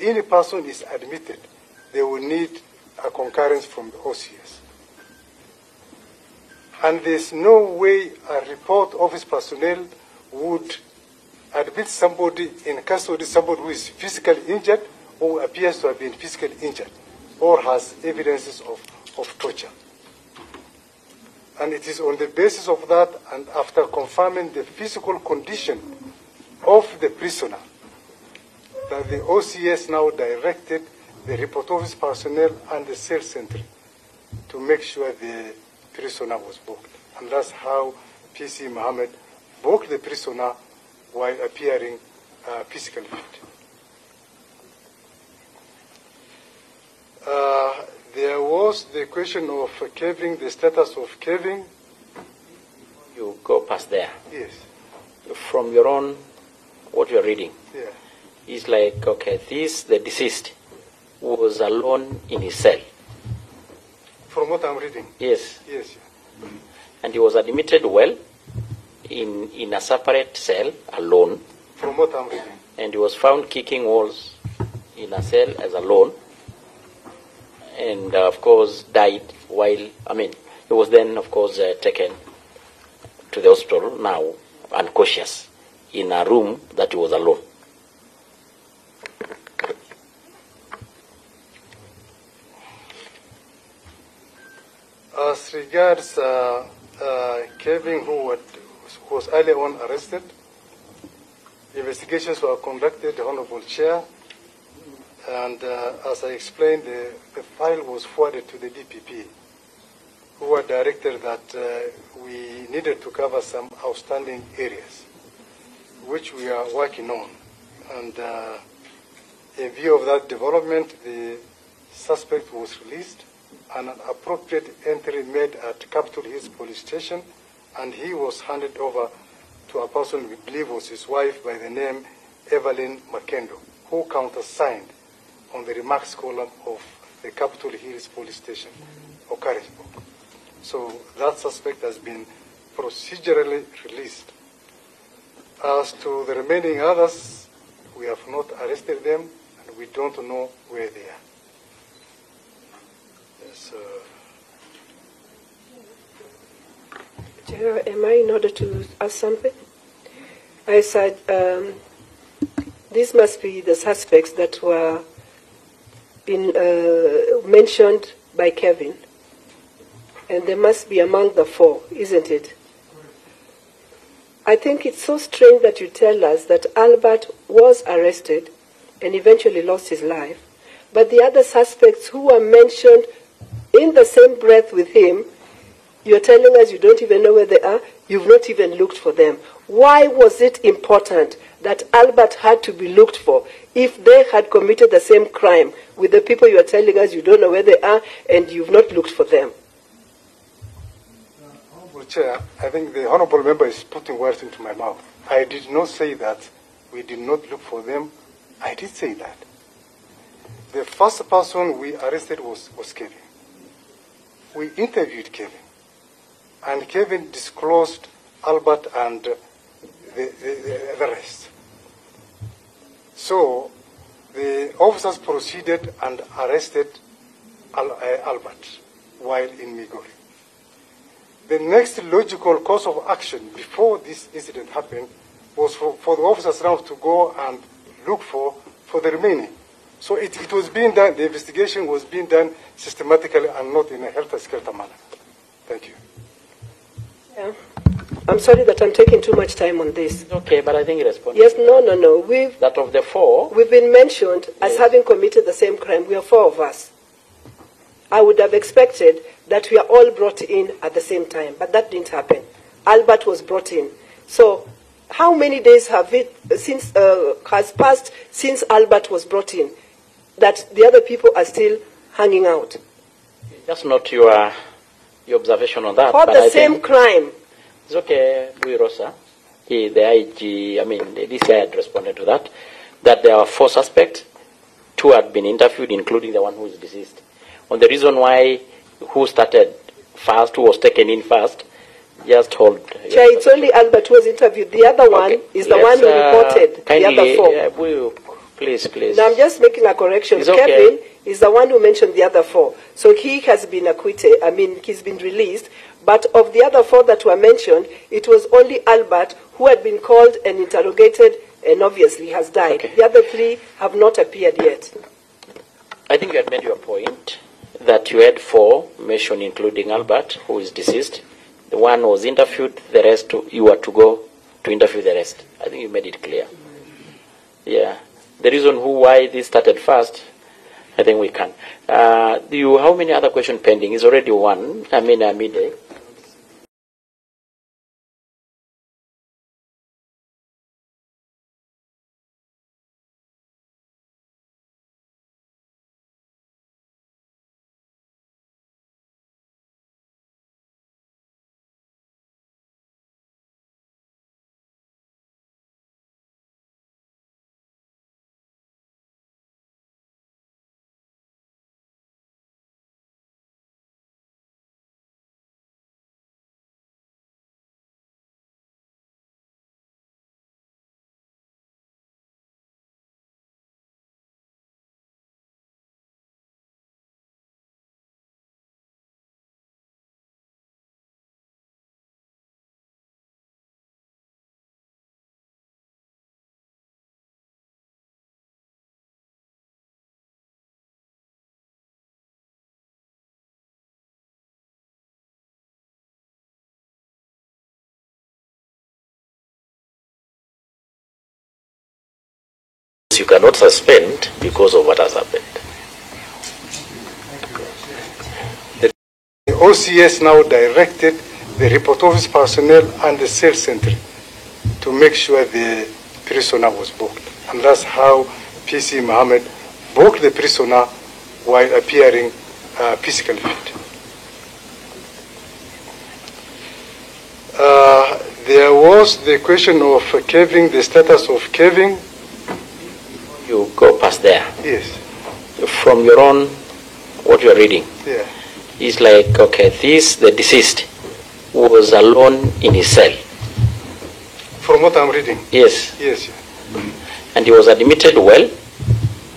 any person is admitted, they will need a concurrence from the OCS. And there's no way a report office personnel would admit somebody in custody, somebody who is physically injured or appears to have been physically injured or has evidences of torture. And it is on the basis of that, and after confirming the physical condition of the prisoner, that the OCS now directed the report office personnel and the cell sentry to make sure the prisoner was booked. And that's how PC Mohammed booked the prisoner while appearing physically fit. There was the question of Kevin, the status of Kevin. You go past there. Yes. From your own, what you're reading, Yeah. is like, okay, the deceased was alone in his cell. From what I'm reading? Yes. Yes. Yeah. And he was admitted well in a separate cell, alone. From what I'm reading? And he was found kicking walls in a cell as alone. And, of course, died while, he was then, of course, taken to the hospital, now unconscious, in a room that he was alone. As regards Kevin, who was earlier on arrested, investigations were conducted, the Honorable Chair, and as I explained, the file was forwarded to the DPP, who were directed that we needed to cover some outstanding areas, which we are working on. And in view of that development, the suspect was released and an appropriate entry made at Capitol Hills Police Station, and he was handed over to a person we believe was his wife by the name Evelyn Makendo, who countersigned on the remarks column of the Capitol Hills Police Station, Okarishburg. So that suspect has been procedurally released. As to the remaining others, we have not arrested them, and we don't know where they are. Yes, Chair, am I in order to ask something? I said these must be the suspects that were mentioned by Kevin, and they must be among the four, isn't it? I think it's so strange that you tell us that Albert was arrested and eventually lost his life, but the other suspects who were mentioned in the same breath with him, you're telling us you don't even know where they are, you've not even looked for them. Why was it important that Albert had to be looked for if they had committed the same crime with the people you are telling us you don't know where they are and you've not looked for them? Honorable Chair, I think the Honorable Member is putting words into my mouth. I did not say that we did not look for them. I did say that. The first person we arrested was Kevin. We interviewed Kevin, and Kevin disclosed Albert and the rest. So the officers proceeded and arrested Albert while in Migori. The next logical course of action before this incident happened was for the officers now to go and look for the remaining. So it was being done, the investigation was being done systematically and not in a helter-skelter manner. Thank you. Yeah. I'm sorry that I'm taking too much time on this. Okay, but I think it responds. Yes, no. That of the four, We've been mentioned as having committed the same crime. We are four of us. I would have expected that we are all brought in at the same time, but that didn't happen. Albert was brought in. So how many days has passed since Albert was brought in that the other people are still hanging out? just not your observation on that. For the same crime. It's okay, Buirosa. The IG, this guy had responded to that there are 4 suspects, 2 had been interviewed, including the one who is deceased. On the reason why, who started first, who was taken in first, just hold. Chair, it's only Albert who was interviewed. The other one is the one who reported the other 4. Please, please. Now I'm just making a correction. It's okay. Kevin is the one who mentioned the other 4. So he has been acquitted. I mean, he's been released. But of the other 4 that were mentioned, it was only Albert who had been called and interrogated and obviously has died. Okay. The other 3 have not appeared yet. I think you had made your point that you had 4 mentioned, including Albert, who is deceased. The one was interviewed, the rest you were to go to interview the rest. I think you made it clear. Yeah. The reason why this started first, I think we can. How many other questions pending? Is already one. I mean, midday. You cannot suspend because of what has happened. The OCS now directed the report office personnel and the sales center to make sure the prisoner was booked. And that's how PC Mohammed booked the prisoner while appearing physically fit. There was the question of Kevin, the status of Kevin. You go past there. Yes. From your own, what you're reading. Yeah. It's like, okay, the deceased was alone in his cell. From what I'm reading. Yes. Yes. And he was admitted well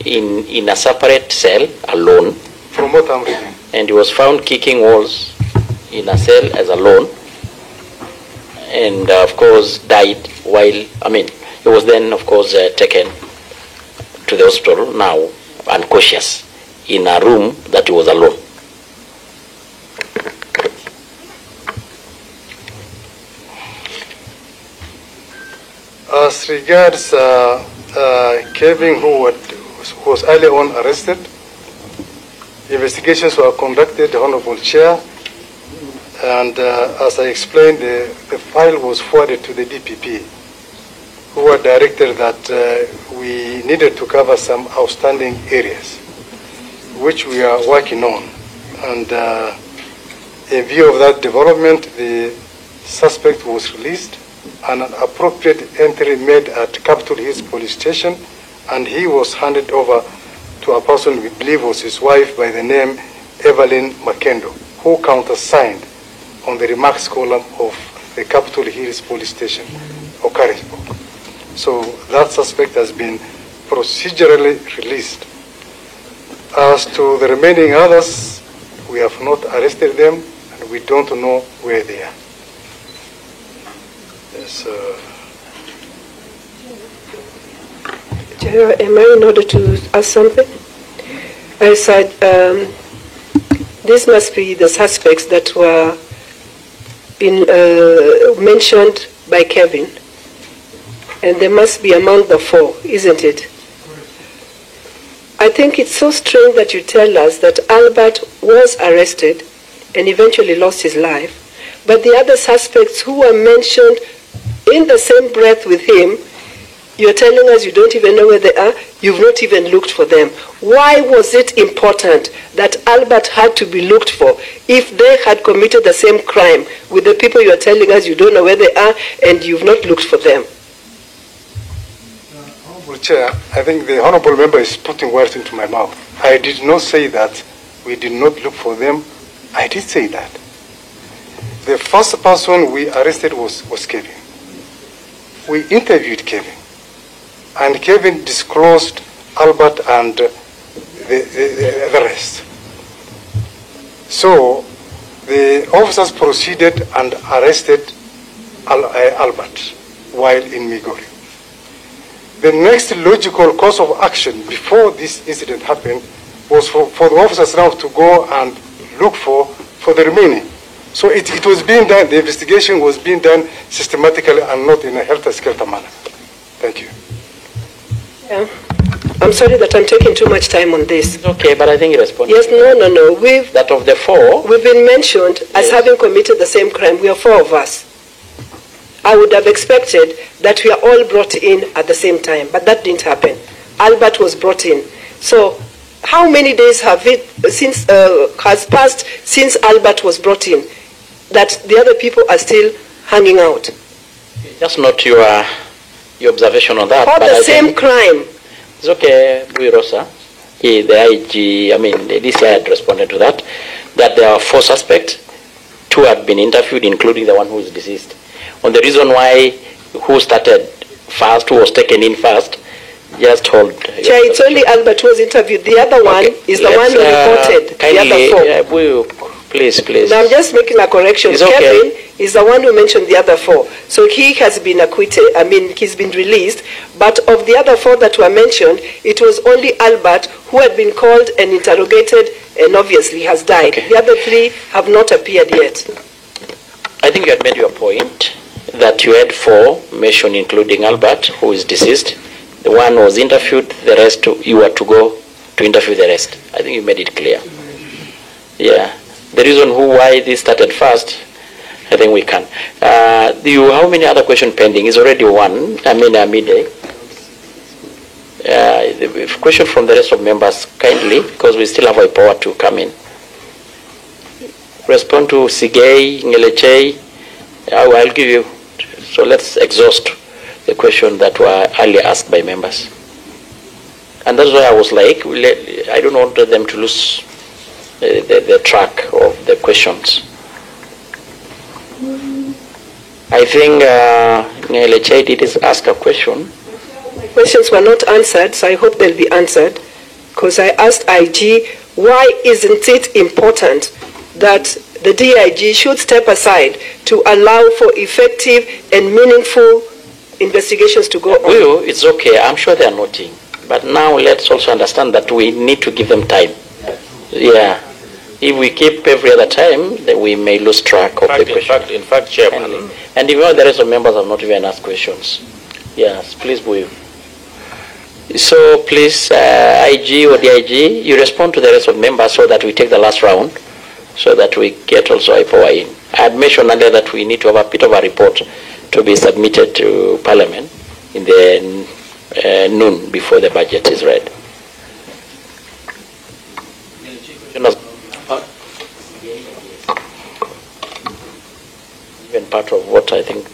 in a separate cell, alone. From what I'm reading. And he was found kicking walls in a cell as alone. And of course died while, he was then of course taken to the hospital, now unconscious, in a room that he was alone. As regards Kevin, who was early on arrested, investigations were conducted, the Honorable Chair, and as I explained, the file was forwarded to the DPP, who were directed that we needed to cover some outstanding areas, which we are working on. And in view of that development, the suspect was released and an appropriate entry made at Capitol Hills Police Station, and he was handed over to a person we believe was his wife by the name Evelyn Makendo, who countersigned on the remarks column of the Capitol Hills Police Station, Okarishburg. So that suspect has been procedurally released. As to the remaining others, we have not arrested them, and we don't know where they are. Yes, Am I in order to ask something? I said this must be the suspects that were mentioned by Kevin, and they must be among the 4, isn't it? I think it's so strange that you tell us that Albert was arrested and eventually lost his life, but the other suspects who were mentioned in the same breath with him, you're telling us you don't even know where they are, you've not even looked for them. Why was it important that Albert had to be looked for if they had committed the same crime with the people you're telling us you don't know where they are and you've not looked for them? Honorable Chair, I think the Honorable Member is putting words into my mouth. I did not say that we did not look for them. I did say that. The first person we arrested was Kevin. We interviewed Kevin, and Kevin disclosed Albert and the rest. So the officers proceeded and arrested Albert while in Migori. The next logical course of action before this incident happened was for the officers now to go and look for the remaining. So it was being done, the investigation was being done systematically and not in a helter-skelter manner. Thank you. Yeah. I'm sorry that I'm taking too much time on this. Okay, but I think you responded. Yes, no. That of the four, We've been mentioned as Yes. having committed the same crime. We are four of us. I would have expected that we are all brought in at the same time, but that didn't happen. Albert was brought in. So how many days has passed since Albert was brought in that the other people are still hanging out? just not your observation on that. For but the I same think crime. it's okay, Buirosa. The IG, I mean, the DCI had responded to that there are four suspects. Two had been interviewed, including the one who is deceased. On the reason why, who started first, who was taken in first, just hold. Chair, it's only Albert who was interviewed. The other one is the one who reported kindly, the other four. Please. Now I'm just making a correction. It's okay. Kevin is the one who mentioned the other four. So he has been acquitted. I mean, he's been released. But of the other four that were mentioned, it was only Albert who had been called and interrogated and obviously has died. Okay. The other three have not appeared yet. I think you had made your point that you had four mentioned, including Albert, who is deceased. The one was interviewed, the rest you were to go to interview the rest. I think you made it clear. Yeah. The reason why this started first, I think we can. How many other questions pending? Is already one. I mean, midday. The question from the rest of members, kindly, because we still have a power to come in. Respond to Sigei, Ngeleche. I'll give you. So let's exhaust the question that were earlier asked by members. And that's why I was like, I don't want them to lose the track of the questions. I think Ngeleche did ask a question. My questions were not answered, so I hope they'll be answered. Because I asked IG, why isn't it important that the DIG should step aside to allow for effective and meaningful investigations to go on? Well, it's okay. I'm sure they're noting. But now let's also understand that we need to give them time. Yeah. If we keep every other time, then we may lose track of the question. In fact, Chairman. And even the rest of members have not even asked questions. Yes, please, Buyu. So please, IG or DIG, you respond to the rest of members so that we take the last round, so that we get also a power in. I had mentioned earlier that we need to have a bit of a report to be submitted to Parliament in the noon before the budget is read. Even part of what I think.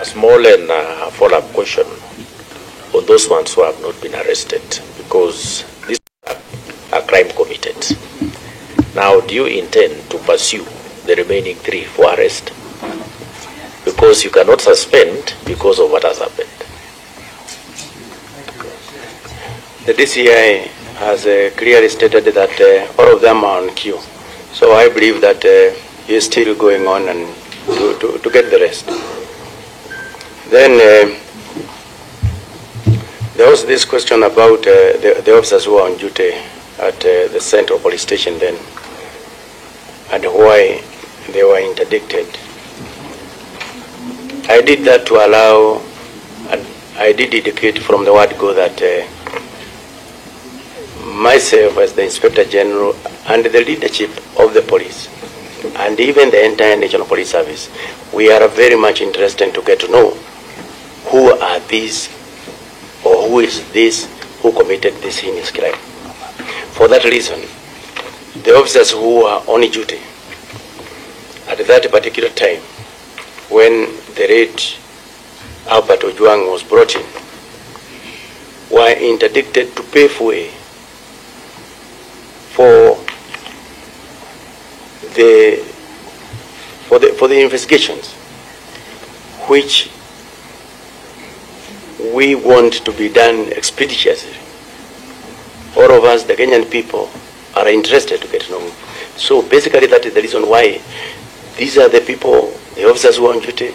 A small and follow-up question on those ones who have not been arrested, because this is a crime committed. Now, do you intend to pursue the remaining three for arrest? Because you cannot suspend because of what has happened. The DCI has clearly stated that all of them are on queue. So I believe that he is still going on and to get the rest. Then there was this question about the officers who are on duty at the Central Police Station then, and why they were interdicted. I did that to allow, and I did indicate from the word go that myself as the Inspector General and the leadership of the police, and even the entire National Police Service, we are very much interested to get to know who are these, or who is this who committed this heinous crime. For that reason, the officers who are on duty at that particular time, when the late Albert Ojwang was brought in, were interdicted to pave way for the investigations, which we want to be done expeditiously. All of us, the Kenyan people, are interested to get to know. So basically that is the reason why these are the people, the officers who are on duty,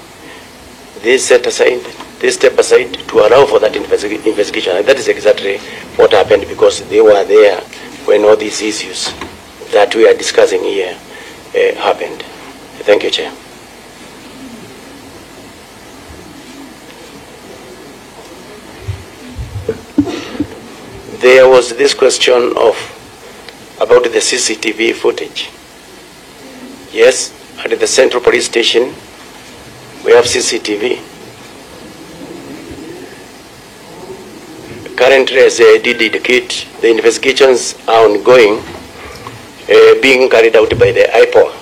they step aside to allow for that investigation. And that is exactly what happened, because they were there when all these issues that we are discussing here happened. Thank you, Chair. There was this question about the CCTV footage. Yes, at the Central Police Station, we have CCTV. Currently, as I did indicate, the investigations are ongoing, being carried out by the IPOA.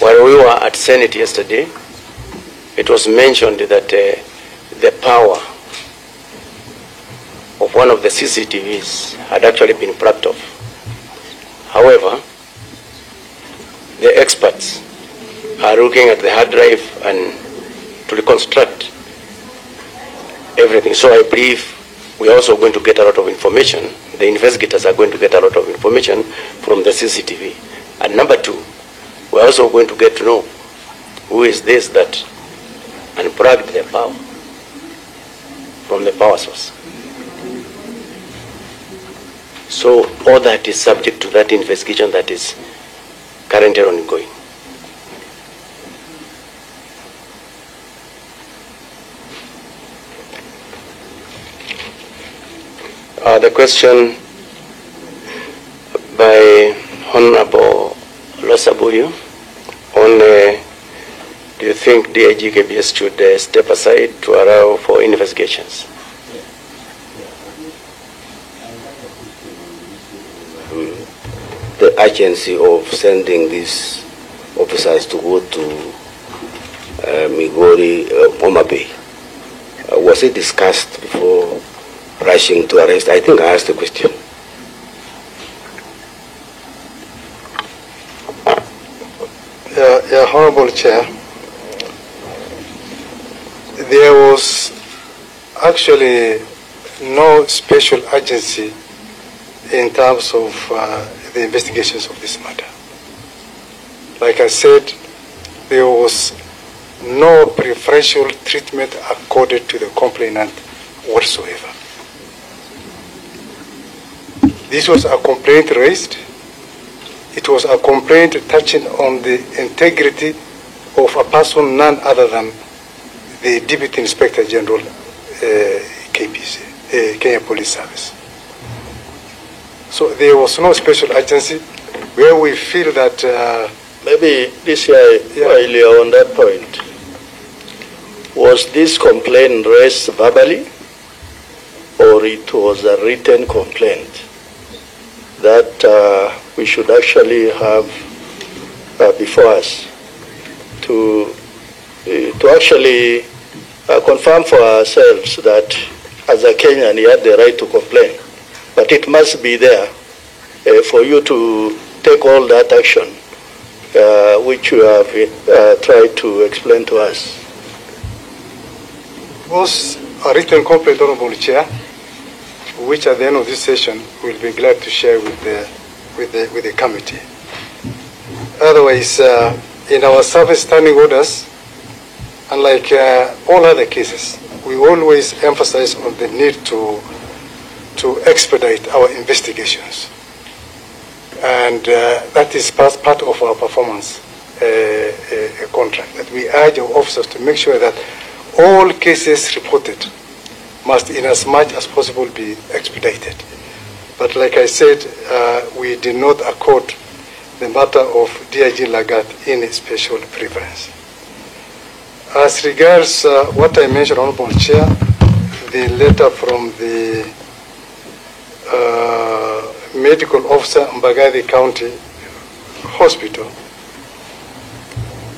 While we were at Senate yesterday, it was mentioned that the power of one of the CCTVs had actually been plucked off. However, the experts are looking at the hard drive and to reconstruct everything. So I believe we are also going to get a lot of information. The investigators are going to get a lot of information from the CCTV. And number two, we are also going to get to know who is this that unplugged the power from the power source. So all that is subject to that investigation that is currently ongoing. The question by Honorable Losabuyu on do you think DIG KBS should step aside to allow for investigations? The urgency of sending these officers to go to Migori, Homa Bay, was it discussed before rushing to arrest? I think I asked the question. Yeah, Honorable Chair, there was actually no special urgency in terms of the investigations of this matter. Like I said, there was no preferential treatment accorded to the complainant whatsoever. This was a complaint raised. It was a complaint touching on the integrity of a person none other than the Deputy Inspector General, KPC, Kenya Police Service. So there was no special urgency where we feel that... Maybe this year, while you're on that point, was this complaint raised verbally or it was a written complaint that we should actually have before us to actually confirm for ourselves that as a Kenyan he had the right to complain, but it must be there for you to take all that action which you have tried to explain to us. Was a written complaint, Honorable Chair, which at the end of this session we'll be glad to share with the committee. Otherwise, in our service standing orders, unlike all other cases, we always emphasize on the need to expedite our investigations. And that is part of our performance contract, that we urge our officers to make sure that all cases reported must, in as much as possible, be expedited. But like I said, we did not accord the matter of DIG Lagat any special preference. As regards what I mentioned, Honorable Chair, the letter from the medical officer Mbagathi County Hospital,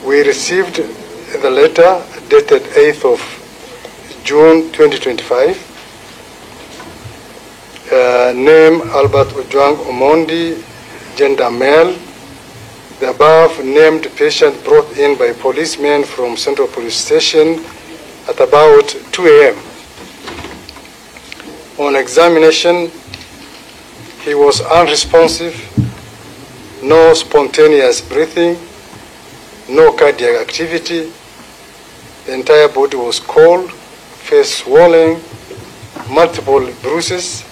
we received the letter dated 8th of June 2025. Name Albert Ojwang Omondi, gender male. The above named patient brought in by policemen from Central Police Station at about 2 a.m. On examination, he was unresponsive, no spontaneous breathing, no cardiac activity. The entire body was cold, face swollen, multiple bruises,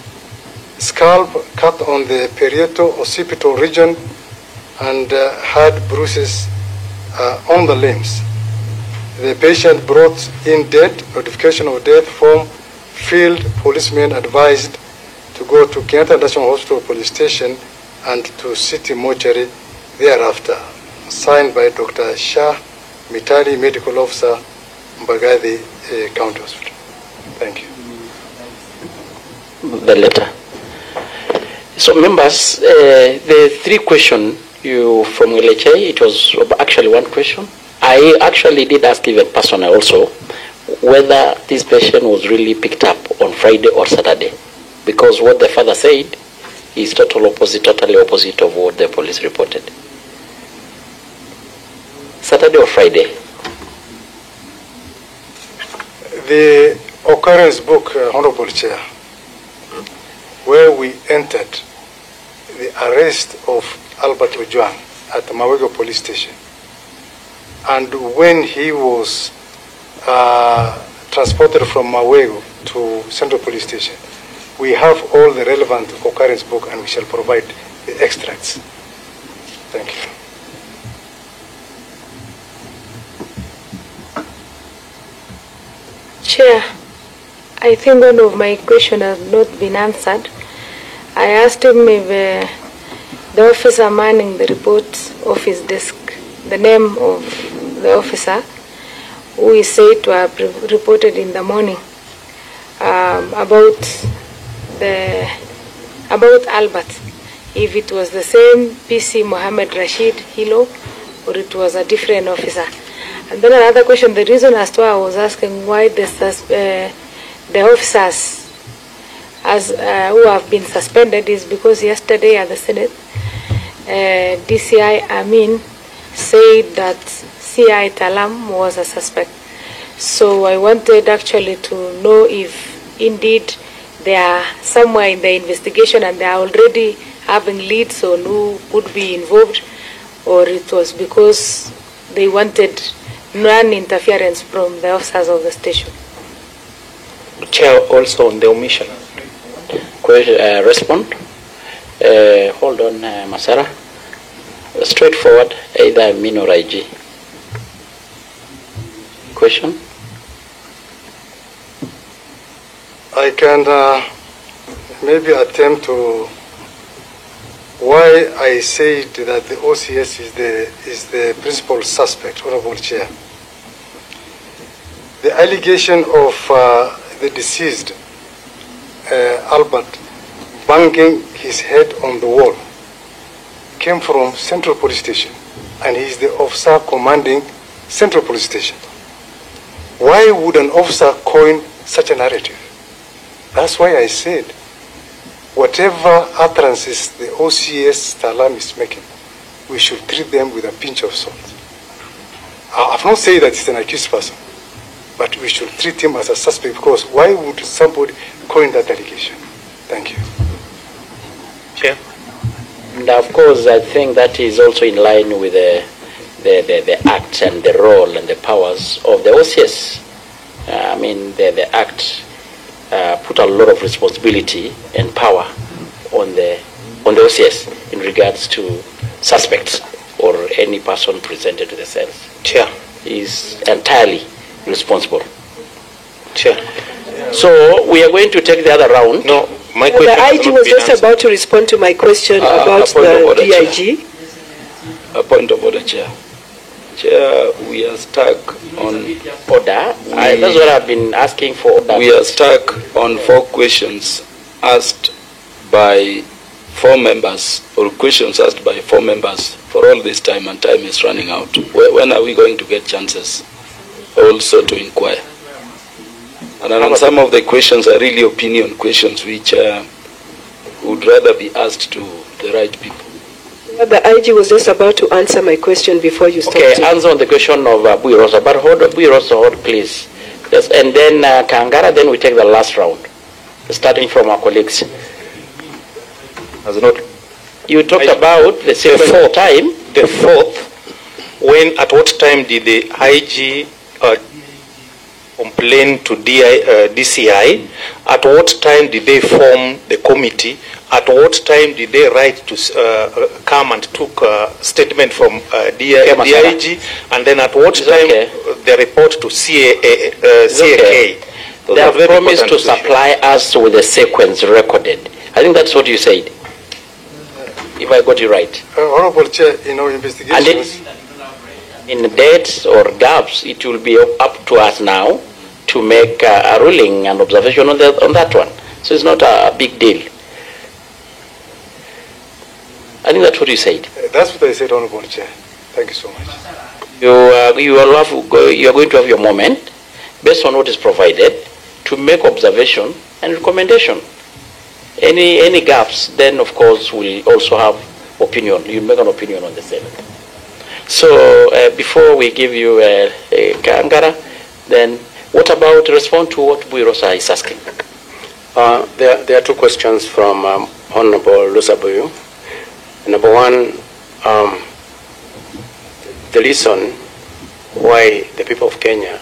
scalp cut on the parieto-occipital region, and had bruises on the limbs. The patient brought in dead, notification of death form, field policemen advised to go to Kenyatta National Hospital Police Station and to City Mortuary thereafter. Signed by Dr. Shah Mitali, Medical Officer, Mbagathi County Hospital. Thank you. The letter. So members, the 3 questions you from LHA, it was actually 1 question. I actually did ask even personally also whether this patient was really picked up on Friday or Saturday, because what the father said is totally opposite of what the police reported. Saturday or Friday? The occurrence book, Honorable Chair, where we entered the arrest of Albert Ojwang at Mawego Police Station, and when he was transported from Mawego to Central Police Station, we have all the relevant occurrence book and we shall provide the extracts. Thank you. Chair, I think one of my questions has not been answered. I asked him if the officer manning the report office desk, the name of the officer who is said to have reported in the morning about Albert, if it was the same PC Mohammed Rashid Hilo or it was a different officer. And then another question, the reason as to why I was asking why the officers who have been suspended is because yesterday at the Senate, DCI Amin said that CI Talam was a suspect. So I wanted actually to know if indeed they are somewhere in the investigation and they are already having leads on who would be involved, or it was because they wanted non-interference from the officers of the station. Chair, also on the omission. Respond. Hold on, Masara. Straightforward, either Min or IG. Question? I can maybe attempt to why I said that the OCS is the principal suspect, Honorable Chair. The allegation of the deceased Albert banging his head on the wall came from Central Police Station, and he is the officer commanding Central Police Station. Why would an officer coin such a narrative? That's why I said, whatever utterances the OCS Talam is making, we should treat them with a pinch of salt. I've not said that he's an accused person, but we should treat him as a suspect, because why would somebody coin that allegation? Thank you. Chair. And of course, I think that is also in line with the act and the role and the powers of the OCS. I mean, the act put a lot of responsibility and power on the OCS in regards to suspects or any person presented to the cells. Chair is entirely responsible. Chair. So we are going to take the other round. No, my question. The IG was just about to respond to my question about the order, DIG. A point of order, Chair. Chair, we are stuck on order. That's what I've been asking for. Order. We are stuck on 4 questions asked by 4 members, or questions asked by 4 members for all this time, and time is running out. When are we going to get chances also to inquire? And then some of the questions are really opinion questions, which would rather be asked to the right people. The IG was just about to answer my question before you started. Okay, answer on the question of Buirosa. But hold, Buirosa, hold, please. Yes, and then Kangara, then we take the last round, starting from our colleagues. As not, you talked about the fourth time. The fourth, at what time did the IG complain to DCI? At what time did they form the committee? At what time did they write to come and took a statement from DIG? And then at what time the report to CAK? So they have promised to supply us with a sequence recorded. I think that's what you said, if I got you right. Honorable Chair, in our investigations, in dates or gaps, it will be up to us now to make a ruling and observation on that one. So it's not a big deal. I think that's what you said. That's what I said, Honorable Chair. Thank you so much. You are going to have your moment, based on what is provided, to make observation and recommendation. Any gaps, then of course we'll also have opinion. You make an opinion on the same. So before we give you Kangara, then what about respond to what Buirosa is asking? There are two questions from Honorable Lusabuyu. Number one, the reason why the people of Kenya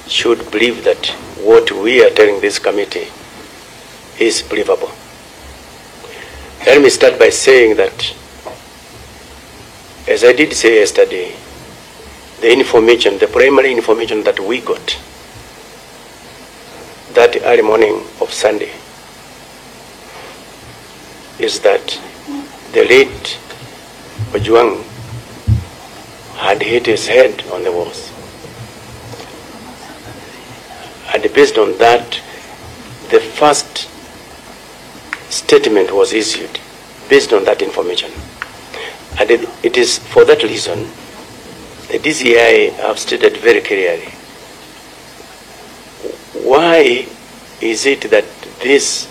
should believe that what we are telling this committee is believable. Let me start by saying that, as I did say yesterday, the primary information that we got that early morning of Sunday is that the late Ojwang had hit his head on the walls. And based on that, the first statement was issued based on that information. And it is for that reason the DCI have stated very clearly, why is it that this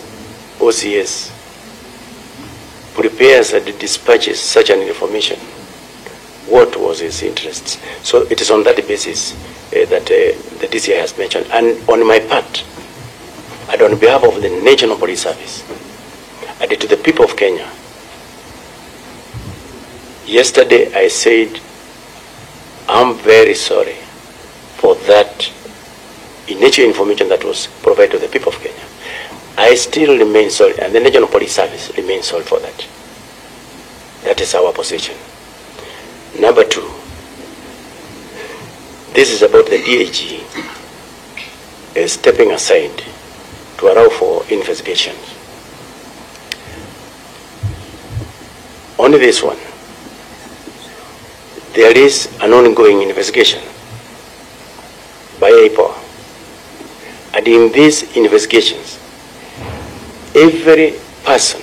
OCS prepares and dispatches such an information? What was his interests? So it is on that basis that the DCI has mentioned. And on my part, and on behalf of the National Police Service, and to the people of Kenya, yesterday I said, I'm very sorry for that initial information that was provided to the people of Kenya. I still remain sorry, and the National Police Service remains sorry for that. That is our position. Number two, this is about the DIG stepping aside to allow for investigations. Only this one. There is an ongoing investigation by IPOA. And in these investigations, every person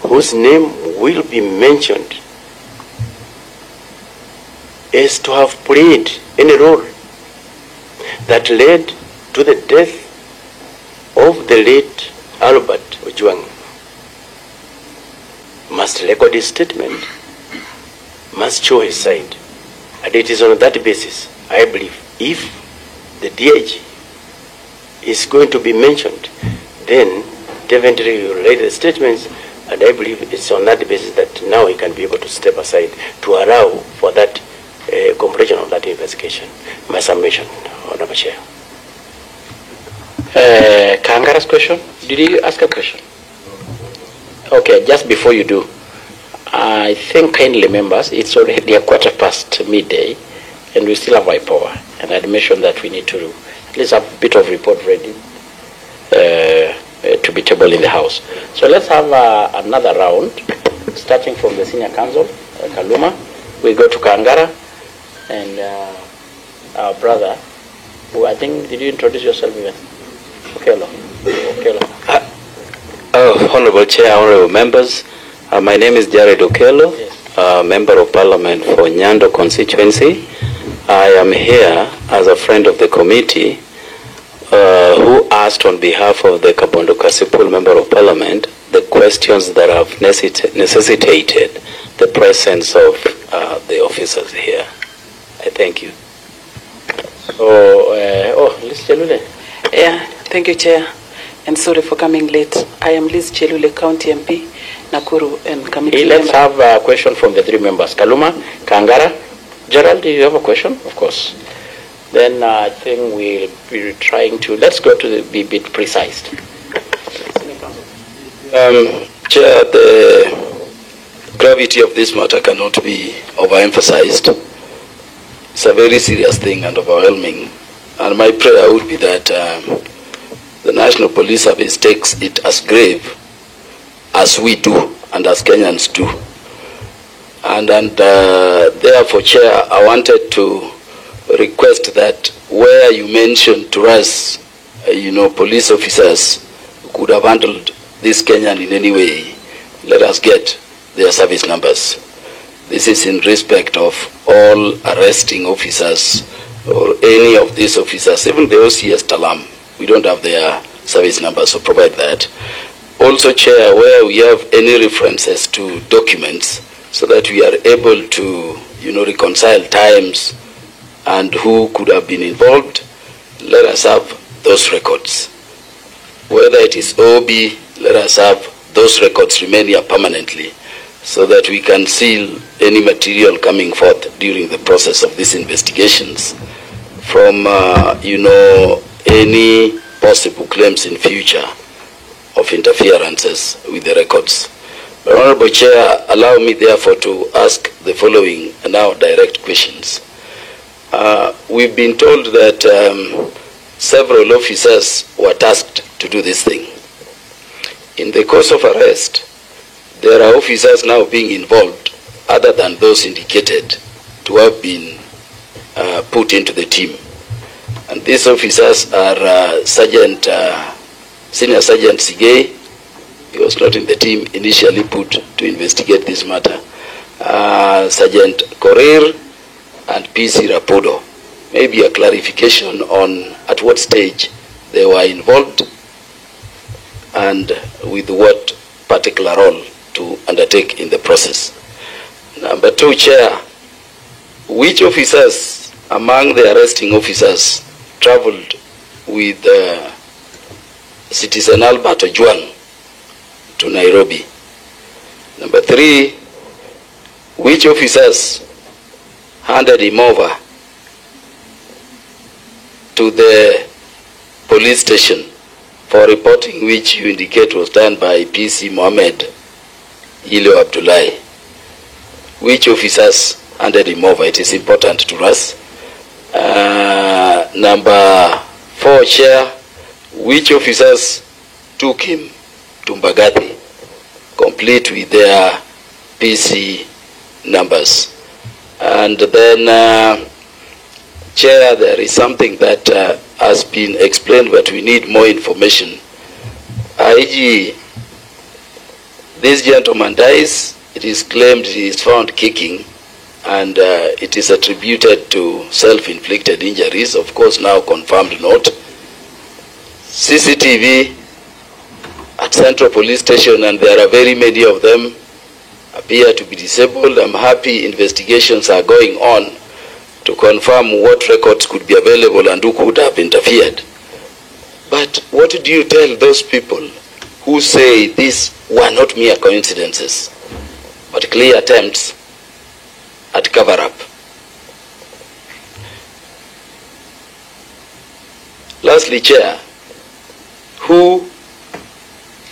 whose name will be mentioned is to have played any role that led to the death of the late Albert Ojwang must record his statement, must show his side. And it is on that basis, I believe, if the DIG is going to be mentioned, then definitely he will write the statements, and I believe it's on that basis that now he can be able to step aside to allow for that completion of that investigation. My submission, Honorable Chair. Kangara's question? Did you ask a question? Okay, just before you do, I think kindly members, it's already a 1:15 midday, and we still have IPOA, and I'd mentioned that we need to at least have a bit of report ready to be tabled in the House. So let's have another round, starting from the Senior Counsel, Kaluma. We go to Kangara, and our brother, who I think, did you introduce yourself even? Okello. Honorable Chair, honorable members, my name is Jared Okello, yes. Member of Parliament for Nyando constituency. I am here as a friend of the committee who asked on behalf of the Kabondo Kasipul Member of Parliament the questions that have necessitated the presence of the officers here. I thank you. Liz Chelule. Yeah, thank you, Chair. And sorry for coming late. I am Liz Chelule, County MP, Nakuru, and committee Let's member. have a question from the 3 members. Kaluma, Kangara, Gerald, do you have a question? Of course. Then I think we'll be trying to, let's go to be a bit precise. Chair, the gravity of this matter cannot be overemphasized. It's a very serious thing and overwhelming. And my prayer would be that the National Police Service takes it as grave as we do and as Kenyans do. And therefore, Chair, I wanted to request that where you mentioned to us, police officers who could have handled this Kenyan in any way, let us get their service numbers. This is in respect of all arresting officers or any of these officers, even the OCS Talam. We don't have their service numbers, so provide that. Also, Chair, where we have any references to documents so that we are able to, reconcile times and who could have been involved, let us have those records. Whether it is OB, let us have those records remain here permanently so that we can seal any material coming forth during the process of these investigations from, any possible claims in future of interferences with the records. Honorable Chair, allow me therefore to ask the following now direct questions. We've been told that several officers were tasked to do this thing. In the course of arrest, there are officers now being involved other than those indicated to have been put into the team. And these officers are Senior Sergeant Sigei. He was not in the team initially put to investigate this matter. Sergeant Korir and PC Rapodo. Maybe a clarification on at what stage they were involved and with what particular role to undertake in the process. Number 2, Chair, which officers among the arresting officers traveled with Citizen Albert Ojwang to Nairobi? Number 3, which officers handed him over to the police station for reporting, which you indicate was done by PC Mohammed Ilo Abdullahi? Which officers handed him over? It is important to us. Number 4, Chair, which officers took him to Mbagathi, complete with their PC numbers? And then, Chair, there is something that has been explained, but we need more information. IG, this gentleman dies, it is claimed he is found kicking, and it is attributed to self-inflicted injuries, of course now confirmed not. CCTV at Central Police Station, and there are very many of them, appear to be disabled. I'm happy investigations are going on to confirm what records could be available and who could have interfered. But what do you tell those people who say these were not mere coincidences, but clear attempts at cover-up? Lastly, Chair, who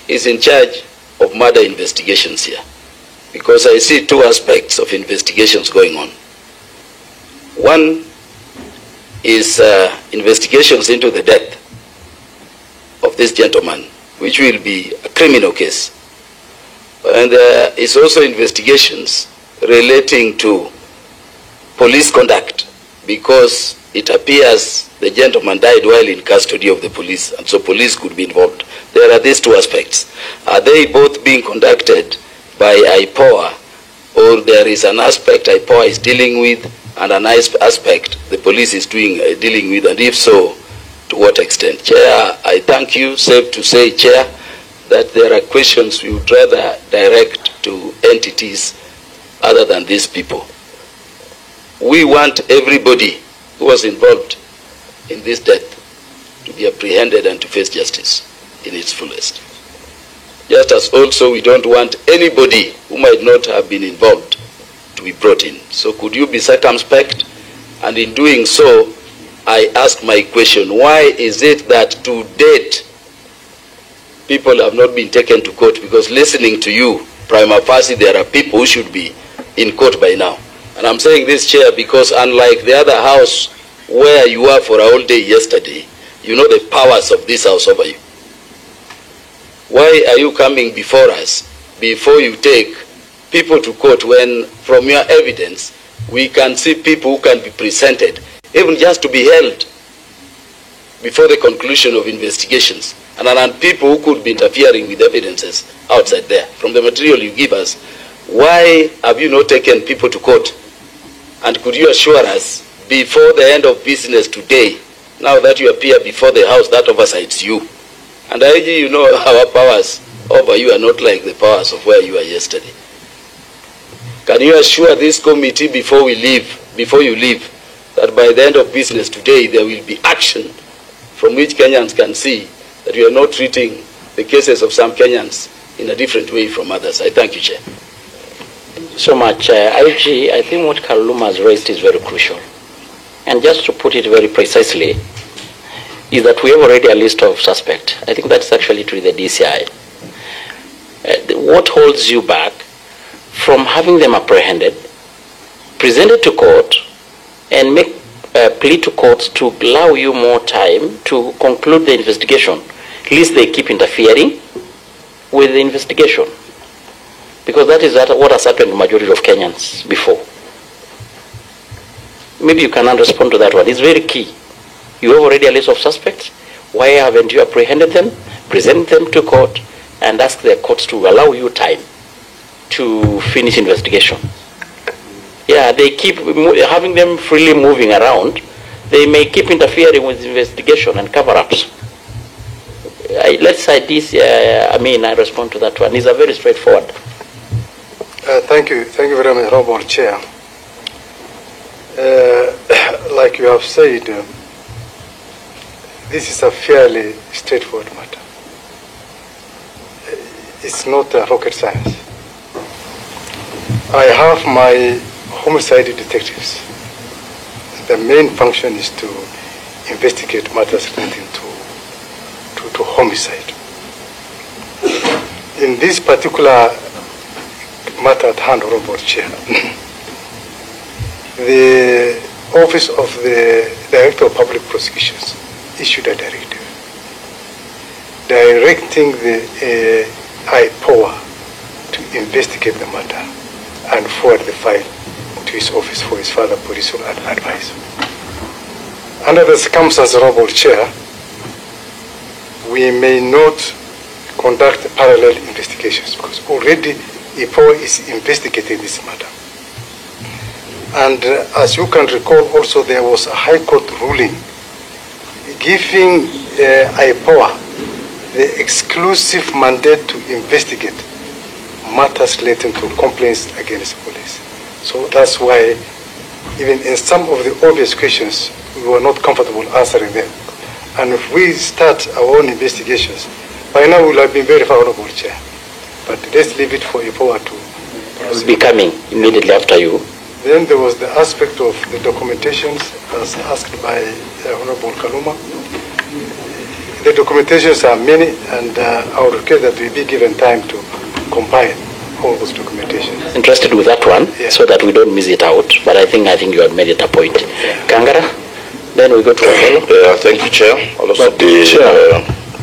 is in charge of murder investigations here? Because I see 2 aspects of investigations going on. One is investigations into the death of this gentleman, which will be a criminal case. And there is also investigations relating to police conduct, because it appears the gentleman died while in custody of the police, and so police could be involved. There are these 2 aspects. Are they both being conducted by IPOA, or there is an aspect IPOA is dealing with and an aspect the police is dealing with, and if so, to what extent? Chair, I thank you. Safe to say, Chair, that there are questions we would rather direct to entities other than these people. We want everybody who was involved in this death to be apprehended and to face justice in its fullest. Just as also we don't want anybody who might not have been involved to be brought in. So could you be circumspect? And in doing so, I ask my question, why is it that to date people have not been taken to court? Because listening to you, prima facie, there are people who should be in court by now. And I'm saying this, Chair, because unlike the other house where you were for a whole day yesterday, you know the powers of this house over you. Why are you coming before us before you take people to court when from your evidence we can see people who can be presented, even just to be held before the conclusion of investigations, and people who could be interfering with evidences outside there. From the material you give us, why have you not taken people to court? And could you assure us before the end of business today, now that you appear before the House, that oversights you? And IG, you know our powers over you are not like the powers of where you were yesterday. Can you assure this committee before you leave, that by the end of business today there will be action from which Kenyans can see that you are not treating the cases of some Kenyans in a different way from others? I thank you, Chair. So much. IG, I think what Kaluma has raised is very crucial. And just to put it very precisely, is that we have already a list of suspects. I think that's actually to the DCI. What holds you back from having them apprehended, presented to court, and make a plea to court to allow you more time to conclude the investigation, lest they keep interfering with the investigation? Because that is what has happened to the majority of Kenyans before. Maybe you cannot respond to that one. It's very key. You have already a list of suspects. Why haven't you apprehended them, present them to court, and ask the courts to allow you time to finish investigation? Yeah, they keep having them freely moving around. They may keep interfering with investigation and cover-ups. Let's say this, I respond to that one. It's a very straightforward. Thank you very much, Honorable Chair. Like you have said, this is a fairly straightforward matter. It's not rocket science. I have my homicide detectives. The main function is to investigate matters relating to homicide. In this particular matter at hand, Honorable Chair, the Office of the Director of Public Prosecutions issued a directive directing the IPOA to investigate the matter and forward the file to his office for his further police advice. Under the circumstances, Honorable Chair, we may not conduct parallel investigations because already IPOA is investigating this matter. And as you can recall, also there was a High Court ruling giving IPOA the exclusive mandate to investigate matters relating to complaints against police. So that's why even in some of the obvious questions, we were not comfortable answering them. And if we start our own investigations, by now we'll have been very far, Honorable Chair. But let's leave it for IPOA to will be coming immediately after you. Then there was the aspect of the documentations as asked by Honorable Kaluma. The documentations are many, and I would request that we be given time to compile all those documentations. Interested with that one, yeah, so that we don't miss it out. But I think you had made it a point. Yeah. Kangara, then we go to Okello. Thank you, Chair. I'll also be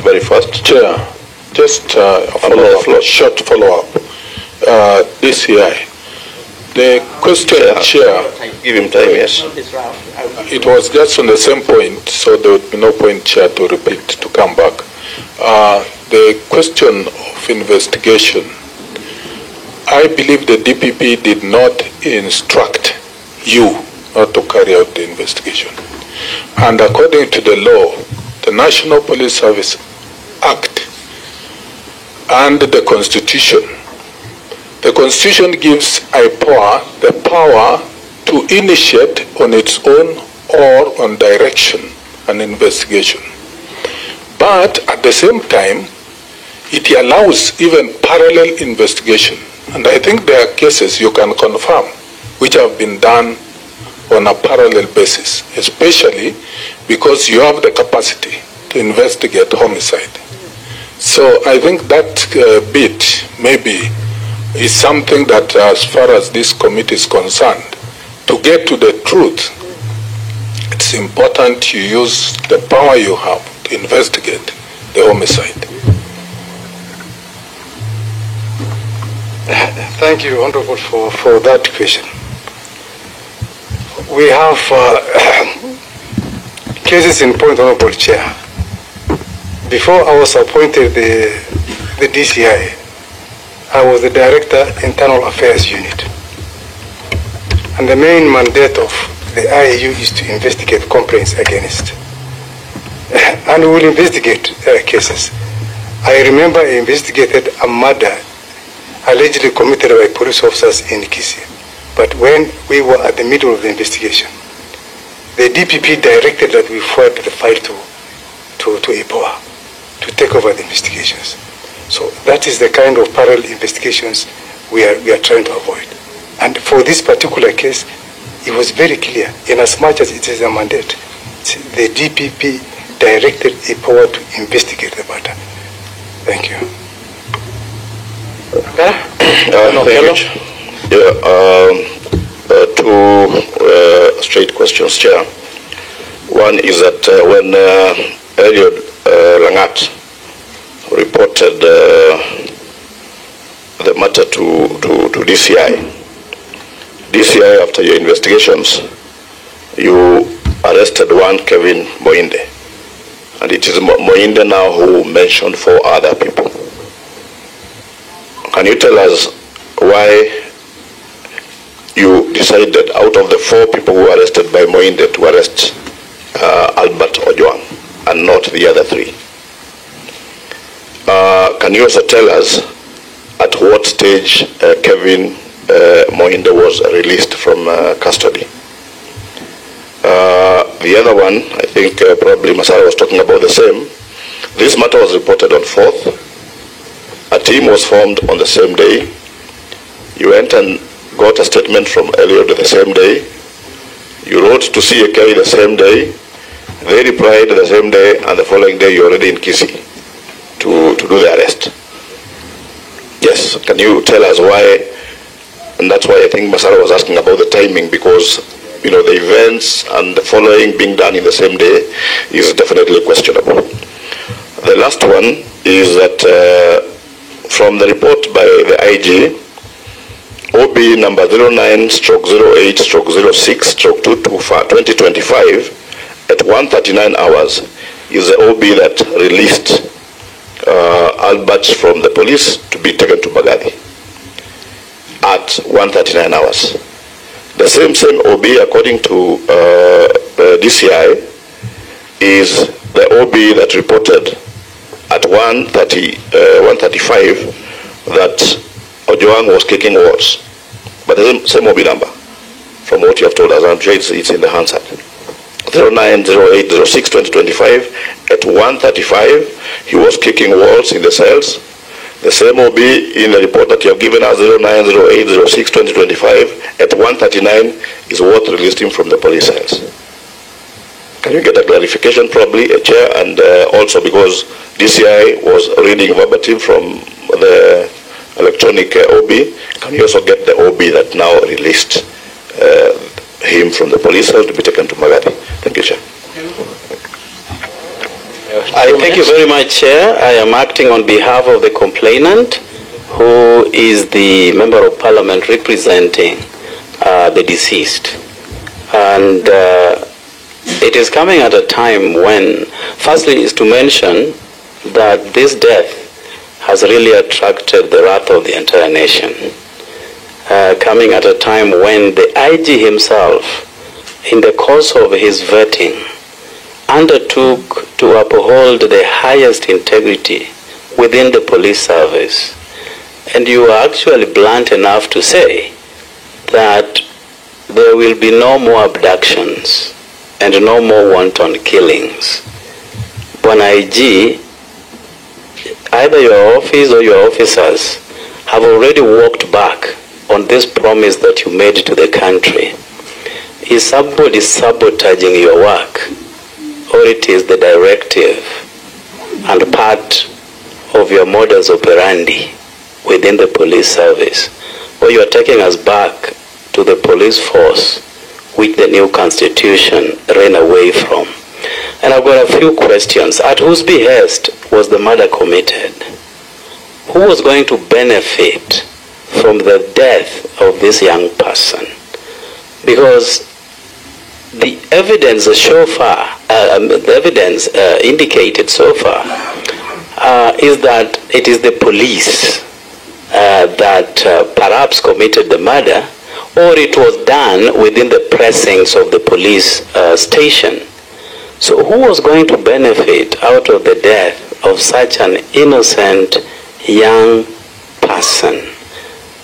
very fast. Chair, just a short follow-up. DCI. The question, Chair, give him time, yes. It was just on the same point, so there would be no point, Chair, to repeat, to come back. The question of investigation, I believe the DPP did not instruct you not to carry out the investigation. And according to the law, the National Police Service Act and the Constitution, the Constitution gives IPOA the power to initiate on its own or on direction an investigation. But at the same time, it allows even parallel investigation. And I think there are cases you can confirm which have been done on a parallel basis, especially because you have the capacity to investigate homicide. So I think that bit maybe is something that, as far as this committee is concerned, to get to the truth, it's important you use the power you have to investigate the homicide. Thank you, Honorable, for that question. We have cases in point, Honorable Chair. Before I was appointed the DCI, I was the Director, Internal Affairs Unit. And the main mandate of the IAU is to investigate complaints against. And we will investigate cases. I remember I investigated a murder allegedly committed by police officers in Kisii. But when we were at the middle of the investigation, the DPP directed that we forward the file to EPOA to take over the investigations. So that is the kind of parallel investigations we are trying to avoid. And for this particular case, it was very clear, in as much as it is a mandate, the DPP directed EPOA to investigate the matter. Thank you. Two straight questions, Chair. One is that when Eliud Langat reported the matter to DCI, after your investigations, you arrested one Kevin Moinde, and it is Moinde now who mentioned 4 other people. Can you tell us why you decided, out of the 4 people who were arrested by Moinde, to arrest Albert Ojwang and not the other 3? Can you also tell us at what stage Kevin Moinde was released from custody? The other one, I think probably Masara was talking about the same. This matter was reported on 4th. A team was formed on the same day. You went and got a statement from Eliud the same day. You wrote to CAK the same day. They replied the same day, and the following day you're already in Kisii to do the arrest. Yes, can you tell us why? And that's why I think Masara was asking about the timing, because the events and the following being done in the same day is definitely questionable. The last one is that from the report by the IG, OB number 09/08/06/2025 at 1:39 hours is the OB that released Albert from the police to be taken to Magadi at 1:39 hours. The same OB, according to DCI, is the OB that reported at 1:35 that Ojwang was kicking walls. But the same OB number, from what you have told us, I'm sure it's in the Hansard. 09/08/06/2025 at 1:35, he was kicking walls in the cells. The same OB in the report that you have given us, 09/08/06/2025 at 1:39, is what released him from the police cells. Can you get a clarification, probably, Chair? And also, because DCI was reading verbatim from the electronic OB, can you also get the OB that now released him from the police cell to be taken to Magadi? Thank you, Chair. Thank you very much, Chair. I am acting on behalf of the complainant, who is the Member of Parliament representing the deceased. And it is coming at a time when, firstly, is to mention that this death has really attracted the wrath of the entire nation. Coming at a time when the IG himself, in the course of his vetting, undertook to uphold the highest integrity within the police service. And you are actually blunt enough to say that there will be no more abductions and no more wanton killings. Bwana IG, either your office or your officers have already walked back on this promise that you made to the country. Is somebody sabotaging your work, or it is the directive and part of your modus operandi within the police service, or you are taking us back to the police force which the new constitution ran away from? And I've got a few questions. At whose behest was the murder committed? Who was going to benefit from the death of this young person? Because the evidence so far, indicated so far, is that it is the police that perhaps committed the murder, or it was done within the precincts of the police station. So who was going to benefit out of the death of such an innocent young person?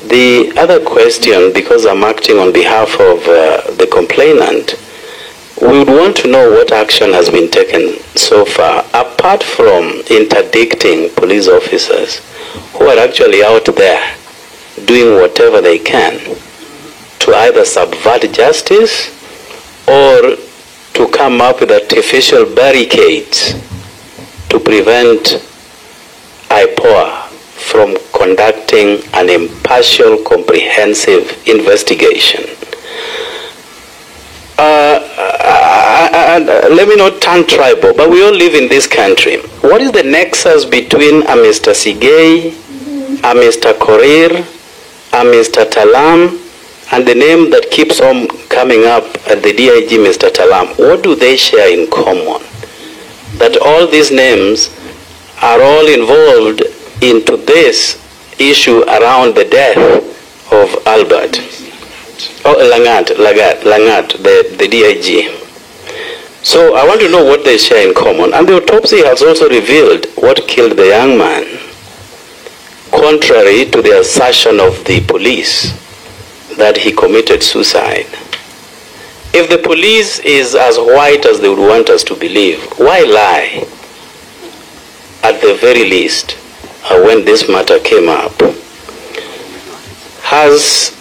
The other question, because I'm acting on behalf of the complainant, we would want to know what action has been taken so far, apart from interdicting police officers who are actually out there doing whatever they can to either subvert justice or to come up with artificial barricades to prevent IPOA from conducting an impartial, comprehensive investigation. Let me not turn tribal, but we all live in this country. What is the nexus between a Mr. Sigei, a Mr. Korir, a Mr. Talam, and the name that keeps on coming up at the DIG, Mr. Talam? What do they share in common? That all these names are all involved into this issue around the death of Albert. Oh, Langat, the DIG. So I want to know what they share in common. And the autopsy has also revealed what killed the young man, contrary to the assertion of the police that he committed suicide. If the police is as white as they would want us to believe, why lie? At the very least, when this matter came up, has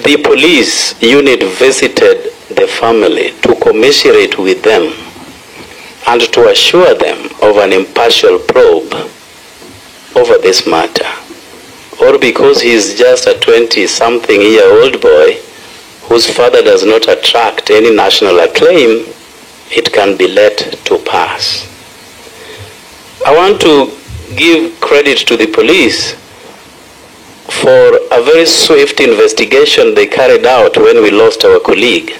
the police unit visited the family to commiserate with them and to assure them of an impartial probe over this matter? Or because he's just a 20-something-year-old boy whose father does not attract any national acclaim, it can be let to pass? I want to give credit to the police for a very swift investigation they carried out when we lost our colleague.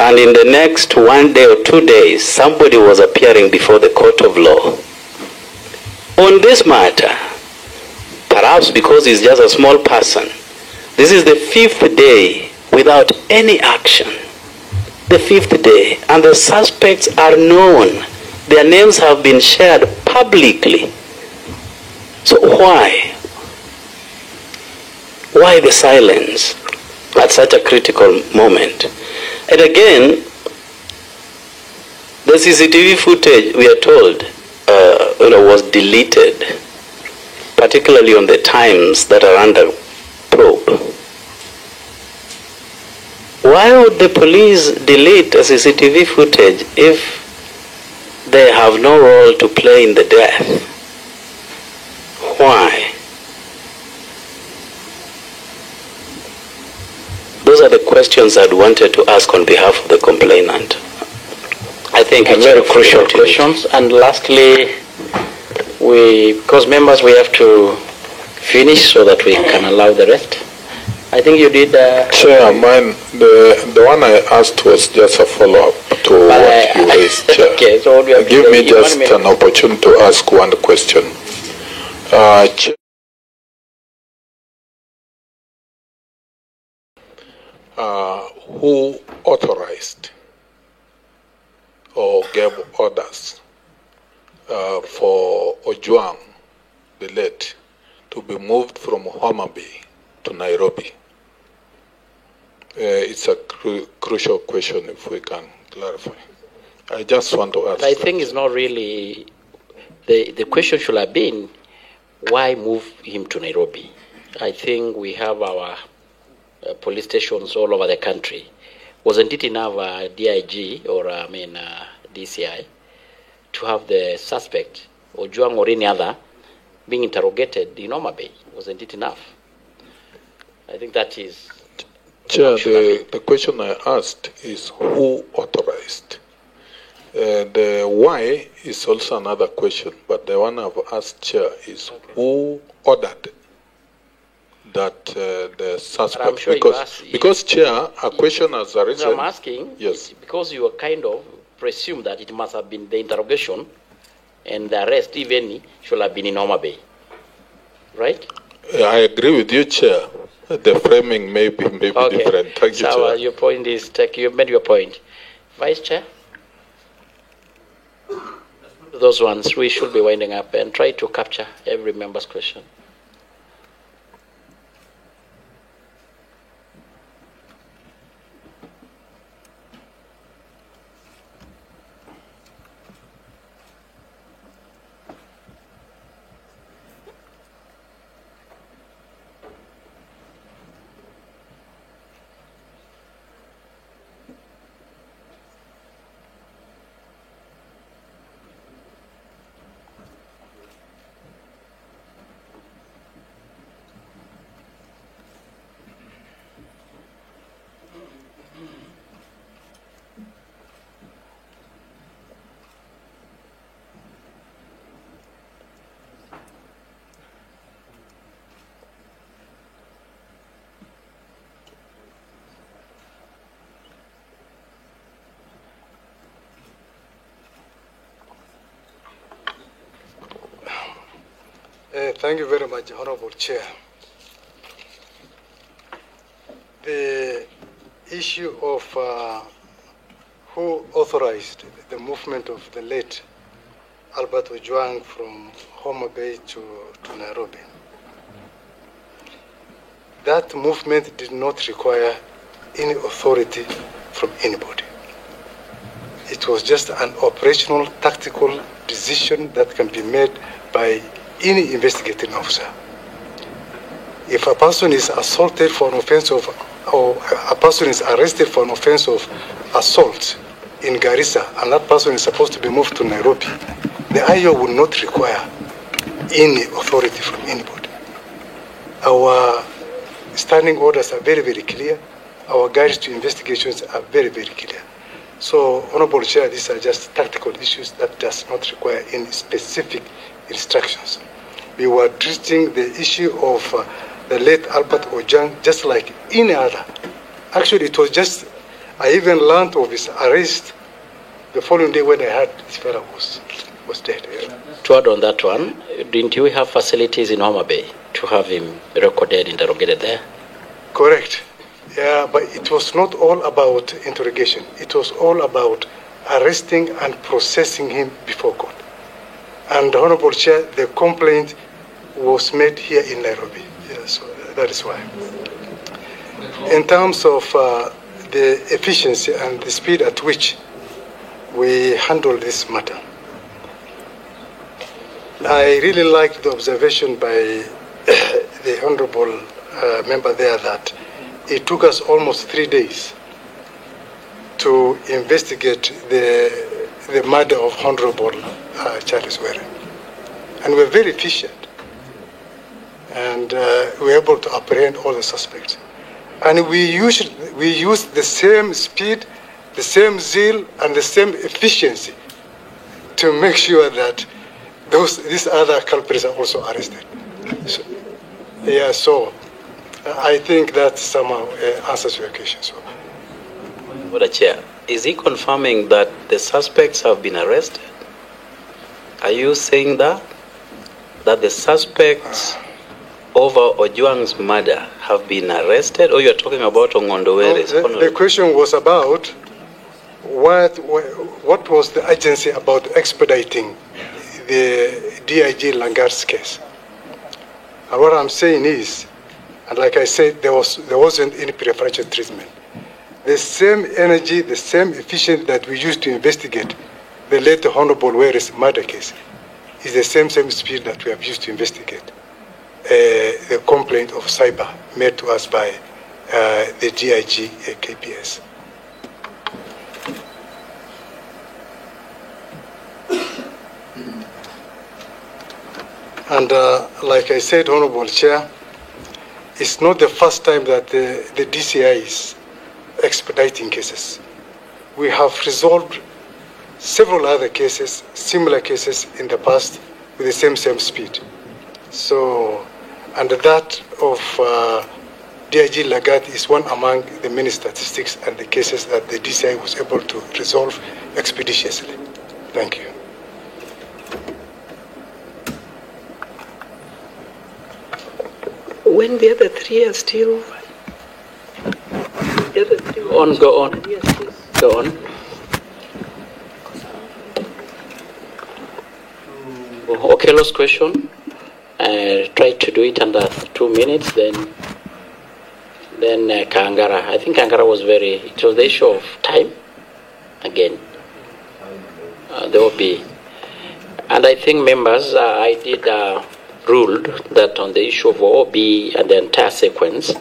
And in the next 1 day or 2 days, somebody was appearing before the court of law on this matter. Perhaps because he's just a small person. This is the 5th day without any action. The 5th day. And the suspects are known. Their names have been shared publicly. So why? Why the silence at such a critical moment? And again, the CCTV footage, we are told, was deleted, particularly on the times that are under probe. Why would the police delete a CCTV footage if they have no role to play in the death? Why? Those are the questions I'd wanted to ask on behalf of the complainant. I think it's very crucial questions. And lastly, because members, we have to finish so that we can allow the rest. I think you did. Chair, mine, the one I asked was just a follow-up to what you raised, Chair. Okay, so what we have Give me just an opportunity to ask one question. Chair, who authorized or gave orders for Ojwang, the late, to be moved from Homa Bay to Nairobi? It's a crucial question if we can clarify. I just want to ask. I think it's not really, the question should have been, why move him to Nairobi? I think we have our police stations all over the country. Wasn't it enough DIG or DCI to have the suspect Ojwang or any other being interrogated in Homa Bay? Wasn't it enough? I think that is... Chair, the question I asked is who authorized? The why is also another question, but the one I've asked, Chair, is who ordered that the suspect... I'm sure because, Chair, a question has arisen... I'm asking, yes, because you kind of presume that it must have been the interrogation and the arrest, even, should have been in Homa Bay, right? I agree with you, Chair. The framing may be different. Thank you, so, Chair. your point is, you've made your point. Vice Chair? Those ones, we should be winding up and try to capture every member's question. Thank you very much, Honorable Chair. The issue of who authorized the movement of the late Albert Ojwang from Homa Bay to Nairobi. That movement did not require any authority from anybody. It was just an operational, tactical decision that can be made by any investigating officer. If a person is assaulted for an offense of, or a person is arrested for an offense of assault in Garissa, and that person is supposed to be moved to Nairobi, the IO will not require any authority from anybody. Our standing orders are very, very clear. Our guides to investigations are very, very clear. So, Honorable Chair, these are just tactical issues that does not require any specific instructions. We were treating the issue of the late Albert Ojwang just like any other. Actually, it was just, I even learned of his arrest the following day when I heard this fellow was dead. To add on that one, didn't you have facilities in Homa Bay to have him recorded, interrogated there? Correct. Yeah, but it was not all about interrogation. It was all about arresting and processing him before court. And Honorable Chair, the complaint was made here in Nairobi. Yeah, so that is why. In terms of the efficiency and the speed at which we handle this matter, I really liked the observation by the Honorable member there that it took us almost 3 days to investigate the murder of Honorable Charles Were. And we're very efficient. And we were able to apprehend all the suspects. And we used the same speed, the same zeal, and the same efficiency to make sure that these other culprits are also arrested. So, yeah, so I think that somehow answers your question. So. Madam Chair, is he confirming that the suspects have been arrested? Are you saying that the suspects over Ojwang's murder have been arrested, or you are talking about Ongondo Were's? No, the question was about what was the agency about expediting the DIG Langar's case. And what I'm saying is, and like I said, there wasn't any preferential treatment. the same energy, the same efficiency that we used to investigate the late Honorable Ware's murder case is the same speed that we have used to investigate the complaint of cyber made to us by the DIG KPS. And like I said, Honorable Chair, it's not the first time that the DCI is expediting cases. We have resolved several other cases, similar cases in the past with the same speed. So, and that of DIG Lagat is one among the many statistics and the cases that the DCI was able to resolve expeditiously. Thank you. When the other three are still... The other three Go on. Go on. Okello's question, try to do it under 2 minutes, then Kangara. I think Kangara was it was the issue of time, again. There will be. And I think members, I did ruled that on the issue of OB and the entire sequence,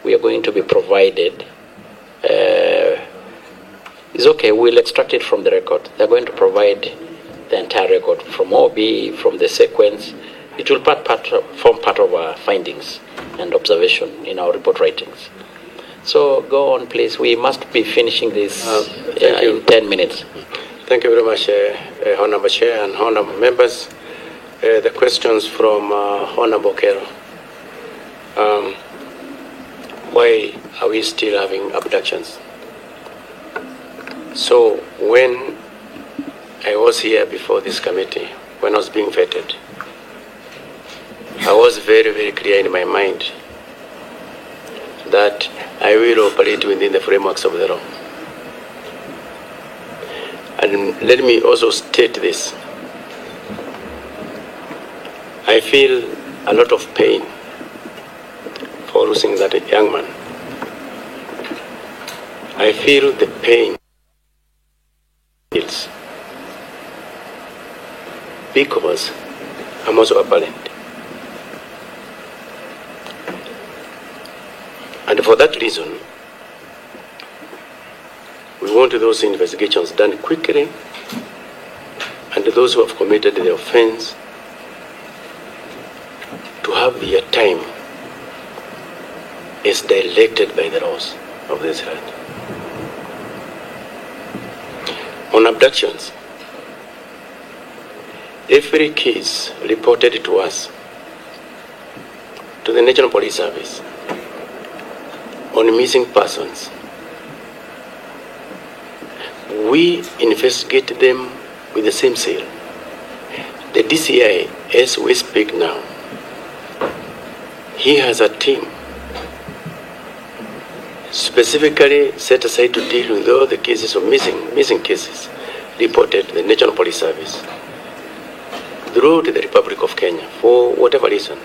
we are going to be provided. It's okay, we'll extract it from the record. They're going to provide the entire record from OB, from the sequence. It will form part of our findings and observation in our report writings. So go on, please. We must be finishing this in 10 minutes. Thank you very much, Honorable Chair and Honorable members. The questions from Honorable Okello. Why are we still having abductions? So when I was here before this committee, when I was being vetted, I was very, very clear in my mind that I will operate within the frameworks of the law. And let me also state this. I feel a lot of pain for losing that young man. I feel the pain because I'm also a parent. And for that reason, we want those investigations done quickly, and those who have committed the offense to have their time is directed by the laws of this land. On abductions, every case reported to us, to the National Police Service, on missing persons, we investigate them with the same seal. The DCI, as we speak now, he has a team specifically set aside to deal with all the cases of missing cases reported to the National Police Service throughout the Republic of Kenya for whatever reason,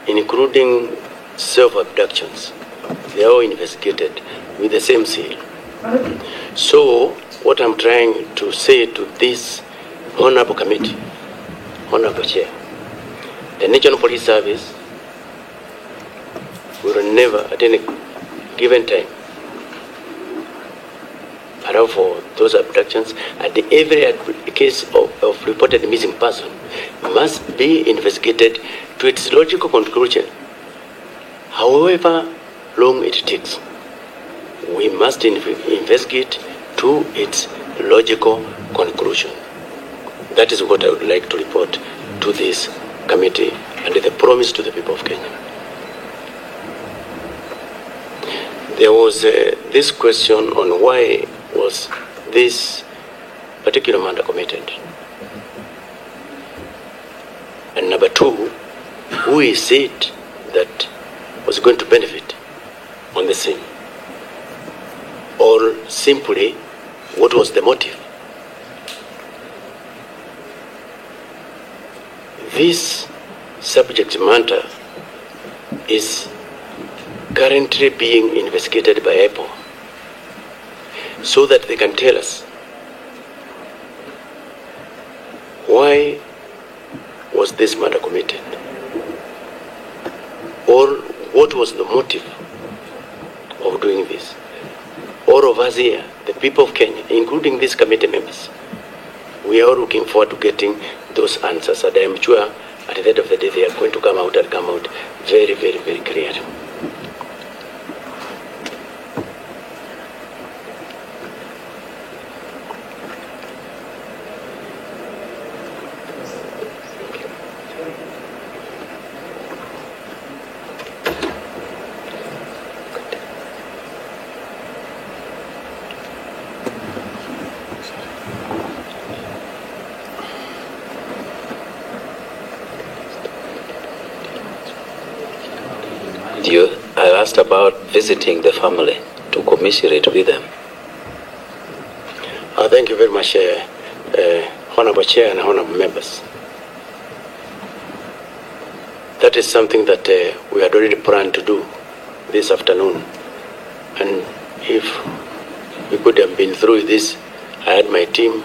including self-abductions. They are all investigated with the same seal. So what I'm trying to say to this Honorable Committee, Honorable Chair, the National Police Service will never, at any given time, allow for those abductions, and every case of reported missing person must be investigated to its logical conclusion. However long it takes, we must investigate to its logical conclusion. That is what I would like to report to this committee and the promise to the people of Kenya. There was this question on why was this particular murder committed. And number two, who is it that was going to benefit on the scene? Or simply, what was the motive? This subject matter is currently being investigated by IPOA so that they can tell us why was this murder committed, or what was the motive of doing this. All of us here, the people of Kenya, including these committee members, we are looking forward to getting those answers, and I am sure at the end of the day they are going to come out very, very, very clearly. I asked about visiting the family to commiserate with them. Thank you very much, Honorable Chair and Honorable Members. That is something that we had already planned to do this afternoon. And if we could have been through this, I had my team.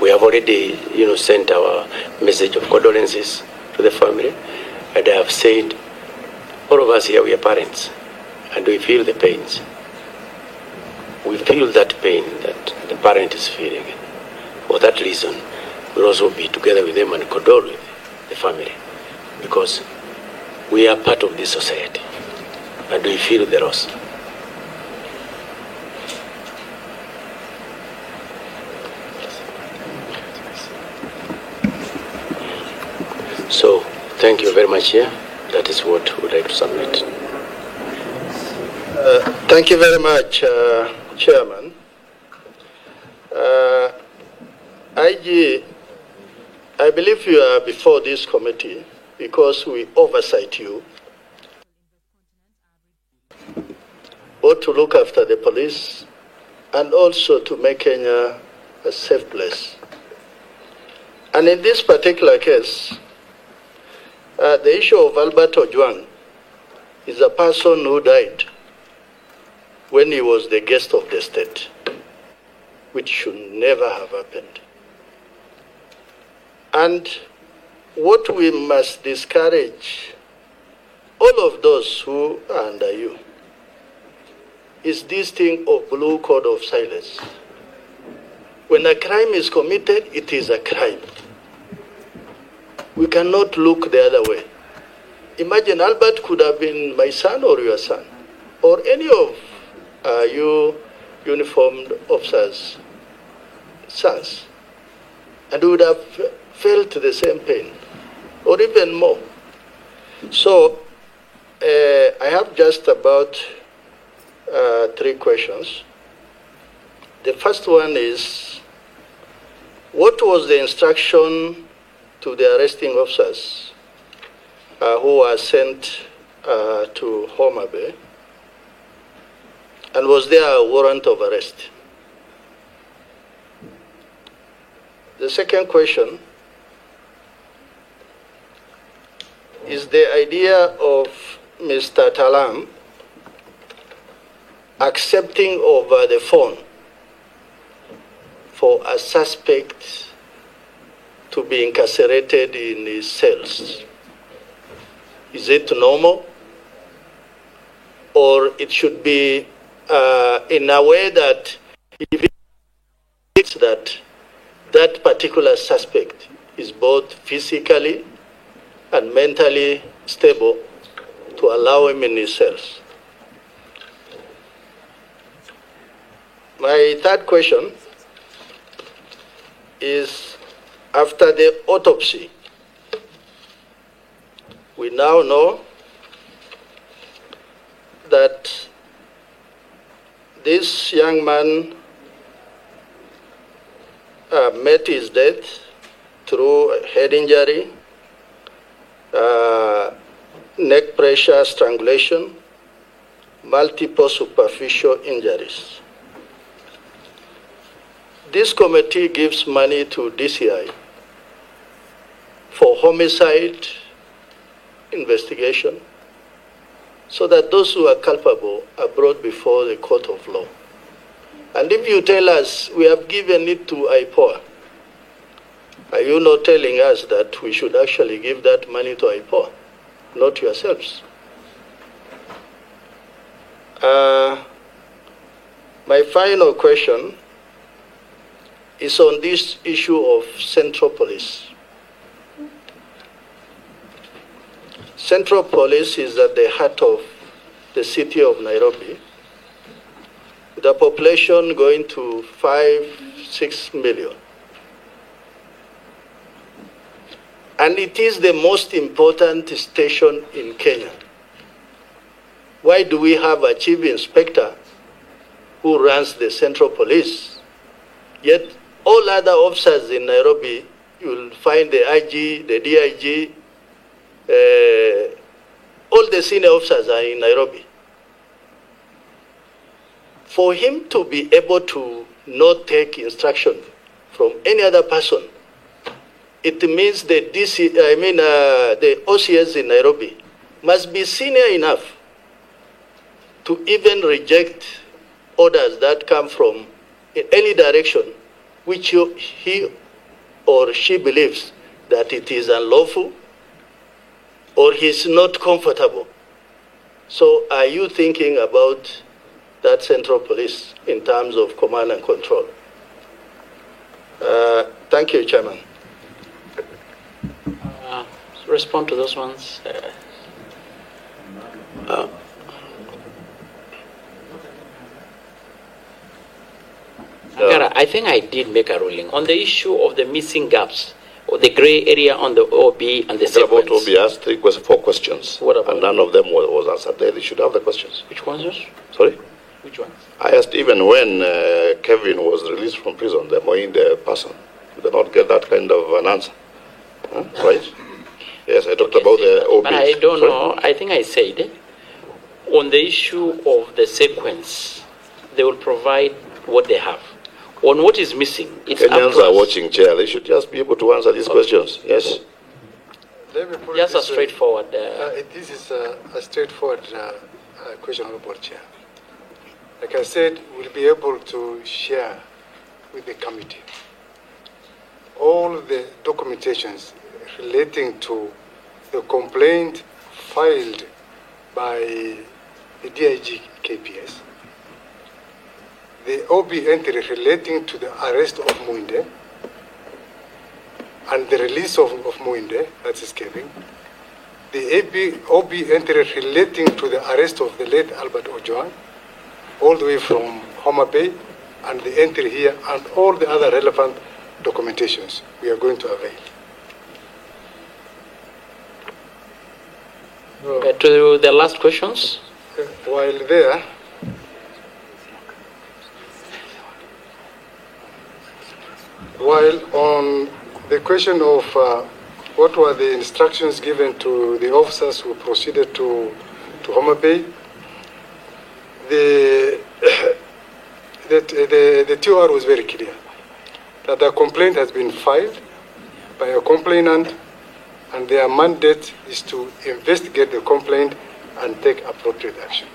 We have already, sent our message of condolences to the family. And I have said, all of us here, we are parents, and we feel the pains. We feel that pain that the parent is feeling. For that reason, we'll also be together with them and condole with the family, because we are part of this society, and we feel the loss. So, thank you very much here. That is what we would like to submit. Thank you very much, Chairman. IG, I believe you are before this committee because we oversight you, both to look after the police and also to make Kenya a safe place. And in this particular case, the issue of Albert Ojwang is a person who died when he was the guest of the state, which should never have happened. And what we must discourage all of those who are under you is this thing of blue code of silence. When a crime is committed, it is a crime. We cannot look the other way. Imagine Albert could have been my son or your son, or any of you uniformed officers' sons, and we would have felt the same pain, or even more. So, I have just about 3 questions. The first one is, what was the instruction to the arresting officers who were sent to Homa Bay? And was there a warrant of arrest? The second question is the idea of Mr. Talam accepting over the phone for a suspect to be incarcerated in his cells. Is it normal? Or it should be in a way that if it's that particular suspect is both physically and mentally stable to allow him in his cells? My third question is, after the autopsy, we now know that this young man met his death through a head injury, neck pressure, strangulation, multiple superficial injuries. This committee gives money to DCI for homicide investigation, so that those who are culpable are brought before the court of law. And if you tell us we have given it to IPOA, are you not telling us that we should actually give that money to IPOA, not yourselves? My final question is on this issue of Central Police. Central Police is at the heart of the city of Nairobi, with a population going to 5-6 million. And it is the most important station in Kenya. Why do we have a chief inspector who runs the Central Police? Yet all other officers in Nairobi, you'll find the IG, the DIG, all the senior officers are in Nairobi. For him to be able to not take instruction from any other person, it means the the OCS in Nairobi must be senior enough to even reject orders that come from in any direction which he or she believes that it is unlawful or he's not comfortable. So are you thinking about that Central Police in terms of command and control? Thank you, Chairman. Respond to those ones. Angara, I think I did make a ruling on the issue of the missing gaps, or the gray area on the OB and the sequence. About OB, I asked 4 questions, and none of them was answered. They should have the questions. Which ones? Sorry? Which ones? I asked even when Kevin was released from prison, the Moinde person, did they not get that kind of an answer? Huh? Right? Yes, I talked about the OB. But I don't know. I think I said on the issue of the sequence, they will provide what they have. On what is missing, it's Kenyans are watching, Chair. They should just be able to answer these questions. Yes. Let me put just this a straightforward. This is a straightforward question, Honorable Chair. Like I said, we'll be able to share with the committee all the documentations relating to the complaint filed by the DIG KPS, the OB entry relating to the arrest of Muinde and the release of Muinde, that's escaping, the OB entry relating to the arrest of the late Albert Ojwang, all the way from Homa Bay, and the entry here, and all the other relevant documentations we are going to avail. To the last questions? While there, while on the question of what were the instructions given to the officers who proceeded to Homa Bay, the TOR was very clear that the complaint has been filed by a complainant, and their mandate is to investigate the complaint and take appropriate action.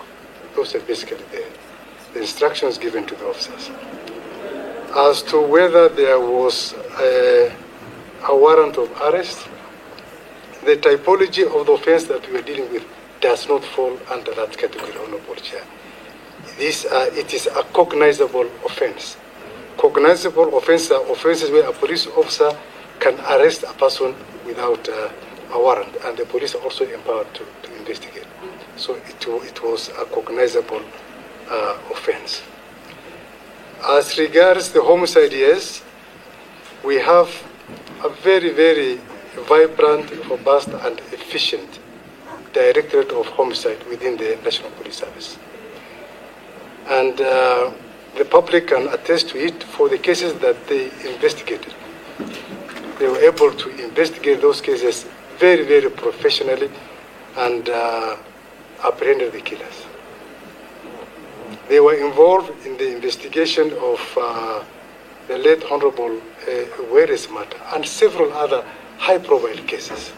Those are basically the instructions given to the officers. As to whether there was a warrant of arrest, the typology of the offense that we are dealing with does not fall under that category, Honorable Chair. It is a cognizable offense. Cognizable offenses are offenses where a police officer can arrest a person without a warrant, and the police are also empowered to investigate. So it was a cognizable offense. As regards the homicide, yes, we have a very, very vibrant, robust, and efficient Directorate of Homicide within the National Police Service. And the public can attest to it for the cases that they investigated. They were able to investigate those cases very, very professionally and apprehended the killers. They were involved in the investigation of the late Honorable Were's matter and several other high-profile cases.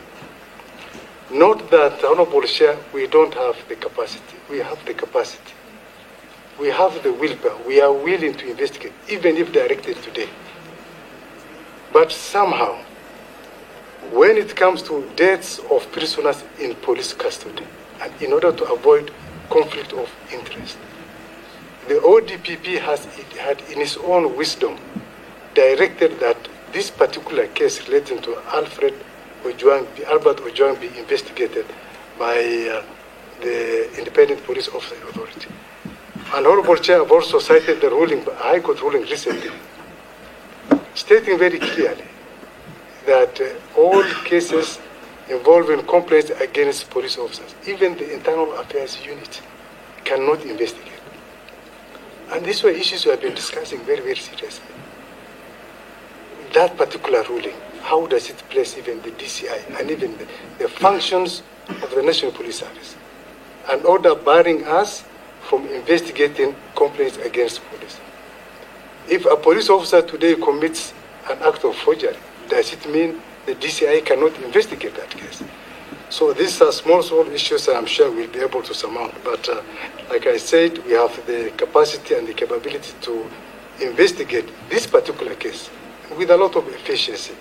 Not that, Honorable Chair, we don't have the capacity. We have the capacity. We have the willpower. We are willing to investigate, even if directed today. But somehow, when it comes to deaths of prisoners in police custody, and in order to avoid conflict of interest, the ODPP had in its own wisdom directed that this particular case relating to Albert Ojwang be investigated by the Independent Police Oversight Authority. And Honorable Chair, I've also cited the ruling, High Court ruling recently, stating very clearly that all cases involving complaints against police officers, even the Internal Affairs Unit, cannot investigate. And these were issues we have been discussing very, very seriously. That particular ruling, how does it place even the DCI and even the functions of the National Police Service? An order barring us from investigating complaints against police. If a police officer today commits an act of forgery, does it mean the DCI cannot investigate that case? So these are small issues that I'm sure we'll be able to surmount. But like I said, we have the capacity and the capability to investigate this particular case with a lot of efficiency.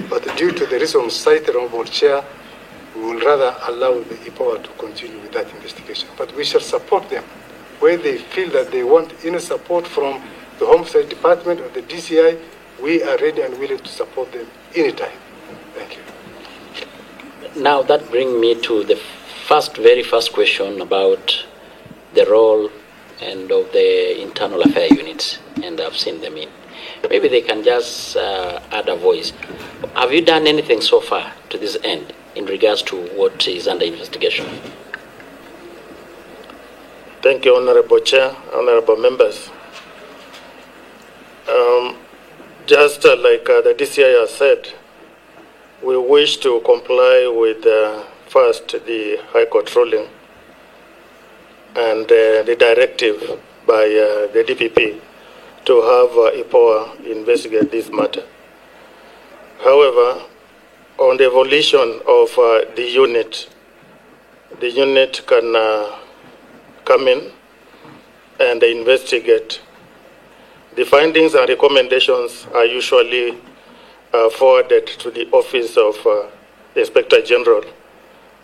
But due to the reasons cited on board Chair, we will rather allow the EPOA to continue with that investigation. But we shall support them where they feel that they want any support from the Homicide Department or the DCI. We are ready and willing to support them anytime. Thank you. Now that brings me to the very first question about the role and of the Internal Affairs Units, and I've seen them in. Maybe they can just add a voice. Have you done anything so far to this end in regards to what is under investigation? Thank you, Honorable Chair, Honorable Members. Just like the DCI has said, we wish to comply with first the High Court ruling and the directive by the DPP to have EPOA investigate this matter. However, on the evolution of the unit can come in and investigate. The findings and recommendations are usually forwarded to the Office of the Inspector General,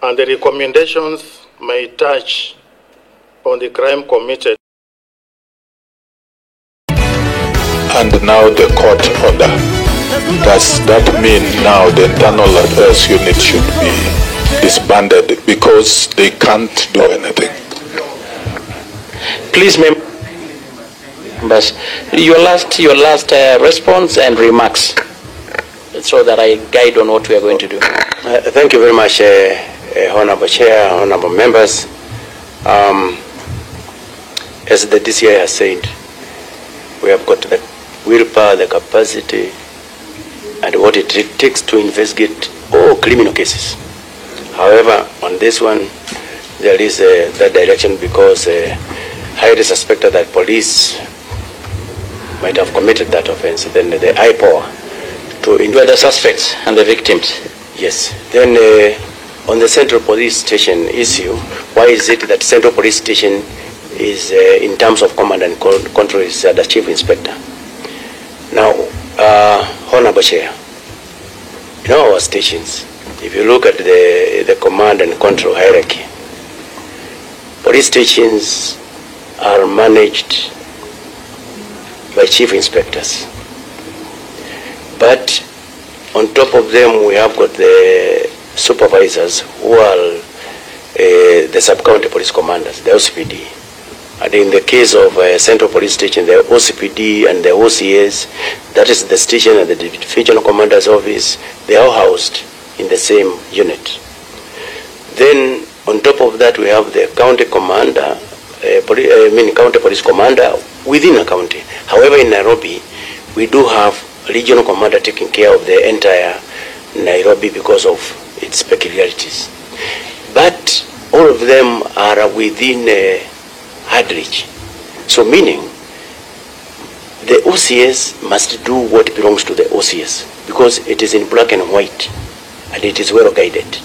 and the recommendations may touch on the crime committed. And now the court order. Does that mean now the Internal Affairs Unit should be disbanded because they can't do anything? Please, members, your last response and remarks, so that I guide on what we are going to do. Thank you very much, Honorable Chair, Honorable Members. As the DCI has said, we have got the willpower, the capacity, and what it takes to investigate all criminal cases. However, on this one, there is that direction because highly suspected that police might have committed that offense. Then the IPOA to investigate the suspects and the victims. Yes. Then on the Central Police Station issue, why is it that Central Police Station is in terms of command and control is the Chief Inspector? Now, Honorable Chair, in our stations, if you look at the command and control hierarchy, police stations are managed by chief inspectors. But on top of them, we have got the supervisors who are the sub-county police commanders, the OCPD. And in the case of Central Police Station, the OCPD and the OCS, that is the station and the divisional commander's office, they are housed in the same unit. Then on top of that, we have the county commander, county police commander within a county. However, in Nairobi, we do have a regional commander taking care of the entire Nairobi because of its peculiarities. But all of them are within hard reach. So meaning, the OCS must do what belongs to the OCS because it is in black and white and it is well guided.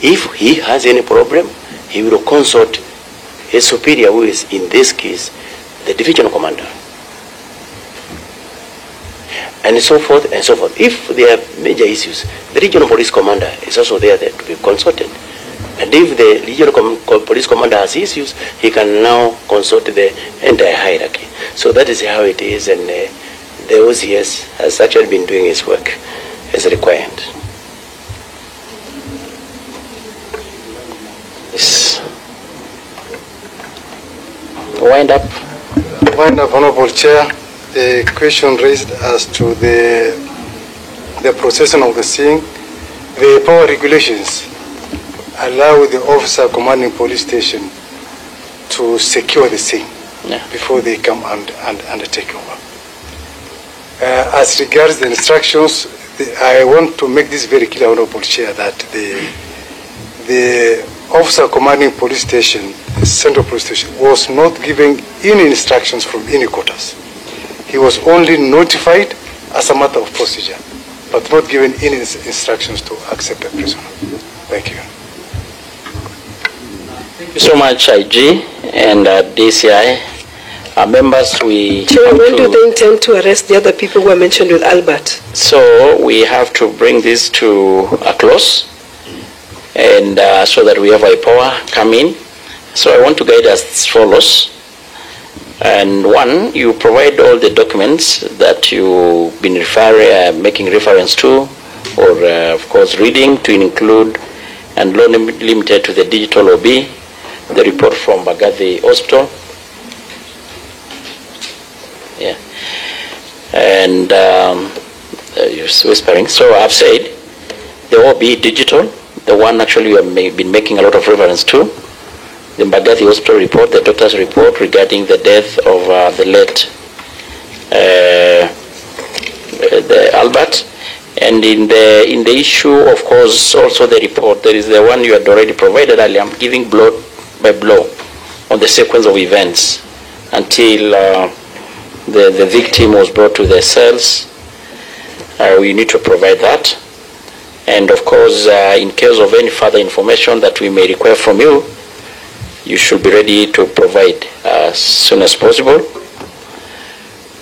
If he has any problem, he will consult his superior, who is in this case the division commander, and so forth and so forth. If there are major issues, the regional police commander is also there to be consulted. And if the regional police commander has issues, he can now consult the entire hierarchy. So that is how it is, and the OCS has actually been doing his work as required. Yes. Wind up. Honorable Chair, the question raised as to the processing of the scene, the power regulations allow the officer commanding police station to secure the scene before they come and take over. As regards the instructions, I want to make this very clear, Honorable Chair, that the officer commanding police station, the central police station, was not given any instructions from any quarters. He was only notified as a matter of procedure, but not given any instructions to accept a prisoner. Thank you. Thank you so much, IG and DCI. Members, we... Chair, when do they intend to arrest the other people who are mentioned with Albert? So we have to bring this to a close, and so that we have IPOA come in. So I want to guide us as follows. And one, you provide all the documents that you've been making reference to, or of course reading, to include, and not limited to the digital OB, the report from Mbagathi Hospital. Yeah. And you're whispering. So I've said the OB digital, the one actually you have been making a lot of reference to, the Mbagathi Hospital report, the doctor's report regarding the death of the late the Albert, and in the issue, of course, also the report. There is the one you had already provided earlier. I'm giving blow by blow on the sequence of events until the victim was brought to the cells. We need to provide that, and of course, in case of any further information that we may require from you, you should be ready to provide as soon as possible.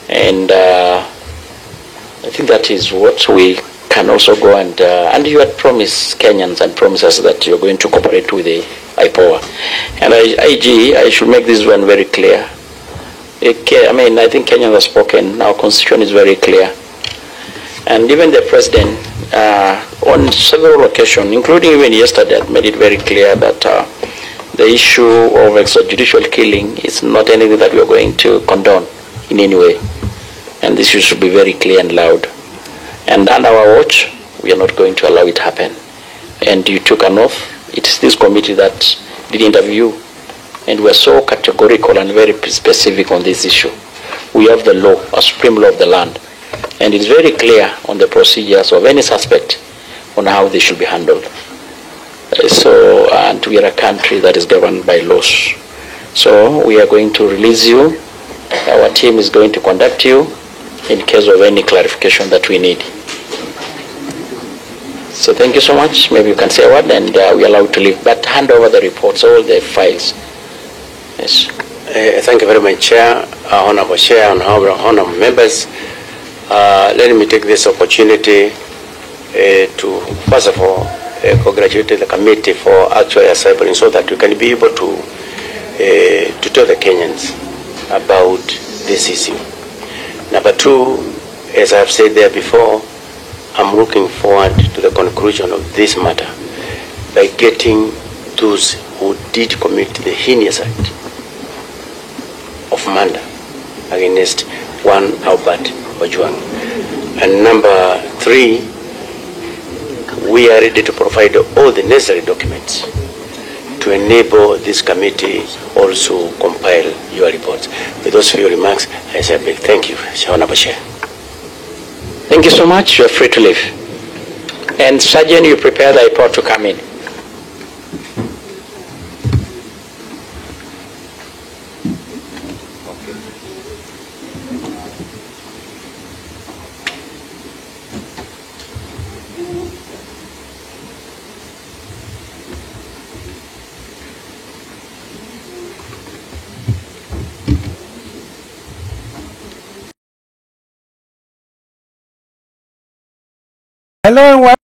And I think that is what we can also go and you had promised Kenyans and promised us that you're going to cooperate with the IPOA. And IG, I should make this one very clear. I mean, I think Kenyans have spoken. Our constitution is very clear. And even the president, on several occasions, including even yesterday, made it very clear that the issue of extrajudicial killing is not anything that we are going to condone in any way. And this should be very clear and loud. And under our watch, we are not going to allow it to happen. And you took an oath. It is this committee that did interview, and we are so categorical and very specific on this issue. We have the law, a supreme law of the land, and it's very clear on the procedures of any suspect on how they should be handled. So, and we are a country that is governed by laws. So we are going to release you. Our team is going to conduct you in case of any clarification that we need. So thank you so much. Maybe you can say a word and we allow you to leave. But hand over the reports, all the files. Yes. Thank you very much, Chair, Honorable Chair, and honorable members. Let me take this opportunity to, first of all, congratulate the committee for actually assembling so that we can be able to tell the Kenyans about this issue. Number two, as I've said there before, I'm looking forward to the conclusion of this matter by getting those who did commit the heinous act of murder against one Albert Ojwang. And number three, we are ready to provide all the necessary documents to enable this committee also compile your reports. With those few remarks, I say a big thank you, Honorable Chair. Thank you so much. You are free to leave. And Sergeant, you prepare the report to come in. Hello and welcome.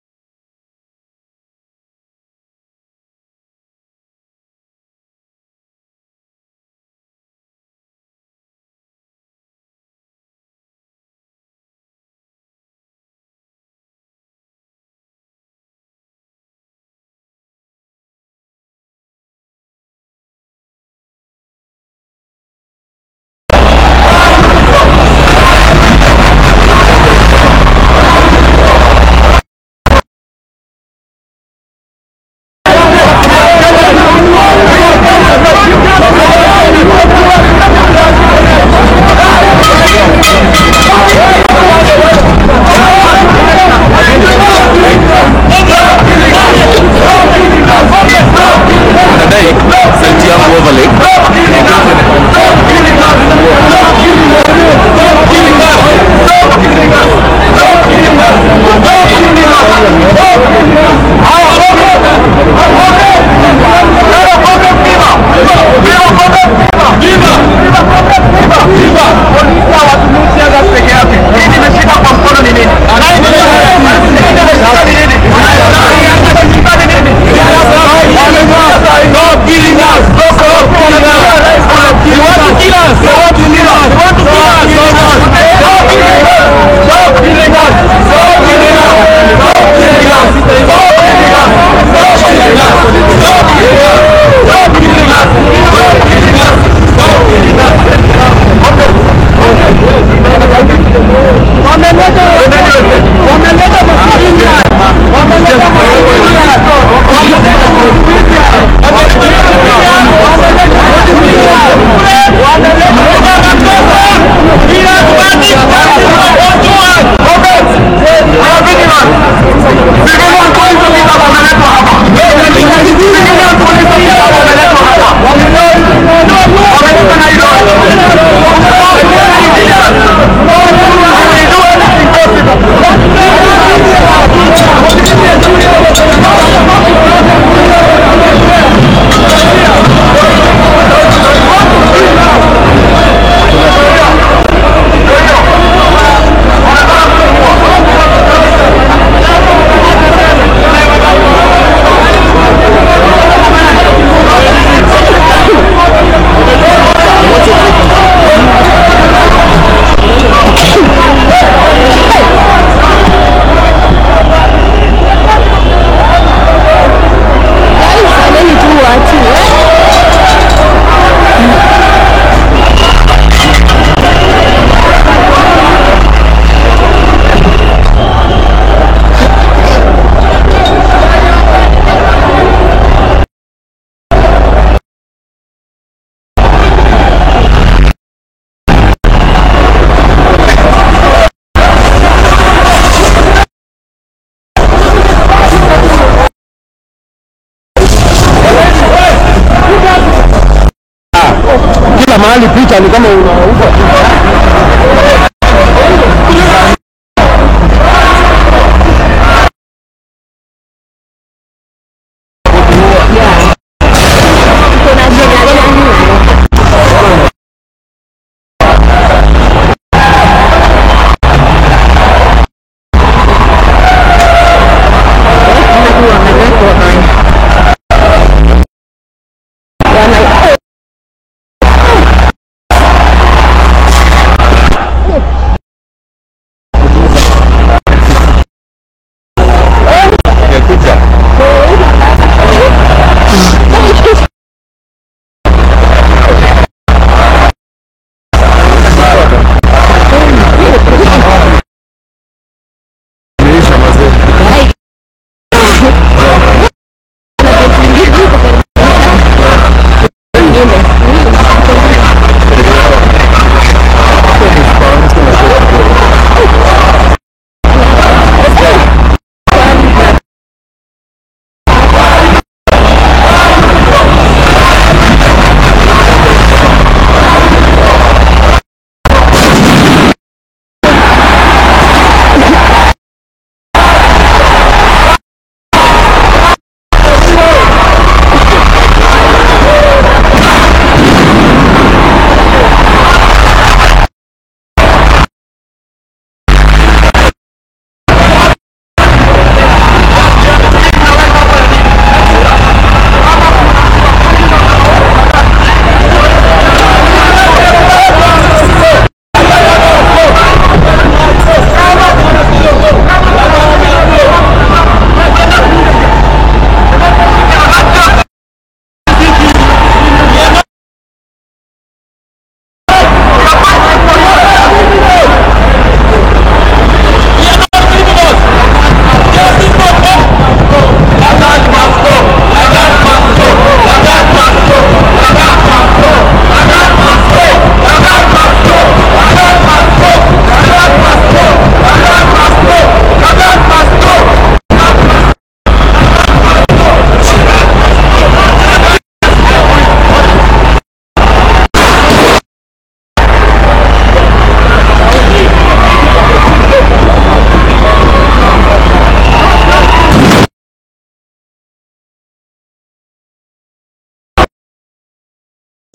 mahali picha ni kama unauza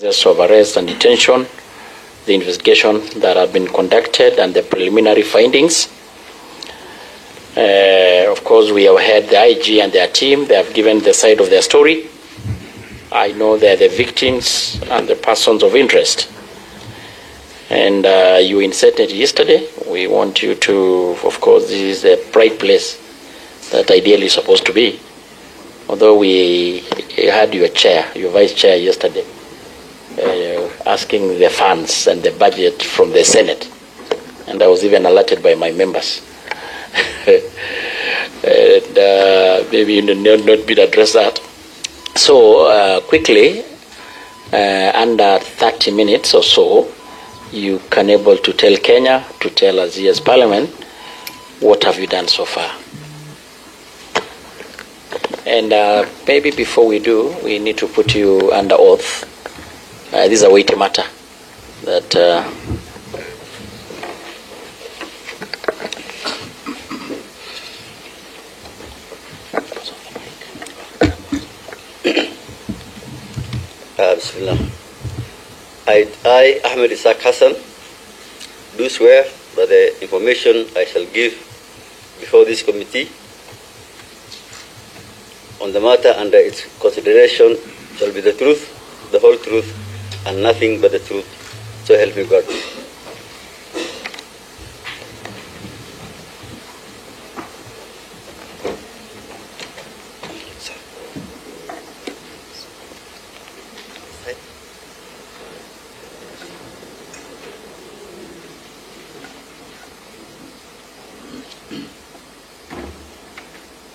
of arrest and detention, the investigation that have been conducted and the preliminary findings. Of course, we have heard the IG and their team. They have given the side of their story. I know they're the victims and the persons of interest. And you inserted yesterday. We want you to, of course, this is a bright place that ideally is supposed to be. Although we had your chair, your vice chair yesterday, asking the funds and the budget from the Senate. And I was even alerted by my members. And maybe you not been addressed that. So quickly, under 30 minutes or so, you can able to tell Kenya, to tell us as Parliament, what have you done so far? And maybe before we do, we need to put you under oath. This is a weighty matter that Bismillah. I, Ahmed Isaac Hassan, do swear that the information I shall give before this committee on the matter under its consideration shall be the truth, the whole truth, and nothing but the truth. So help me God.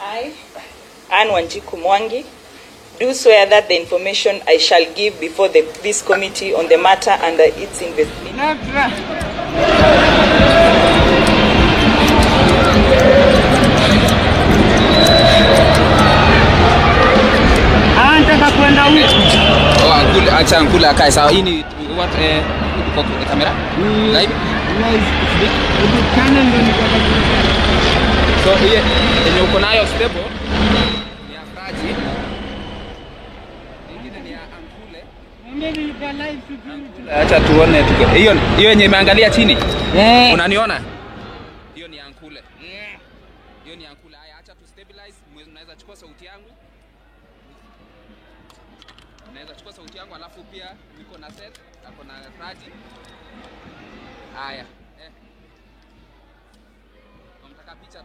I, Anne Wanjiku Mwangi, do swear that the information I shall give before this committee on the matter under its investigation. Anataka kwenda huko. Oh, Ankule, acha Ankule akae sawa. Hii ni what kwa kamera? Live? Canon ndio niko. So hiyo yenye uko nayo stable ni ya Fraji. Nyingine ni ya Ankule. Mimi nilikuwa live security. Acha tuone hiyo yenye imeangalia chini. Unaniona? Hiyo ni Ankule. Hiyo ni Ankule. Haya, acha tu stabilize. Unaweza chukua sauti yangu. Unaweza chukua sauti yangu alafu pia niko na set, niko na Fraji. Haya. Unataka picha tu.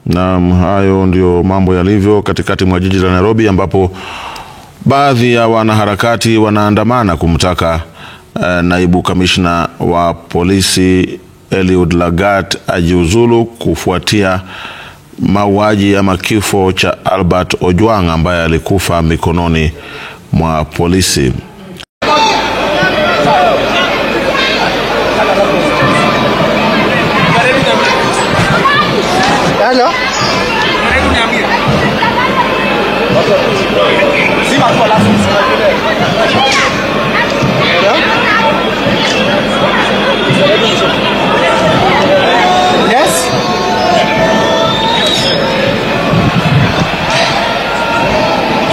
Naam, hayo ndio mambo yalivyo katikati mwa jiji la Nairobi, ambapo baadhi ya wanaharakati wanaandamana kumtaka naibu kamishna wa polisi Eliud Lagat ajiuzulu kufuatia mauaji ama kifo cha Albert Ojwang ambaye alikufa mikononi mwa polisi. Hello? Yes?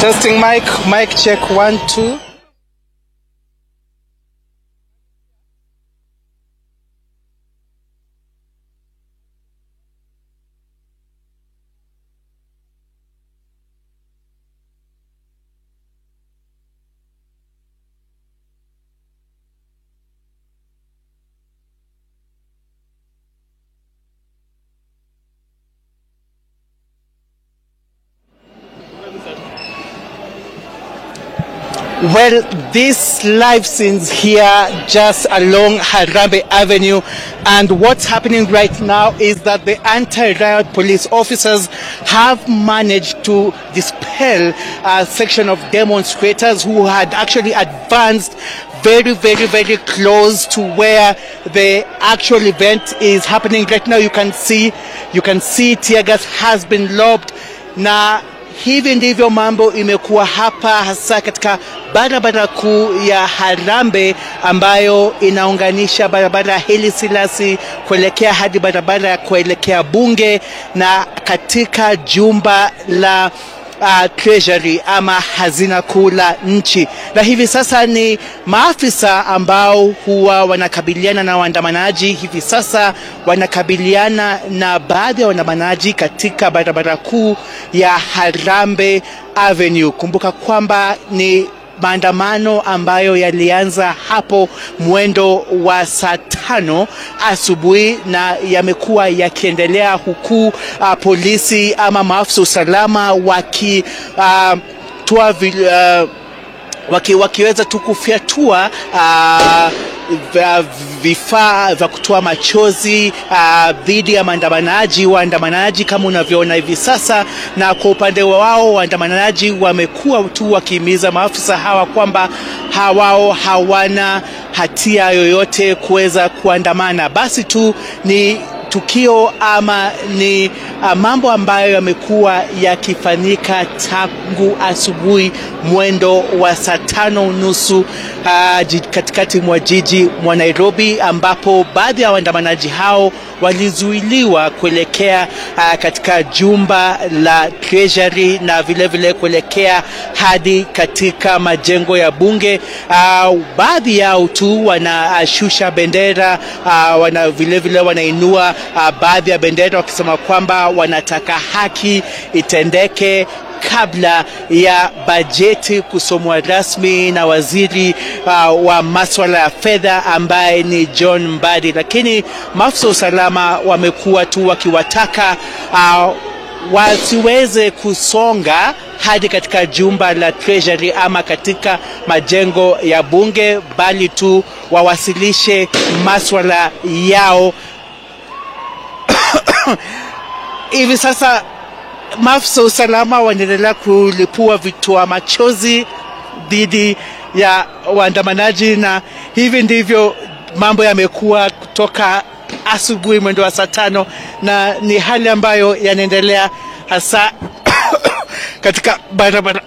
Testing mic check 1 2. Well, this live scenes here just along Harambee Avenue, and what's happening right now is that the anti-riot police officers have managed to dispel a section of demonstrators who had actually advanced very, very, very close to where the actual event is happening right now. You can see tear gas has been lobbed, na hivi ndivyo mambo imekuwa hapa, hasa katika barabara kuu ya Harambee ambayo inaunganisha barabara Haile Selassie kuelekea hadi barabara ya kuelekea Bunge na katika jumba la Treasury ama hazina kuu la nchi. Na hivi sasa ni maafisa ambao huwa wanakabiliana na waandamanaji. Hivi sasa wanakabiliana na baadhi ya waandamanaji katika barabara kuu ya Harambee Avenue. Kumbuka kwamba ni maandamano ambayo yalianza hapo mwendo wa saa 5 asubuhi na yamekuwa yakiendelea huku polisi ama maafisa usalama wakiweza tu kufyatua vifaa vya kutoa machozi dhidi ya waandamanaji kama unavyoona hivi sasa. Na kwa upande wao waandamanaji wamekuwa tu wakihimiza maafisa hawa kwamba hawao hawana hatia yoyote kuweza kuandamana. Basi tu ni tukio ama ni mambo ambayo yamekuwa yakifanyika tangu asubuhi mwendo wa saa 5:30 katikati mwa jiji mwa Nairobi, ambapo baadhi ya waandamanaji hao walizuiliwa kuelekea katika jumba la Treasury na vile vile kuelekea hadi katika majengo ya Bunge. Baadhi yao tu wanashusha bendera, vile vile wanainua baadhi ya bendera wakisema kwamba wanataka haki itendeke kabla ya bajeti kusomwa rasmi na waziri wa masuala ya fedha ambaye ni John Mbadi. Lakini maafisa usalama wamekuwa tu wakiwataka wasiweze kusonga hadi katika jumba la Treasury ama katika majengo ya Bunge, bali tu wawasilishe masuala yao. Hivi sasa maafisa usalama wanaendelea kulipua vitoa machozi dhidi ya waandamanaji, na hivi ndivyo mambo yamekuwa kutoka asubuhi mwendo wa saa 5, na ni hali ambayo yanaendelea hasa katika barabara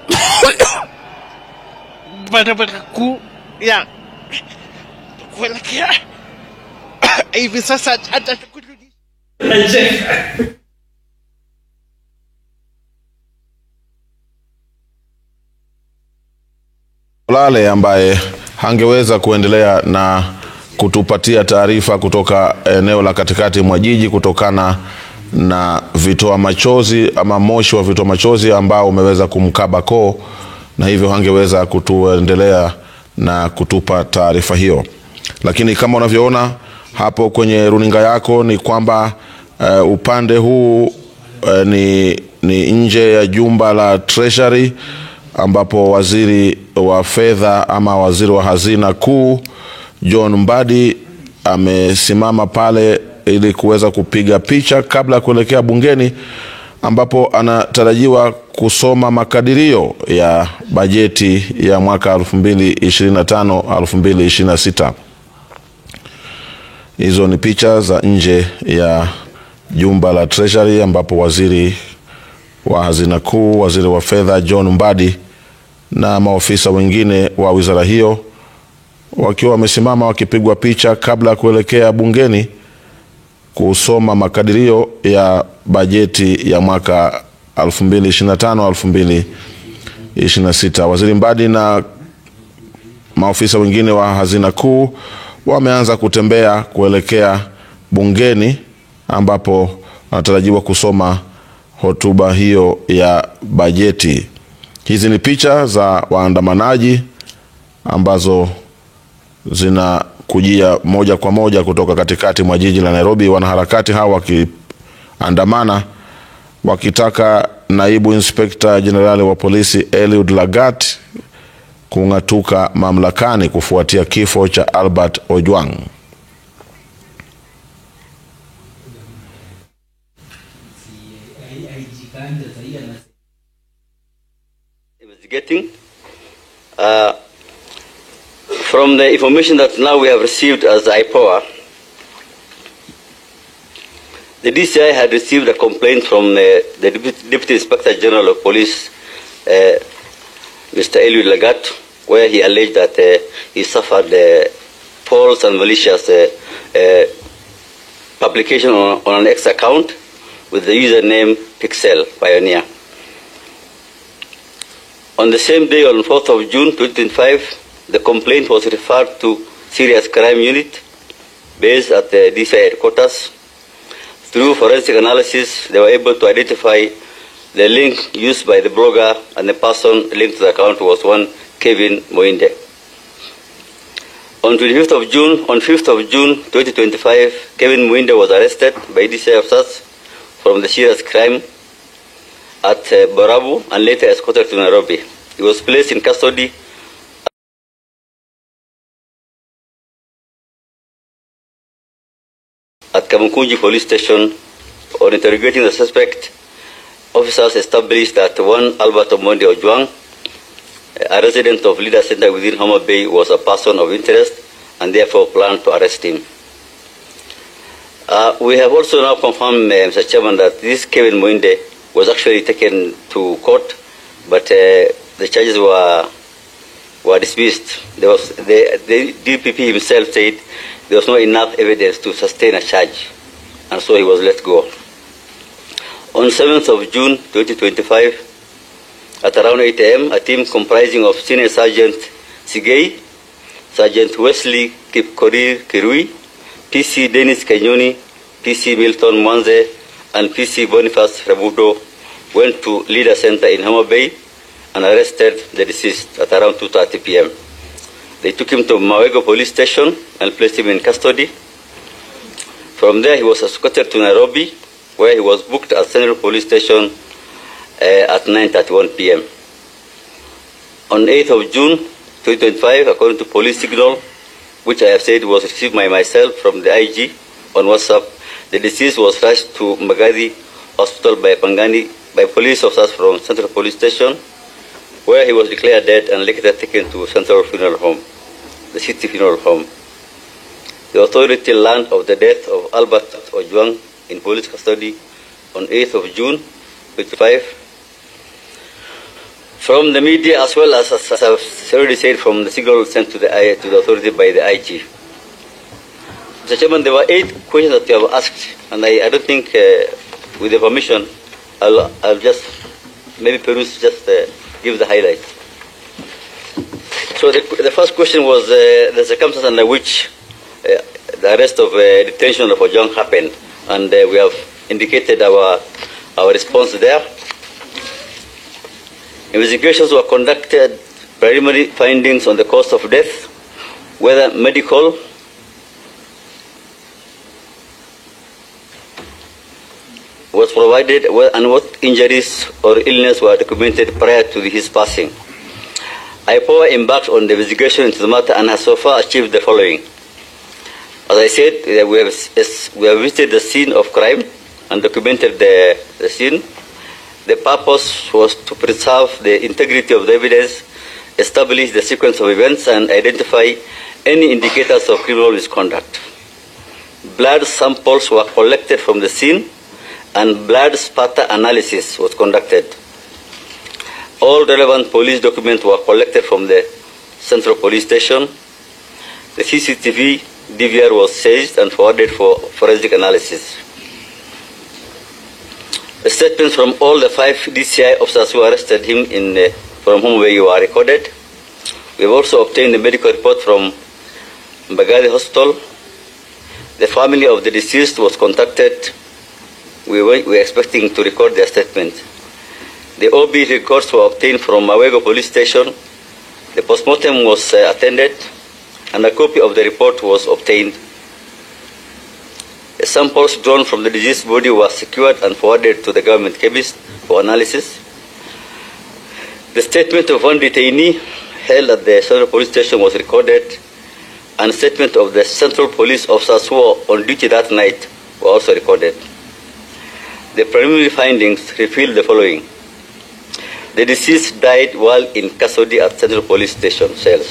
kuu ya kuelekea hivi sasa hata Olale ambaye hangeweza kuendelea na kutupatia taarifa kutoka eneo la katikati mwa jiji kutokana na vitoa machozi ama moshi wa vitoa machozi ambao umeweza kumkaba koo, na hivyo hangeweza kutuendelea na kutupa taarifa hiyo. Lakini kama unavyoona hapo kwenye runinga yako ni kwamba upande huu ni nje ya jumba la Treasury, ambapo waziri wa fedha ama waziri wa hazina kuu John Mbadi amesimama pale ili kuweza kupiga picha kabla ya kuelekea bungeni, ambapo anatarajiwa kusoma makadirio ya bajeti ya mwaka 2025-2026. Hizo ni picha za nje ya jumba la Treasury, ambapo waziri wa hazina kuu, waziri wa fedha John Mbadi na maofisa wengine wa wizara hiyo wakiwa wamesimama wakipigwa picha kabla ya kuelekea bungeni kusoma makadirio ya bajeti ya mwaka 2025-2026. Waziri Mbadi na maofisa wengine wa hazina kuu wameanza kutembea kuelekea bungeni, ambapo wanatarajiwa kusoma hotuba hiyo ya bajeti. Hizi ni picha za waandamanaji ambazo zinakujia moja kwa moja kutoka katikati mwa jiji la Nairobi. Wanaharakati hawa wakiandamana wakitaka naibu inspekta jenerali wa polisi Eliud Lagat kung'atuka mamlakani kufuatia kifo cha Albert Ojwang. Investigating. From the information that now we have received as IPOA, the DCI had received a complaint from the Deputy Inspector General of Police, Mr. Eliud Lagat, where he alleged that he suffered false and malicious publication on an X account with the username Pixel Pioneer. On the same day, on 4th of June 2025, the complaint was referred to Serious Crime Unit based at the DCI headquarters. Through forensic analysis, they were able to identify the link used by the blogger, and the person linked to the account was one Kevin Moinde. On 5th of June 2025, Kevin Moinde was arrested by DCI officers from the serious crime at Borabu and later escorted to Nairobi. He was placed in custody at Kamukunji police station. On interrogating the suspect, officers established that one Albert Omondi Ojwang, a resident of Leader Center within Homa Bay, was a person of interest and therefore planned to arrest him. We have also now confirmed, Mr. Chairman, that this Kevin Moinde was actually taken to court, but the charges were dismissed. The DPP himself said there was not enough evidence to sustain a charge, and so he was let go. On 7th of June 2025, at around 8 a.m., a team comprising of Senior Sergeant Sigei, Sergeant Wesley Kipkorir Kirui, PC Dennis Kenyoni, PC Milton Mwanze, and PC Boniface Rebudo went to Leader Center in Homa Bay and arrested the deceased at around 2:30 p.m. They took him to Mawego police station and placed him in custody. From there, he was escorted to Nairobi, where he was booked at Central Police Station at 9:31 p.m. On 8th of June 2025, according to police signal, which I have said was received by myself from the IG on WhatsApp, the deceased was rushed to Magadi Hospital by police officers from Central Police Station, where he was declared dead and later taken to Central Funeral Home, the city funeral home. The authority learned of the death of Albert Ojwang in police custody on 8th of June 2025 from the media, as well as I've already said, from the signal sent to the authority by the IG. Mr. Chairman, there were 8 questions that you have asked, and I don't think, with your permission, I'll just maybe peruse, give the highlights. So the first question was the circumstances under which the arrest of detention of Ojwang happened, and we have indicated our response there. Investigations were conducted, preliminary findings on the cause of death, whether medical was provided, and what injuries or illness were documented prior to his passing. IPOA embarked on the investigation into the matter and has so far achieved the following. As I said, we have visited the scene of crime and documented the scene. The purpose was to preserve the integrity of the evidence, establish the sequence of events, and identify any indicators of criminal misconduct. Blood samples were collected from the scene, and blood spatter analysis was conducted. All relevant police documents were collected from the Central Police Station. The CCTV DVR was seized and forwarded for forensic analysis. The statements from all the 5 DCI officers who arrested him from Homa Bay were recorded. We have also obtained the medical report from Mbagathi Hospital. The family of the deceased was contacted. We were expecting to record their statement. The OB records were obtained from Mawego Police Station. The postmortem was attended, and a copy of the report was obtained. The samples drawn from the deceased body were secured and forwarded to the government chemist for analysis. The statement of one detainee held at the Central Police Station was recorded, and statement of the Central Police officers who were on duty that night were also recorded. The preliminary findings revealed the following. The deceased died while in custody at Central Police Station cells.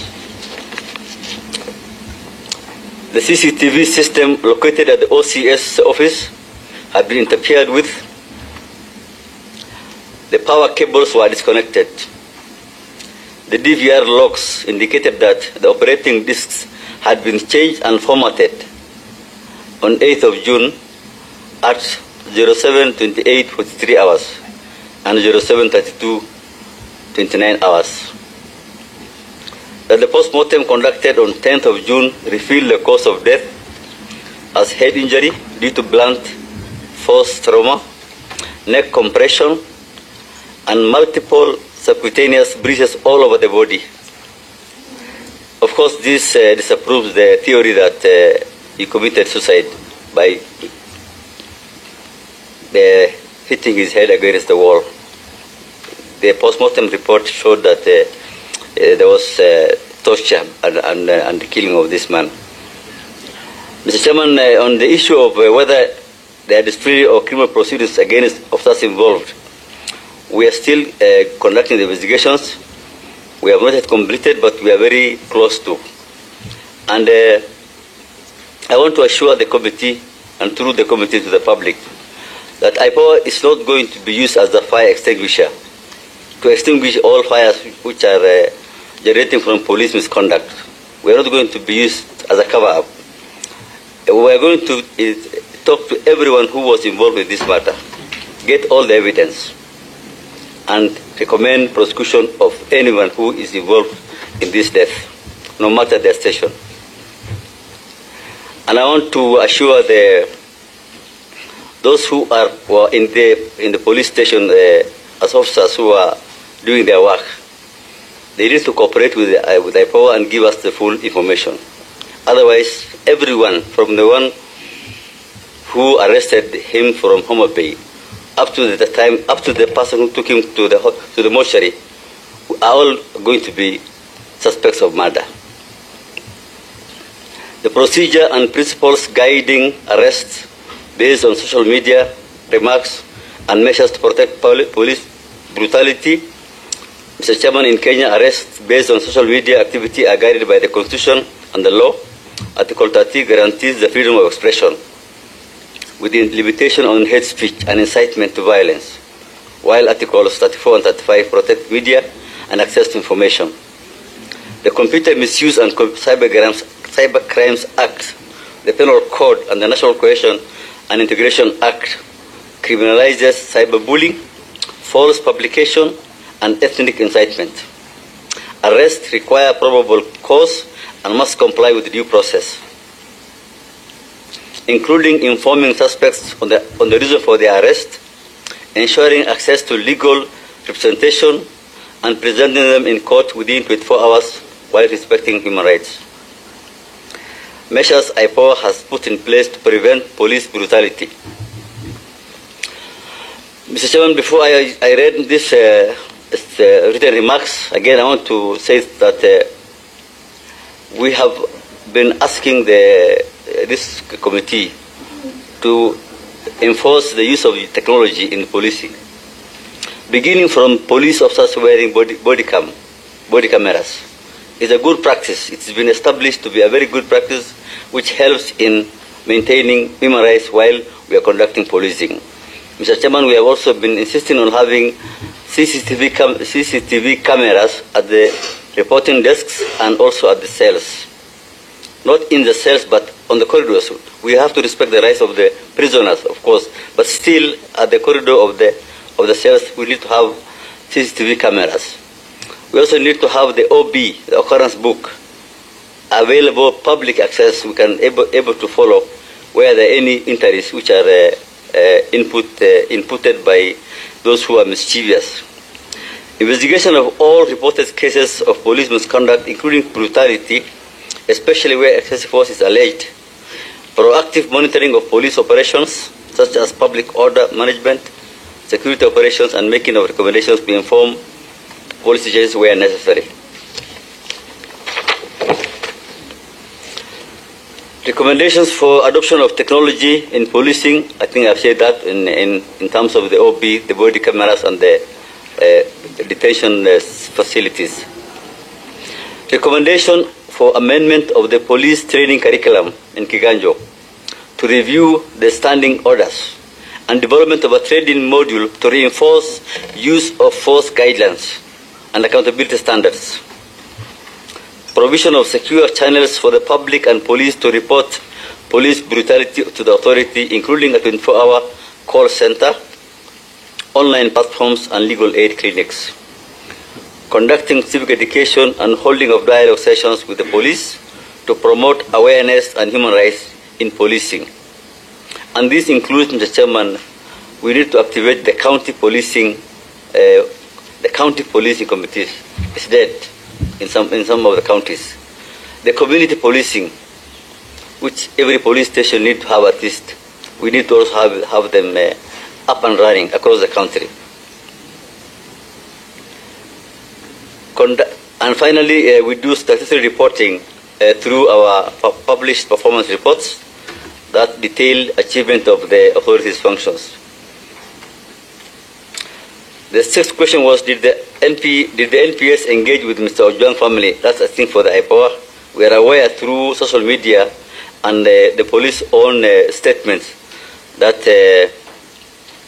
The CCTV system located at the OCS office had been interfered with. The power cables were disconnected. The DVR logs indicated that the operating disks had been changed and formatted on 8th of June at 07:28:43 hours and 07:32:29 hours. That the post-mortem conducted on 10th of June revealed the cause of death as head injury due to blunt force trauma, neck compression, and multiple subcutaneous bruises all over the body. Of course, this disapproves the theory that he committed suicide by hitting his head against the wall. The post-mortem report showed that there was torture and the killing of this man. Mr. Chairman, on the issue of whether there are disciplinary or criminal proceedings against officers involved, we are still conducting the investigations. We have not yet completed, but we are very close to. And I want to assure the committee, and through the committee to the public, that IPOA is not going to be used as a fire extinguisher to extinguish all fires which are generating from police misconduct. We are not going to be used as a cover-up. We are going to talk to everyone who was involved with this matter, get all the evidence, and recommend prosecution of anyone who is involved in this death, no matter their station. And I want to assure those who were in the police station as officers who are doing their work, they need to cooperate with IPOA and give us the full information. Otherwise, everyone, from the one who arrested him from Homa Bay up to the person who took him to the mortuary, are all going to be suspects of murder. The procedure and principles guiding arrests based on social media remarks and measures to protect police brutality. Mr. Chairman, in Kenya, arrests based on social media activity are guided by the Constitution and the law. Article 30 guarantees the freedom of expression with the limitation on hate speech and incitement to violence, while Articles 34 and 35 protect media and access to information. The Computer Misuse and Cyber Crimes Act, the Penal Code, and the National Cohesion and Integration Act criminalizes cyberbullying, false publication, and ethnic incitement. Arrests require probable cause and must comply with due process, including informing suspects on the reason for their arrest, ensuring access to legal representation, and presenting them in court within 24 hours while respecting human rights. Measures IPOA has put in place to prevent police brutality. Mr. Chairman, before I read this written remarks, again I want to say that we have been asking this committee to enforce the use of technology in policing, beginning from police officers wearing body cameras. It's a good practice. It's been established to be a very good practice which helps in maintaining human rights while we are conducting policing. Mr. Chairman, we have also been insisting on having CCTV cameras at the reporting desks and also at the cells. Not in the cells, but on the corridors. We have to respect the rights of the prisoners, of course, but still at the corridor of the cells, we need to have CCTV cameras. We also need to have the OB, the occurrence book, available public access. We can able to follow where there are any entries which are inputted by those who are mischievous. Investigation of all reported cases of police misconduct, including brutality, especially where excessive force is alleged. Proactive monitoring of police operations, such as public order management, security operations, and making of recommendations to inform policy changes where necessary. Recommendations for adoption of technology in policing, I think I've said that in terms of the OB, the body cameras, and the detention facilities. Recommendation for amendment of the police training curriculum in Kiganjo, to review the standing orders, and development of a training module to reinforce use of force guidelines and accountability standards. Provision of secure channels for the public and police to report police brutality to the authority, including a 24-hour call center, online platforms, and legal aid clinics. Conducting civic education and holding of dialogue sessions with the police to promote awareness and human rights in policing. And this includes, Mr. Chairman, we need to activate the county policing committees. It's dead in some of the counties. The community policing, which every police station needs to have at least, we need to also have them up and running across the country. And finally, we do statistical reporting through our published performance reports that detail achievement of the authorities' functions. The sixth question was, did the NPS engage with Mr. Ojwang family? That's, I think, for the IPOA. We are aware through social media and the police own statements that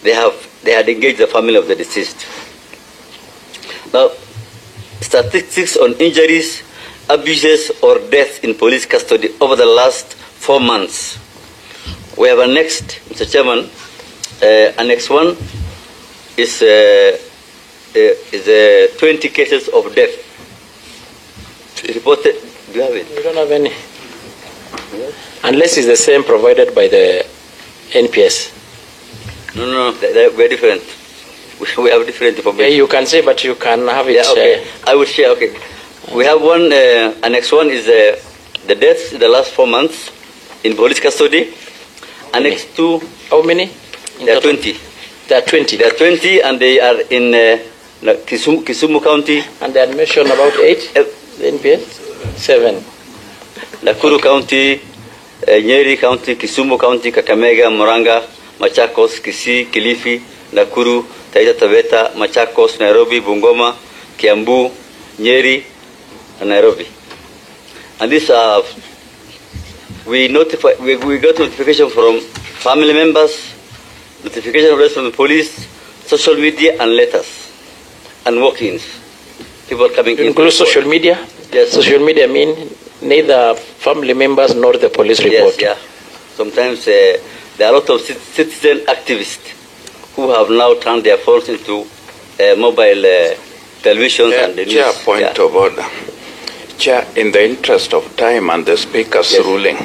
they had engaged the family of the deceased. Now, statistics on injuries, abuses, or deaths in police custody over the last 4 months. We have annexed, Mr. Chairman, Annex 1 is 20 cases of death reported. Do you have it? We don't have any. Unless it's the same provided by the NPS. No, we're different. We have different information. Yeah, you can say, but you can have it. Yeah, okay. I will share, okay. We have one, Annex 1 is the deaths in the last 4 months in police custody. Annex 2. How many? There are 20. There are 20. There are 20, and they are in Kisumu County. And they had mentioned about 8? The NPS? 7. Nakuru County, Nyeri County, Kisumu County, Kakamega, Muranga, Machakos, Kisii, Kilifi, Nakuru, Taita Taveta, Machakos, Nairobi, Bungoma, Kiambu, Nyeri, and Nairobi. And these are, we got notification from family members, notification from the police, social media, and letters, and walk-ins. People coming in. Include social media? Yes. Social media mean neither family members nor the police report? Yes, yeah. Sometimes there are a lot of citizen activists who have now turned their phones into mobile televisions and the news. Chair, point of order. Chair, in the interest of time and the Speaker's ruling,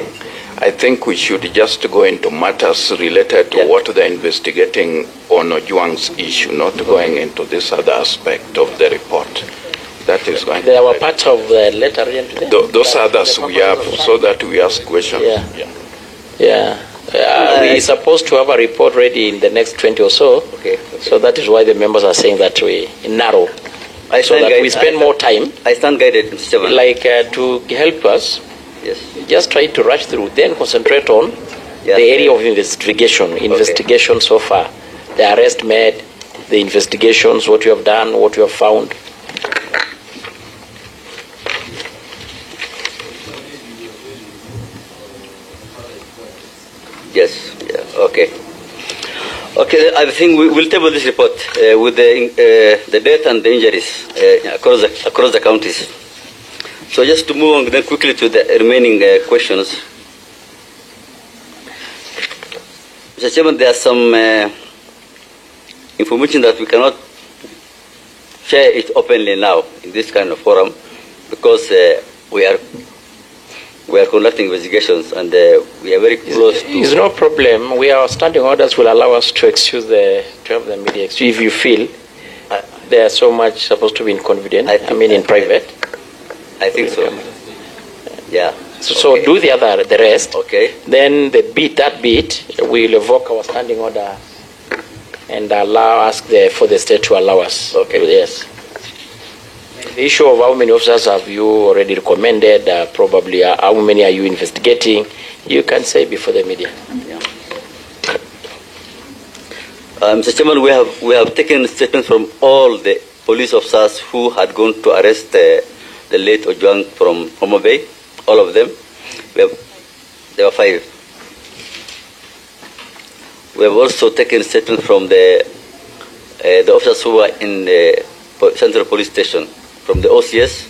I think we should just go into matters related to what they're investigating on Ojwang's issue, not going into this other aspect of the report. That is going They were part of the letter written today. Those others we have, so that we ask questions. Yeah. We're supposed to have a report ready in the next 20 or so. Okay. So that is why the members are saying that we narrow. So that we spend more time. I stand guided, Mr. Chairman. Like to help us. Yes. Just try to rush through, then concentrate on the area of investigation so far. The arrest made, the investigations, what you have done, what you have found. Yes, okay. Okay, I think we will table this report with the death and the injuries across the counties. So just to move on then quickly to the remaining questions. Mr. Chairman, there are some information that we cannot share it openly now in this kind of forum because we are conducting investigations and we are very close to... It's no problem. Our standing orders will allow us to excuse to have the media excuse if you feel they are so much supposed to be in confidence, in private. I think so. Yeah. So do the rest. Okay. Then that bit, we'll evoke our standing order and ask for the state to allow us. Okay. Yes. The issue of how many officers have you already recommended, probably how many are you investigating, you can say before the media. Yeah. Mr. Chairman, we have taken statements from all the police officers who had gone to arrest the the late Ojwang from Homo Bay, all of them. There were 5. We have also taken statement from the officers who were in the Central Police Station, from the OCS,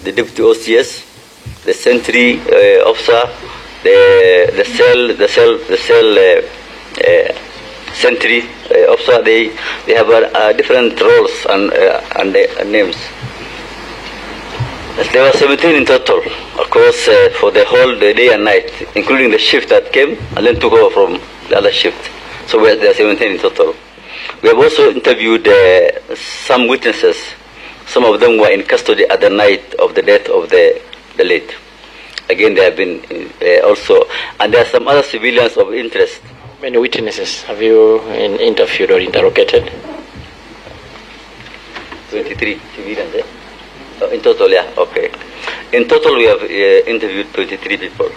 the Deputy OCS, the Sentry officer, the cell Sentry officer. They have different roles and names. There were 17 in total, of course, for the whole day and night, including the shift that came and then took over from the other shift. So there are 17 in total. We have also interviewed some witnesses. Some of them were in custody at the night of the death of the late. Again, they have been also, and there are some other civilians of interest. Many witnesses have you interviewed or interrogated? 23 civilians, in total, yeah, okay. In total, we have interviewed 23 people.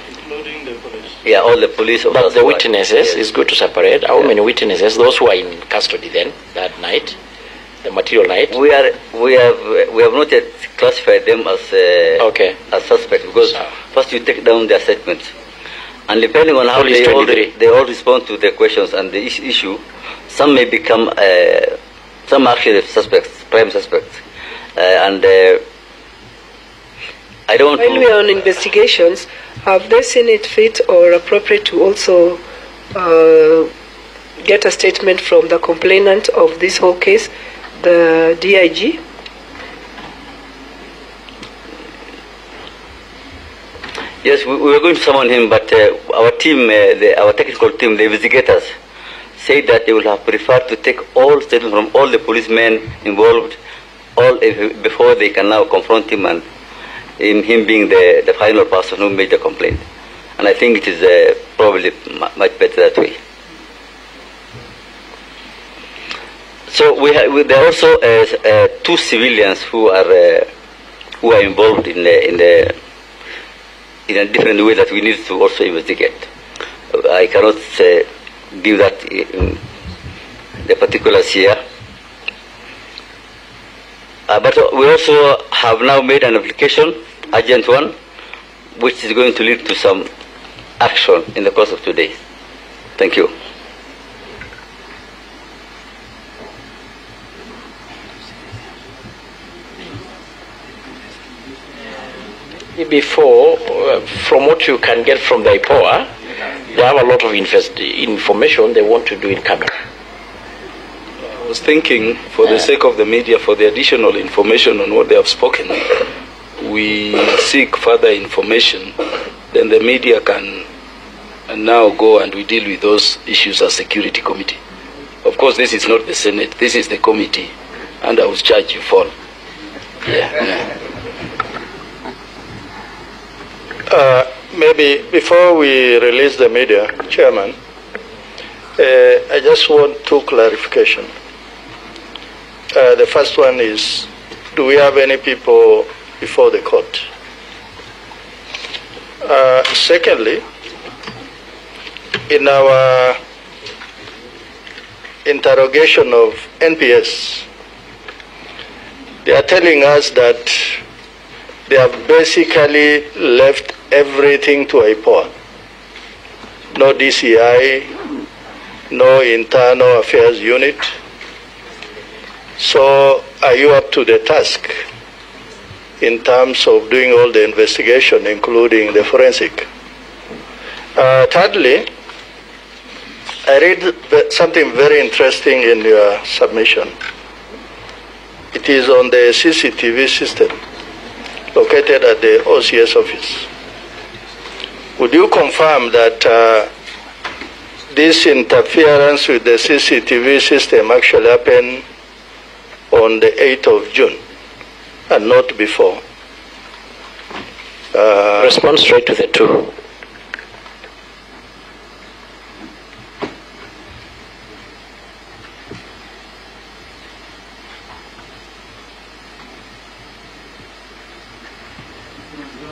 Including the police? Yeah, all the police. But the witnesses, it's good to separate. How many witnesses? Those who are in custody then, that night, the material night? We have not yet classified them as as suspects, because first you take down their statements, and depending on how they all respond to the questions and the issue, some may become some actually suspects, prime suspects, and I don't. While we are on investigations, have they seen it fit or appropriate to also get a statement from the complainant of this whole case, the DIG? Yes, we were going to summon him, but our team, our technical team, the investigators, said that they would have preferred to take all statements from all the policemen involved, before they can now confront him, and him being the final person who made the complaint. And I think it is probably much better that way. So there are also 2 civilians who are involved in a different way that we need to also investigate. I cannot give that in the particulars here. But we also have now made an application, urgent one, which is going to lead to some action in the course of today. Thank you. Before, from what you can get from the IPOA, they have a lot of information they want to do in camera. I was thinking, for the sake of the media, for the additional information on what they have spoken, we seek further information, then the media can now go and we deal with those issues as security committee. Of course, this is not the Senate, this is the committee, and I will charge you for. Yeah. Maybe before we release the media, Chairman, I just want 2 clarifications. The first one is, do we have any people before the court? Secondly, in our interrogation of NPS, they are telling us that they have basically left everything to IPOA. No DCI, no internal affairs unit. So are you up to the task in terms of doing all the investigation, including the forensic? Thirdly, I read something very interesting in your submission. It is on the CCTV system located at the OCS office. Would you confirm that this interference with the CCTV system actually happened on the 8th of June and not before? Respond straight to the 2.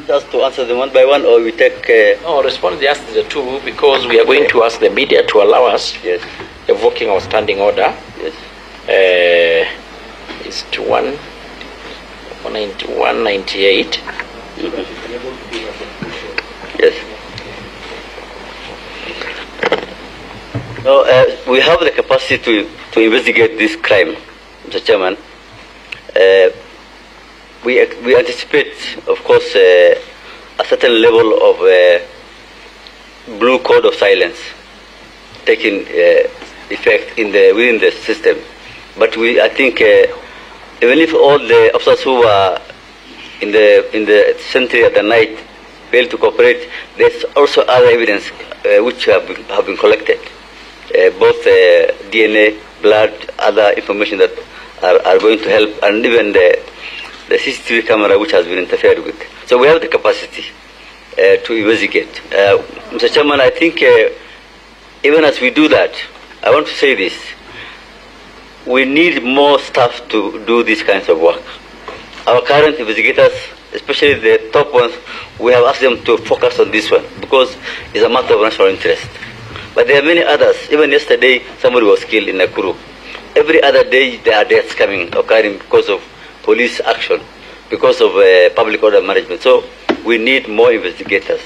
Just to answer them one by one, or we take... No, respond just to the 2, because we are going to ask the media to allow us, evoking our standing order. Yes. Is to 1 91, 98. Yes. No, we have the capacity to investigate this crime, Mr. Chairman. We anticipate, of course, a certain level of blue code of silence taking effect within the system. But I think even if all the officers who were in the sentry at the night fail to cooperate, there's also other evidence which have been collected, both DNA, blood, other information that are going to help, and even the CCTV camera which has been interfered with. So we have the capacity to investigate. Mr. Chairman, I think even as we do that, I want to say this. We need more staff to do these kinds of work. Our current investigators, especially the top ones, we have asked them to focus on this one because it's a matter of national interest. But there are many others. Even yesterday, somebody was killed in Nakuru. Every other day, there are deaths occurring because of police action, because of public order management. So we need more investigators.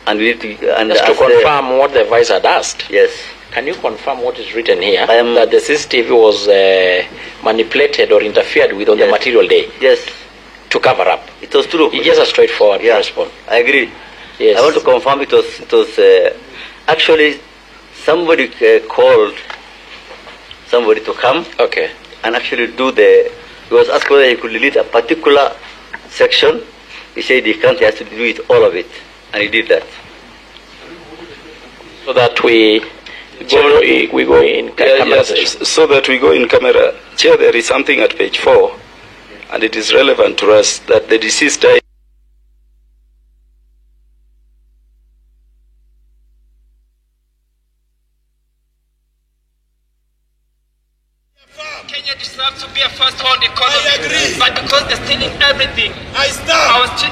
And we need to... And just to confirm what the vice had asked. Yes. Can you confirm what is written here? That the CCTV was manipulated or interfered with on the material day? Yes. To cover up? It was true. It's just a straightforward response. I agree. Yes. I want to confirm it was actually somebody called somebody to come and actually do he was asked whether he could delete a particular section. He said he can't, he has to do it, all of it. And he did that. So that we go in camera. Yes, so that we go in camera. Chair, there is something at page 4, and it is relevant to us that the deceased died. Kenya deserves to be a first world economy, but because they're stealing everything.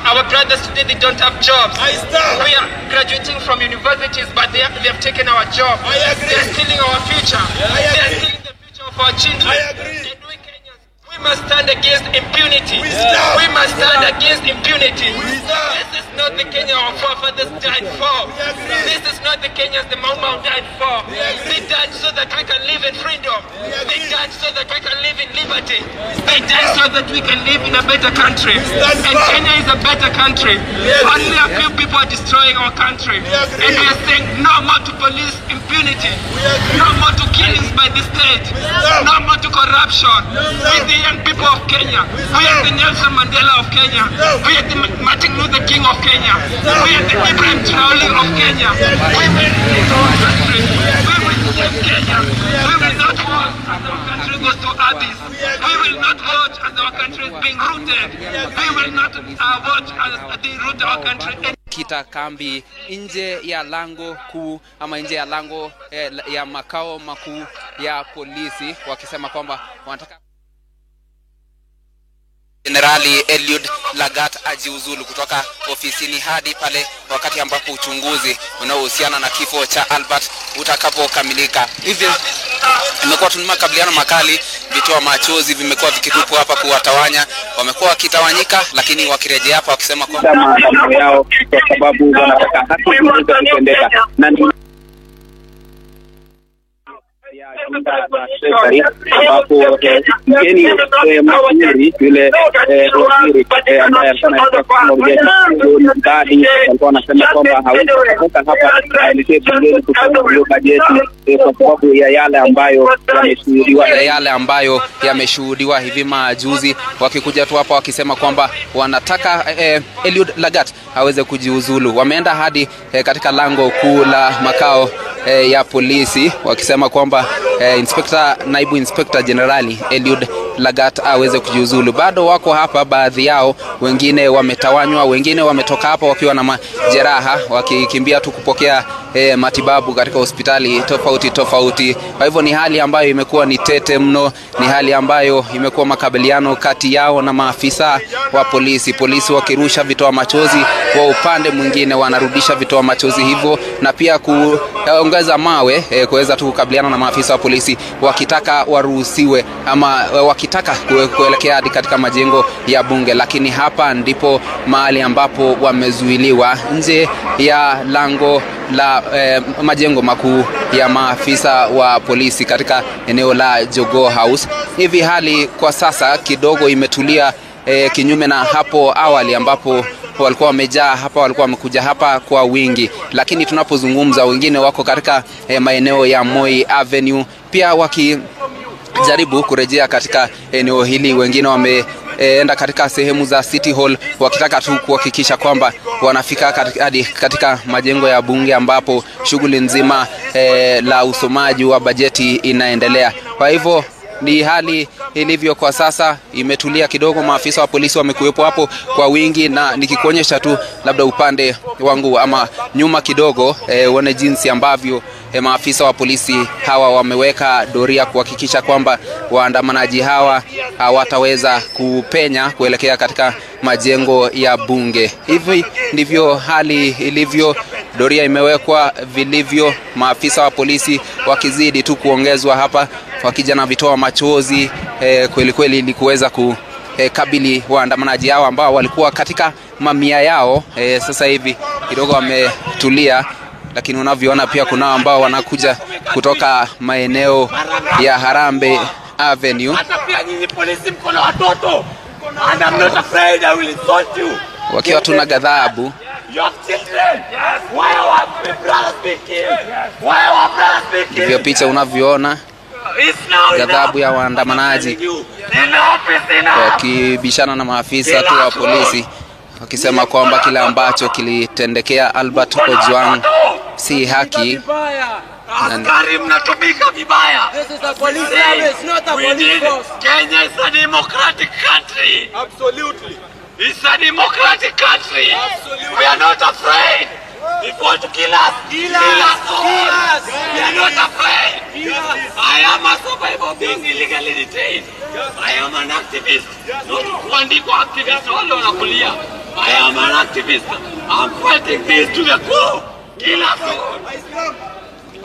Our brothers today, they don't have jobs. We are graduating from universities, but they have taken our job. They're stealing our future. They're stealing the future of our children. And we Kenyans, we must stand against impunity. We must stand against impunity. This is not the Kenya our forefathers died for. This is not the Kenyans the Mau died for. They died so that we can live in freedom. They died so that we can live in liberty. They died so that we can live in a better country. And Kenya is a better country. Only a few people are destroying our country. And we are saying no more to police impunity. No more to killings by the state. No more to corruption. We are the young people of Kenya. We are the Nelson Mandela of Kenya. We are the Martin Luther King of Kenya. We are the Ibrahim Traore of Kenya. We will save our country. We will save Kenya. We will not watch as our country goes to abyss. We will not watch as our country is being rooted. We will not watch as they root our country. Kita kambi nje ya lango kuu ama nje ya lango ya makao makuu ya polisi, wakisema kwamba wanataka Generali Eliud Lagat ajiuzulu kutoka ofisini hadi pale wakati ambapo uchunguzi unaohusiana na kifo cha Albert utakapokamilika. Hivi imekuwa tuna makabiliano makali, vitoa machozi vimekuwa vikitupwa hapa kuwatawanya. Wamekuwa wakitawanyika, lakini wakirejea hapa wakisema kwamba maandamano yao kwa sababu wanataka haki iweze kutendeka. Na ambapo mgeni mzuri yule waziri ambaye alikuwa anasema kwamba hawezi kutoka hapa aelekee bungeni kutoka hiyo bajeti kwa sababu ya yale ambayo yameshuhudiwa hivi majuzi, wakikuja tu hapa wakisema kwamba wanataka Eliud Lagat aweze kujiuzulu. Wameenda hadi katika kuu la makao ya polisi wakisema kwamba naibu inspector generali Eliud Lagat aweze kujiuzulu. Bado wako hapa baadhi yao, wengine wametawanywa, wengine wametoka hapa wakiwa na majeraha wakikimbia tu kupokea matibabu katika hospitali tofauti. Kwa hivyo ni hali ambayo imekuwa ni tete mno, ni hali ambayo imekuwa makabiliano kati yao na maafisa wa polisi wakirusha vitoa machozi, kwa upande mwingine wanarudisha vitoa machozi hivyo, na pia kuongeza mawe kuweza tu kukabiliana na maafisa wa polisi wakitaka waruhusiwe ama wakitaka kuelekea hadi katika majengo ya bunge. Lakini hapa ndipo mahali ambapo wamezuiliwa nje ya lango la majengo makuu ya maafisa wa polisi katika eneo la Jogoo House. Hivi hali kwa sasa kidogo imetulia, kinyume na hapo awali ambapo walikuwa wamejaa hapa, walikuwa wamekuja hapa kwa wingi. Lakini tunapozungumza wengine wako katika maeneo ya Moi Avenue pia wakijaribu kurejea katika eneo hili. Wengine wameenda katika sehemu za City Hall wakitaka tu kuhakikisha kwamba wanafika hadi katika majengo ya bunge ambapo shughuli nzima la usomaji wa bajeti inaendelea. Kwa hivyo ni hali ilivyo kwa sasa, imetulia kidogo. Maafisa wa polisi wamekuwepo hapo kwa wingi, na nikikuonyesha tu labda upande wangu ama nyuma kidogo, uone jinsi ambavyo maafisa wa polisi hawa wameweka doria kuhakikisha kwamba waandamanaji hawa hawataweza kupenya kuelekea katika majengo ya bunge. Hivi ndivyo hali ilivyo, doria imewekwa vilivyo, maafisa wa polisi wakizidi tu kuongezwa hapa, wakija na vitoa machozi kweli ili kuweza kukabili waandamanaji hao ambao walikuwa katika mamia yao. Sasa hivi kidogo wametulia, lakini unavyoona pia kuna ambao wanakuja kutoka maeneo ya Harambee Avenue. Hata pia nyinyi polisi mko na watoto. And I'm not afraid I will insult you. Wakiwa tuna ghadhabu. Your children. Why are our brothers being killed? Why are our brothers being killed? Hivyo picha unavyoona ghadhabu ya waandamanaji wakibishana na maafisa tu wa polisi, wakisema kwamba kile ambacho kilitendekea Albert Ojwang si haki. Askari mnatumika vibaya. This is a police service, not a police force. Kenya is a democratic country. Absolutely. It's a democratic country. Absolutely. We are not afraid. If you want to kill us, kill us. We are not afraid. I am a survivor of being illegally detained. I am an activist. Not kuandikwa activist wale wanakulia. I am an activist. I'm fighting this to the core. Kill us.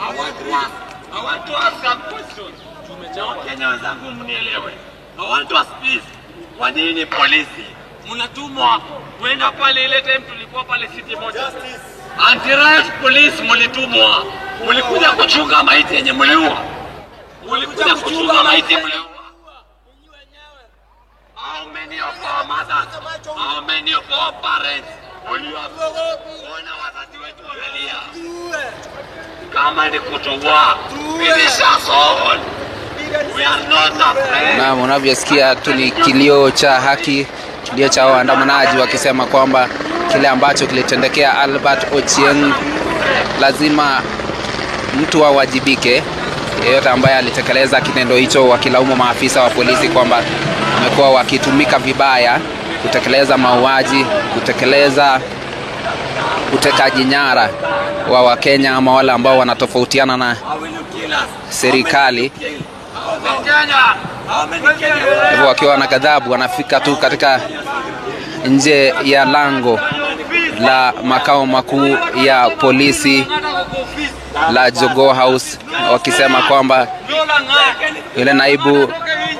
I want to ask a question. Wakenya wenzangu mnielewe. I want to ask this. Kwa nini polisi mnatumwa kwenda pale ile time tulikuwa pale city moja? Anti-riot police mlitumwa. Mlikuja kuchunga maiti yenye mliua. Mlikuja kuchunga maiti mliua. How many of our mothers? How many of our parents? Wana wazazi wetu wamelia. Kama ni kutoboa, finish us all. We are not afraid. Na unavyosikia tu ni kilio cha haki, kilio cha waandamanaji wakisema kwamba kile ambacho kilitendekea Albert Ochieng lazima mtu awajibike. Yeyote ambaye alitekeleza kitendo hicho, wakilaumu maafisa wa polisi kwamba wamekuwa wakitumika vibaya kutekeleza mauaji, kutekeleza utekaji nyara wa Wakenya ama wale ambao wanatofautiana na serikali. Hivyo wakiwa na ghadhabu wanafika tu katika nje ya lango la makao makuu ya polisi la Jogoo House, wakisema kwamba yule naibu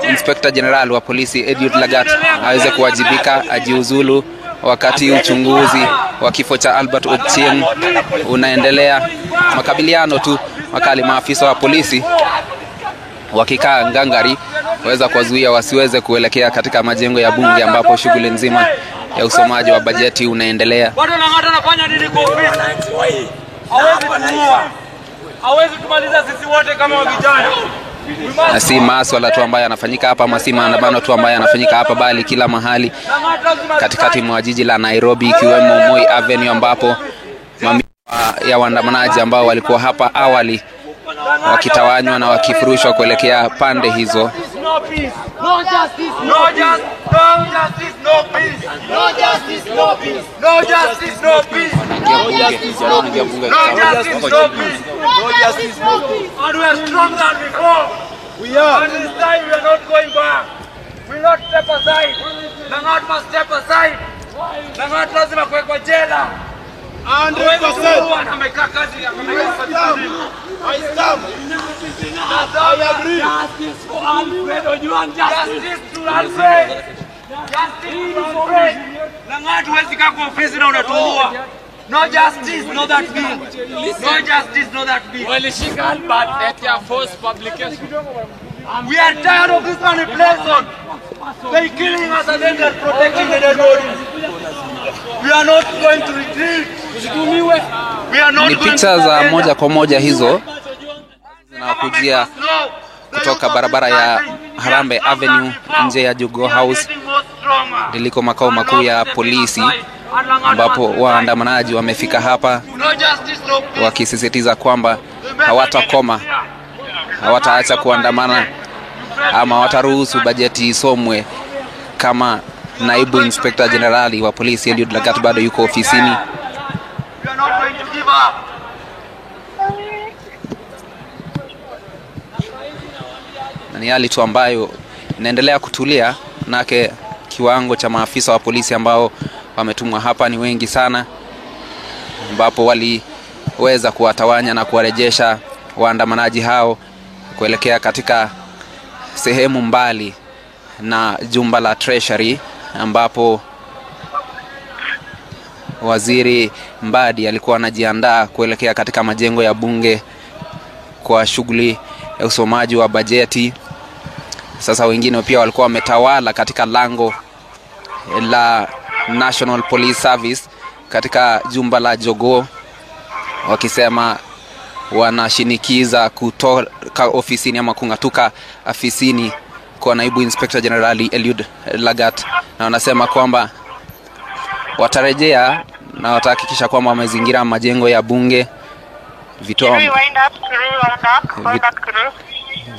Inspector General wa polisi Eliud Lagat aweze kuwajibika, ajiuzulu, wakati uchunguzi wa kifo cha Albert Ochieng unaendelea. Makabiliano tu makali, maafisa wa polisi wakikaa ngangari waweza kuwazuia wasiweze kuelekea katika majengo ya bunge ambapo shughuli nzima ya usomaji wa bajeti unaendelea. Bado Lang'ata anafanya nini kwa ofisi? Hawezi kumaliza sisi wote kama vijana. Na si maswala tu ambayo yanafanyika hapa, ama si maandamano tu ambayo yanafanyika hapa, bali kila mahali katikati mwa jiji la Nairobi, ikiwemo Moi Avenue ambapo mamia ya waandamanaji ambao walikuwa hapa awali wakitawanywa na wakifurushwa kuelekea pande hizo no peace. No justice, no justice, no justice, no peace. No justice, no peace. No justice, no peace. No justice, no peace. No justice, no peace. No justice, no peace. And we are stronger than before. We are. And this time we are not going back. We will not step aside. Langat must step aside. Langat lazima kuwekwa jela. 100%. Amekaa kazi ya I agree. Justice for Alfred Ojwang. Justice to Alfred. Justice to Alfred. Langat huwezi kaa kwa ofisi na unatuua. No justice, no that bill. No justice, no that bill. Walishika Albert at your forced publication. We are tired of this manipulation. They're killing us and then they're protecting the dead bodies. We are not going to retreat. We are not Ni going picha to za moja kwa moja hizo zinakujia kutoka barabara ya Harambee Avenue nje ya Jogoo House liliko makao makuu ya polisi, ambapo waandamanaji wamefika hapa wakisisitiza kwamba hawatakoma, hawataacha kuandamana ama hawataruhusu bajeti isomwe kama naibu inspector generali wa polisi Eliud Lagat bado yuko ofisini. Na ni hali tu ambayo inaendelea kutulia, nake kiwango cha maafisa wa polisi ambao wametumwa hapa ni wengi sana, ambapo waliweza kuwatawanya na kuwarejesha waandamanaji hao kuelekea katika sehemu mbali na jumba la Treasury, ambapo Waziri Mbadi alikuwa anajiandaa kuelekea katika majengo ya bunge kwa shughuli ya usomaji wa bajeti. Sasa wengine pia walikuwa wametawala katika lango la National Police Service katika jumba la Jogoo, wakisema wanashinikiza kutoka ofisini ama kungatuka afisini kwa naibu inspector generali Eliud Lagat, na wanasema kwamba watarejea na watahakikisha kwamba wamezingira majengo ya bunge.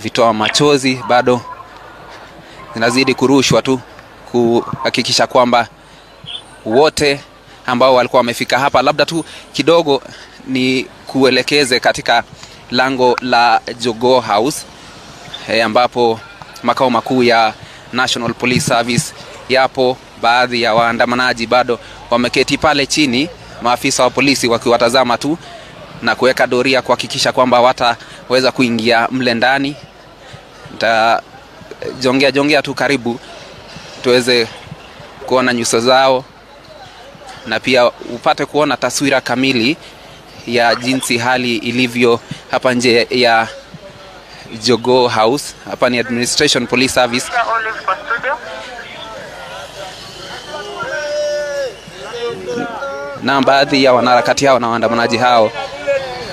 Vitoa machozi bado zinazidi kurushwa tu kuhakikisha kwamba wote ambao walikuwa wamefika hapa, labda tu kidogo ni kuelekeze katika lango la Jogoo House ambapo makao makuu ya National Police Service yapo. Baadhi ya waandamanaji bado wameketi pale chini, maafisa wa polisi wakiwatazama tu na kuweka doria kuhakikisha kwamba wataweza kuingia mle ndani. Jongea tu karibu tuweze kuona nyuso zao na pia upate kuona taswira kamili ya jinsi hali ilivyo hapa nje ya Jogoo House. Hapa ni Administration Police Service. Na baadhi ya wanaharakati hao na waandamanaji hao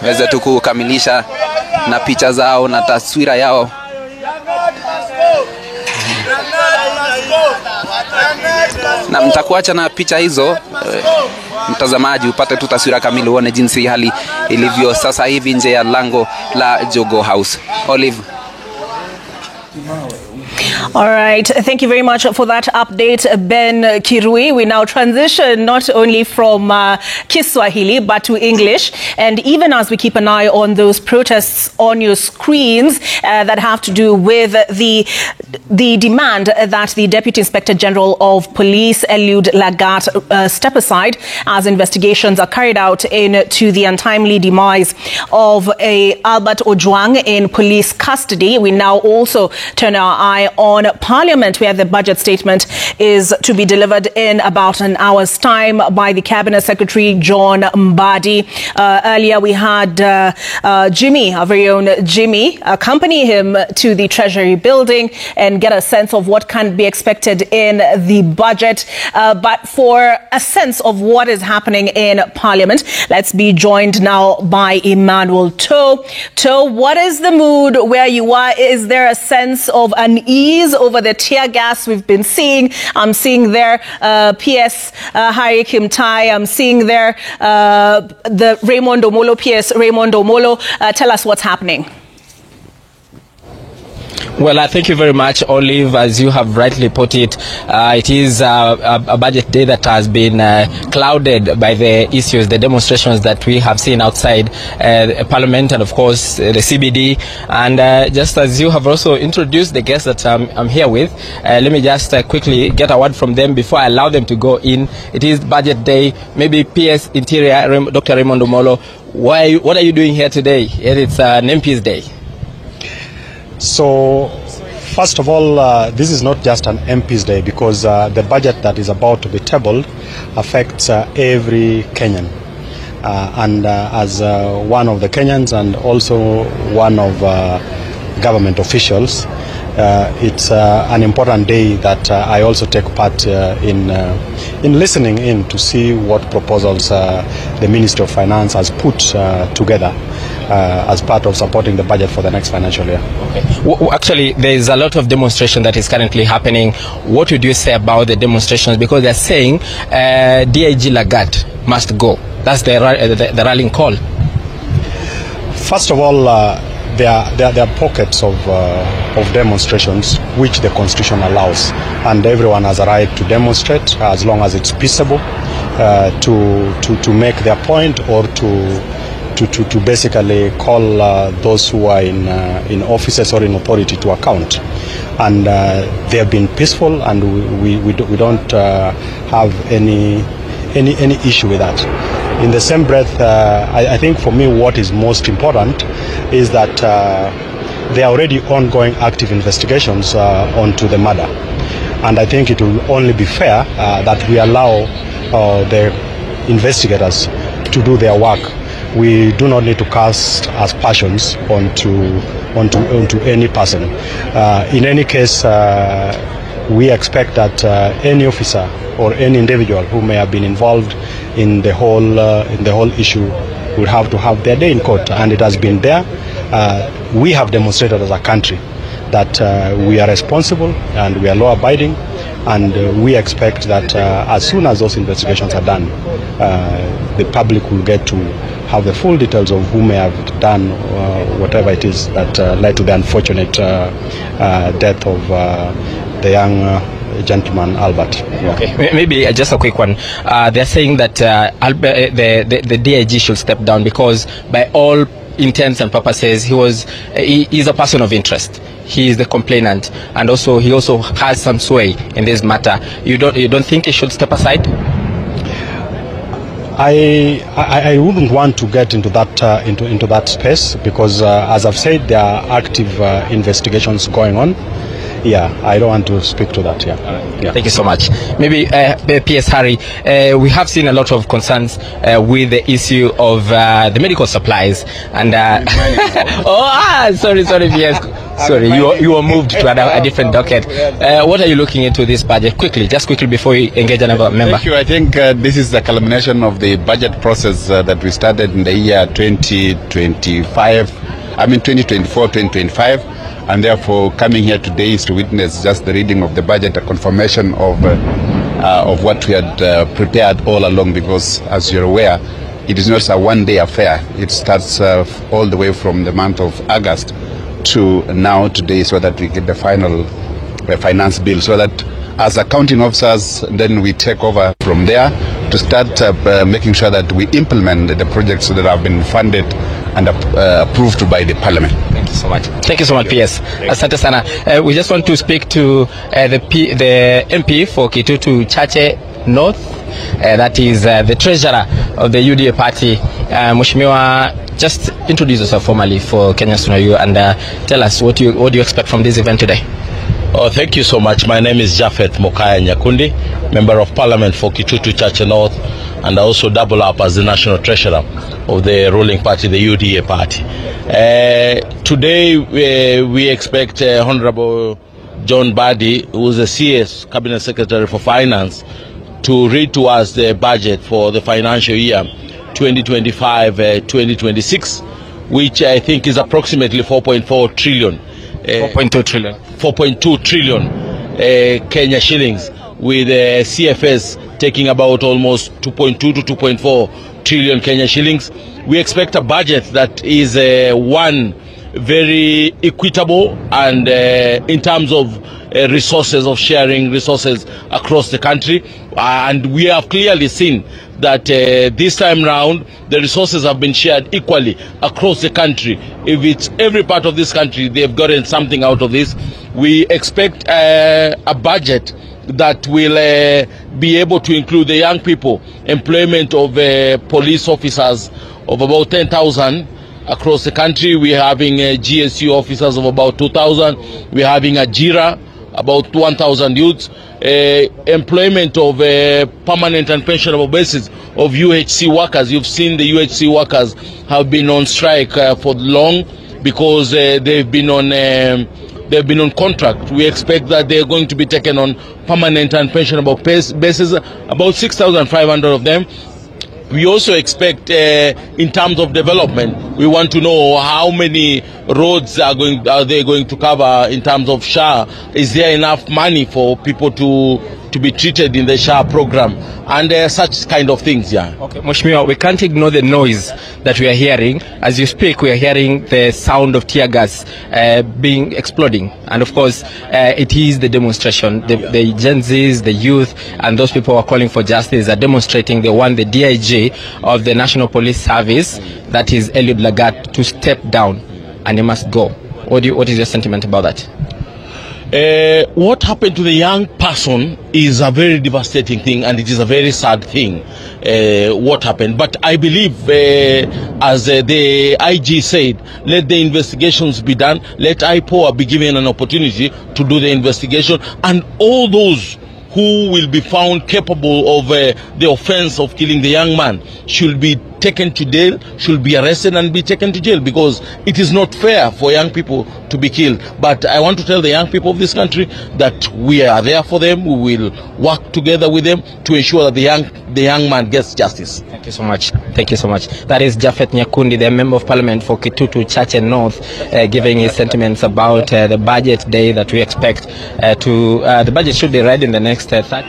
waweze tu kukamilisha na picha zao na taswira yao. Na mtakuacha na picha hizo mtazamaji upate tu taswira kamili, uone jinsi hali ilivyo sasa hivi nje ya lango la Jogoo House. Olive. All right. Thank you very much for that update, Ben Kirui. We now transition not only from Kiswahili but to English. And even as we keep an eye on those protests on your screens that have to do with the demand that the Deputy Inspector General of Police, Eliud Lagat, step aside as investigations are carried out into the untimely demise of Albert Ojwang in police custody. We now also turn our eye on Parliament, where the budget statement is to be delivered in about an hour's time by the Cabinet Secretary, John Mbadi. Earlier we had Jimmy, our very own Jimmy, accompany him to the Treasury building and get a sense of what can be expected in the budget. But for a sense of what is happening in Parliament, let's be joined now by Emmanuel To. To, what is the mood where you are? Is there a sense of unease over the tear gas we've been seeing? I'm seeing there PS Harry Kimtai. I'm seeing there the Raymond Omolo, PS Raymond Omolo. Tell us what's happening. Well, thank you very much, Olive. As you have rightly put it, it is a budget day that has been clouded by the issues, the demonstrations that we have seen outside Parliament and, of course, the CBD. And just as you have also introduced the guests that I'm here with, let me just quickly get a word from them before I allow them to go in. It is budget day. Maybe PS Interior, Dr. Raymond Omolo, what are you doing here today? It's an MP's day. So, first of all, this is not just an MP's day, because the budget that is about to be tabled affects every Kenyan. And as one of the Kenyans and also one of government officials, it's an important day that I also take part in listening in to see what proposals the Ministry of Finance has put together as part of supporting the budget for the next financial year. Okay. Actually, there is a lot of demonstration that is currently happening. What would you say about the demonstrations? Because they're saying DIG Lagat must go. That's the rallying call. First of all, there are pockets of demonstrations which the Constitution allows, and everyone has a right to demonstrate as long as it's peaceable, to make their point or to basically call those who are in offices or in authority to account. And they have been peaceful, and we don't have any issue with that. In the same breath, I think for me what is most important is that there are already ongoing active investigations onto the murder. And I think it will only be fair that we allow the investigators to do their work. We do not need to cast aspersions onto any person. In any case, we expect that any officer or any individual who may have been involved in the whole issue will have to have their day in court, and it has been there. We have demonstrated as a country that we are responsible and we are law-abiding, and we expect that as soon as those investigations are done, the public will get to have the full details of who may have done whatever it is that led to the unfortunate death of the young gentleman Albert. Okay, maybe just a quick one. They're saying that the DIG should step down because, by all intents and purposes, he is a person of interest. He is the complainant, and also he also has some sway in this matter. You don't think he should step aside? I wouldn't want to get into that into that space, because as I've said, there are active investigations going on. Yeah, I don't want to speak to that. Yeah. Thank you so much. Maybe PS Harry, we have seen a lot of concerns with the issue of the medical supplies, and sorry PS. Sorry, you were moved to a different docket. What are you looking into this budget? Just quickly before we engage another member. Thank you. I think this is the culmination of the budget process that we started in the year 2024, 2025. And therefore, coming here today is to witness just the reading of the budget, a confirmation of what we had prepared all along, because, as you're aware, it is not a one-day affair. It starts all the way from the month of August to now, today, so that we get the final finance bill, so that as accounting officers, then we take over from there to start making sure that we implement the projects that have been funded and approved by the Parliament. Thank you so much. Thank you so much, PS. Asante sana. We just want to speak to the MP for Kitutu Chache North. That is the treasurer of the UDA party. Mheshimiwa, just introduce yourself formally for Kenyans to know you, and tell us what do you expect from this event today. Oh, thank you so much. My name is Japhet Mokaya Nyakundi, Member of Parliament for Kitutu Chache North, and I also double up as the National Treasurer of the ruling party, the UDA party. Today we expect Honorable John Badi, who is the CS Cabinet Secretary for Finance, to read to us the budget for the financial year 2025-2026, which I think is approximately 4.4 trillion. 4.2 trillion. 4.2 trillion Kenya shillings, with CFS taking about almost 2.2 to 2.4 trillion Kenya shillings. We expect a budget that is very equitable and in terms of resources, of sharing resources across the country. And we have clearly seen that this time round the resources have been shared equally across the country. If it's every part of this country, they've gotten something out of this. We expect a budget that will be able to include the young people, employment of police officers of about 10,000 across the country. We're having GSU officers of about 2,000. We're having Ajira, about 1,000 youths. Employment of permanent and pensionable basis of UHC workers. You've seen the UHC workers have been on strike for long because they've been on contract. We expect that they're going to be taken on permanent and pensionable basis, about 6,500 of them. We also expect, in terms of development, we want to know how many roads are they going to cover in terms of SHA. Is there enough money for people to be treated in the SHA program and such kind of things, yeah. Okay, Mheshimiwa, we can't ignore the noise that we are hearing. As you speak, we are hearing the sound of tear gas being exploding. And of course, it is the demonstration. The Gen Zs, the youth, and those people who are calling for justice are demonstrating. They want the DIG of the National Police Service, that is Eliud Lagat, to step down, and he must go. What is your sentiment about that? What happened to the young person is a very devastating thing, and it is a very sad thing, what happened. But I believe, as the IG said, let the investigations be done, let IPOA be given an opportunity to do the investigation, and all those who will be found capable of the offense of killing the young man should be taken to jail, should be arrested and be taken to jail, because it is not fair for young people to be killed. But I want to tell the young people of this country that we are there for them. We will work together with them to ensure that the young man gets justice. Thank you so much. Thank you so much. That is Japhet Nyakundi, the Member of Parliament for Kitutu Chache North, giving his sentiments about the budget day that we expect the budget should be read in the next 30.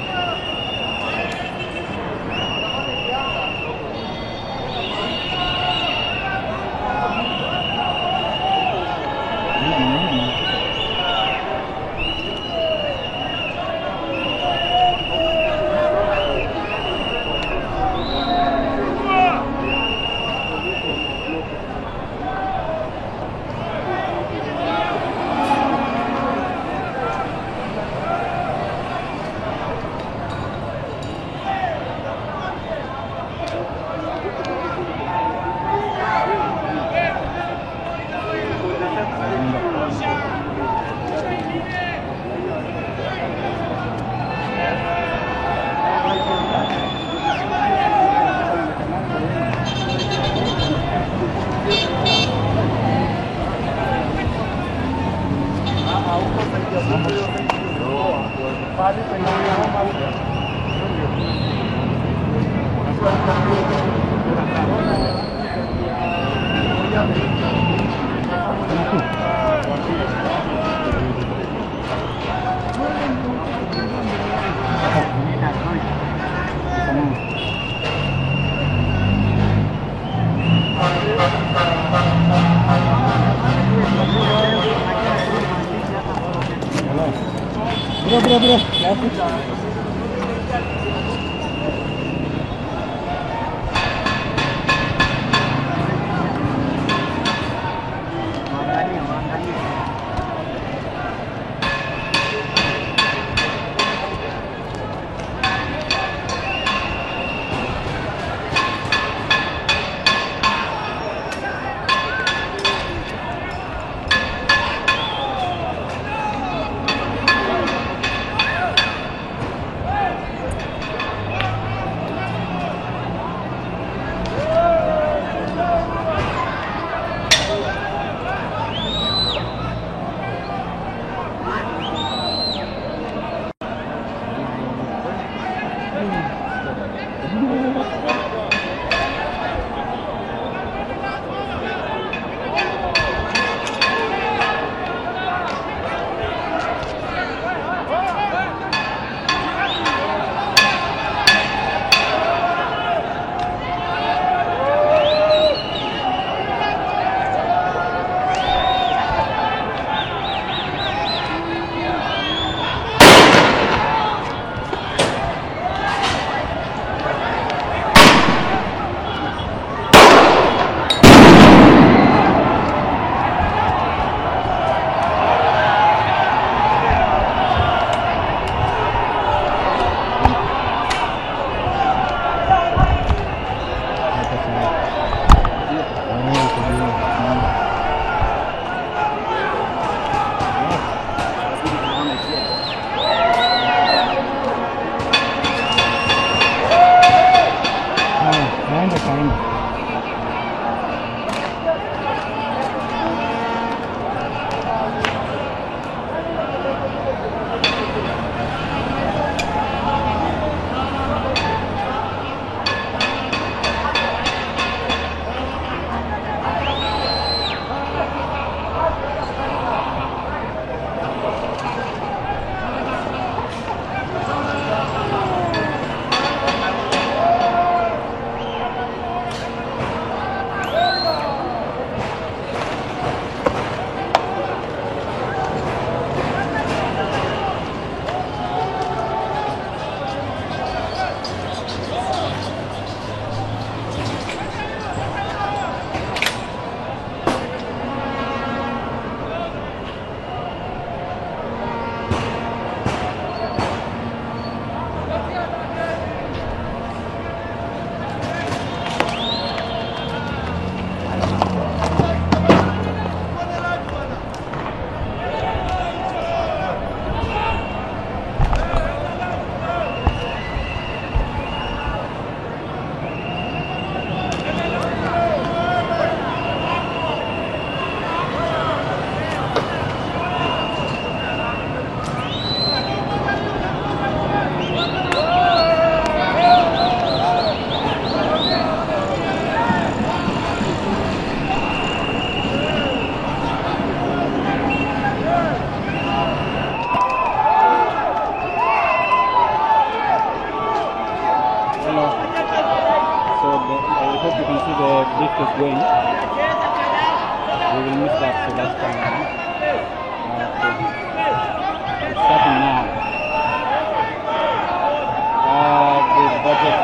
starting now.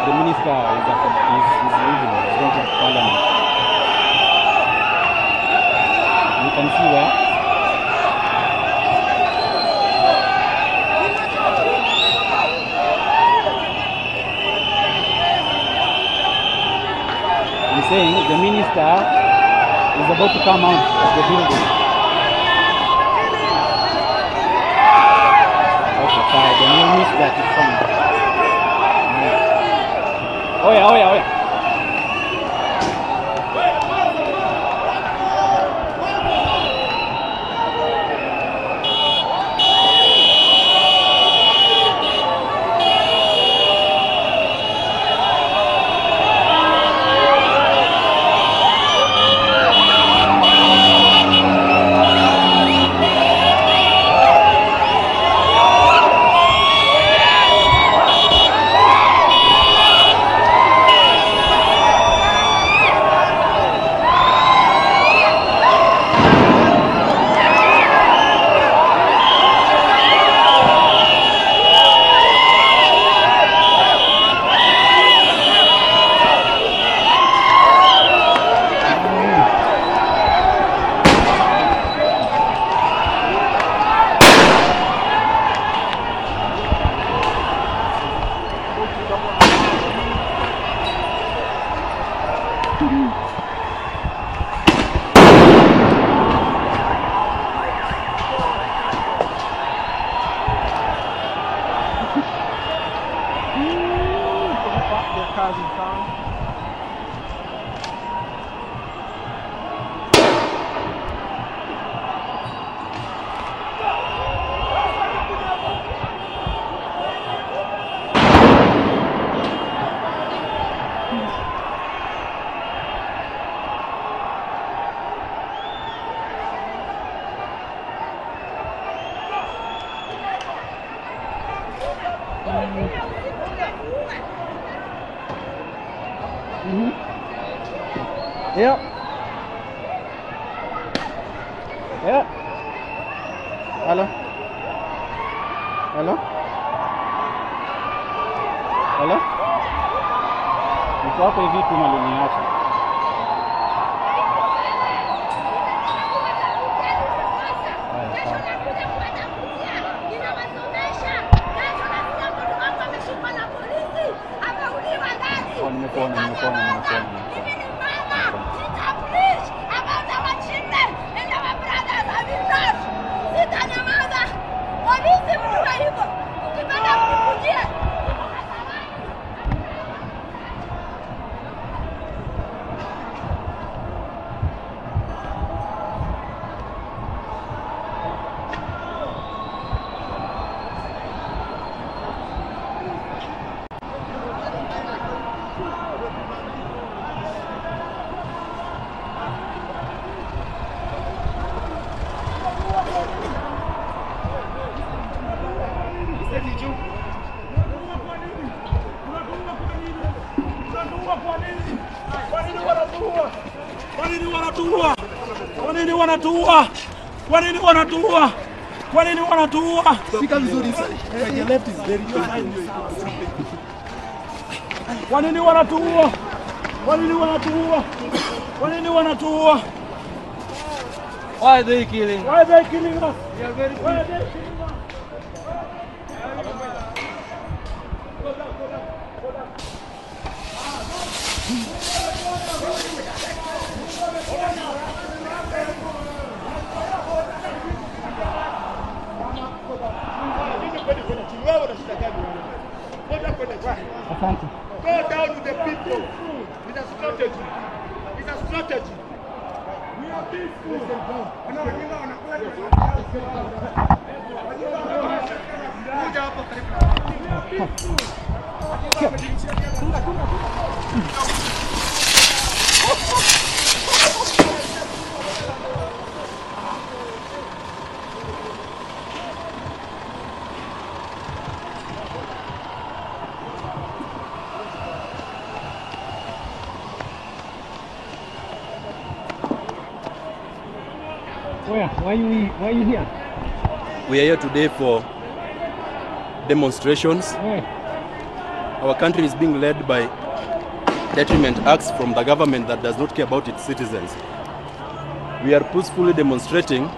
The minister is leaving. He's going to Parliament. You can see where. I'm saying the minister is about to come out of the building. Okay, fine. Then you miss that. It's fine. Oh yeah, oh yeah, oh yeah. Yep. Yeah. Hello. Hello. Hello. Niko hapo hivi tu maliniacha. Nimekuona. Kwa nini wanatuua? Sika vizuri sasa. The left is very behind you. Kwa nini wanatuua? Kwa nini wanatuua? Kwa nini wanatuua? Why are they killing? Why are they killing us? They are very Why are they killing us? Asante. Go down with the people. It's a strategy. It's a strategy. We are peaceful. Where? here? Why are you here? We are here today for demonstrations. Our country is being led by detriment acts from the government that does not care about its citizens. We are peacefully demonstrating,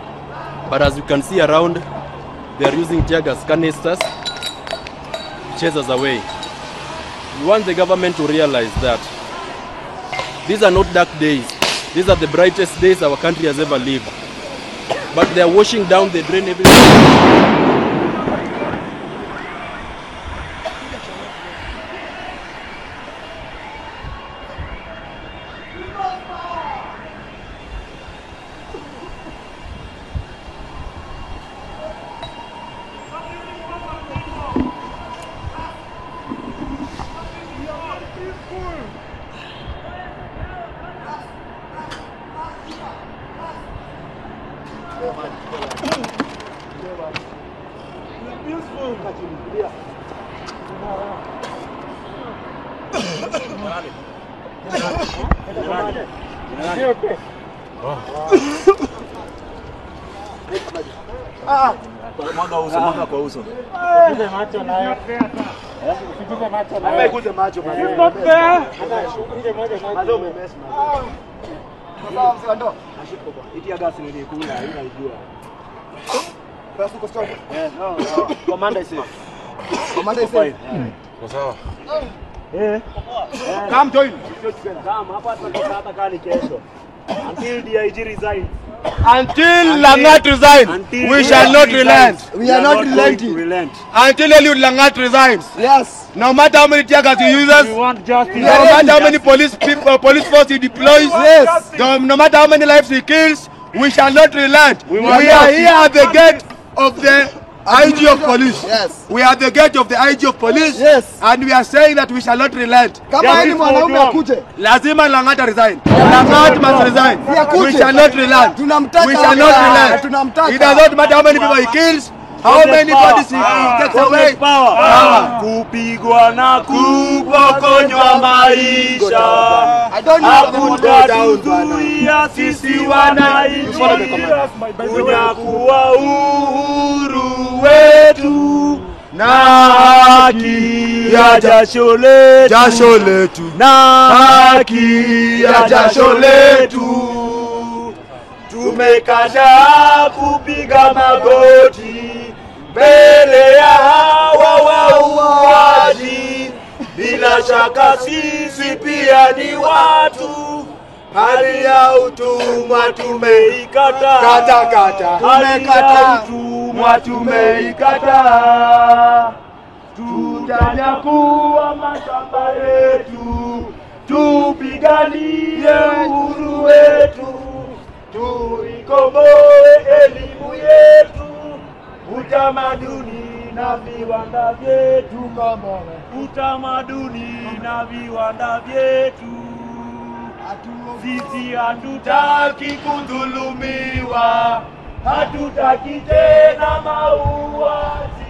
but as you can see around, they are using tear gas canisters to chase us away. We want the government to realize that these are not dark days. These are the brightest days our country has ever lived. But they are washing down the drain every Mwanga kwa uso. Usikize macho nayo. Usikize macho nayo. Usikize macho. Usikize macho nayo. Sawa msando. Ashiko bwana. Itia gas ni kula, haina ijua. Basi uko stop. No. Commander is safe. Commander is safe. Kwa sawa. Come join. Come hapa tunatoka hata kali kesho. Until DIG resigns. Until Langat resigns, we shall not relent. We are not relenting. Until Eliud Langat resigns. Yes. No matter how many tear gas he uses, we want justice. No matter how many police force he deploys, yes. No matter how many lives he kills, we shall not relent. We are here at the gate of the IG of police. Yes. We are at the gate of the IG of police. Yes. And we are saying that we shall not relent. Kama ni mwanaume akuje, lazima Langat resign. Langat must resign. We shall not relent. We shall not relent. It does not matter how many people he kills, how many bodies he takes away. Power. Kupigwa na kupokonywa maisha. Hakutazuia sisi wananchi kunyakuwa uhuru wetu na haki ya jasho letu, na haki ya jasho letu. Tumekataa kupiga magoti mbele ya hawa wauaji. Bila shaka sisi pia ni watu, hali ya utumwa tumeikataa. Hali ya utumwa tumeikataa. Tutanyakuwa mashamba yetu, tupiganie uhuru wetu, tuikomboe elimu yetu, utamaduni na viwanda vyetu, utamaduni na viwanda vyetu. Sisi hatutaki kudhulumiwa, hatutaki tena mauaji.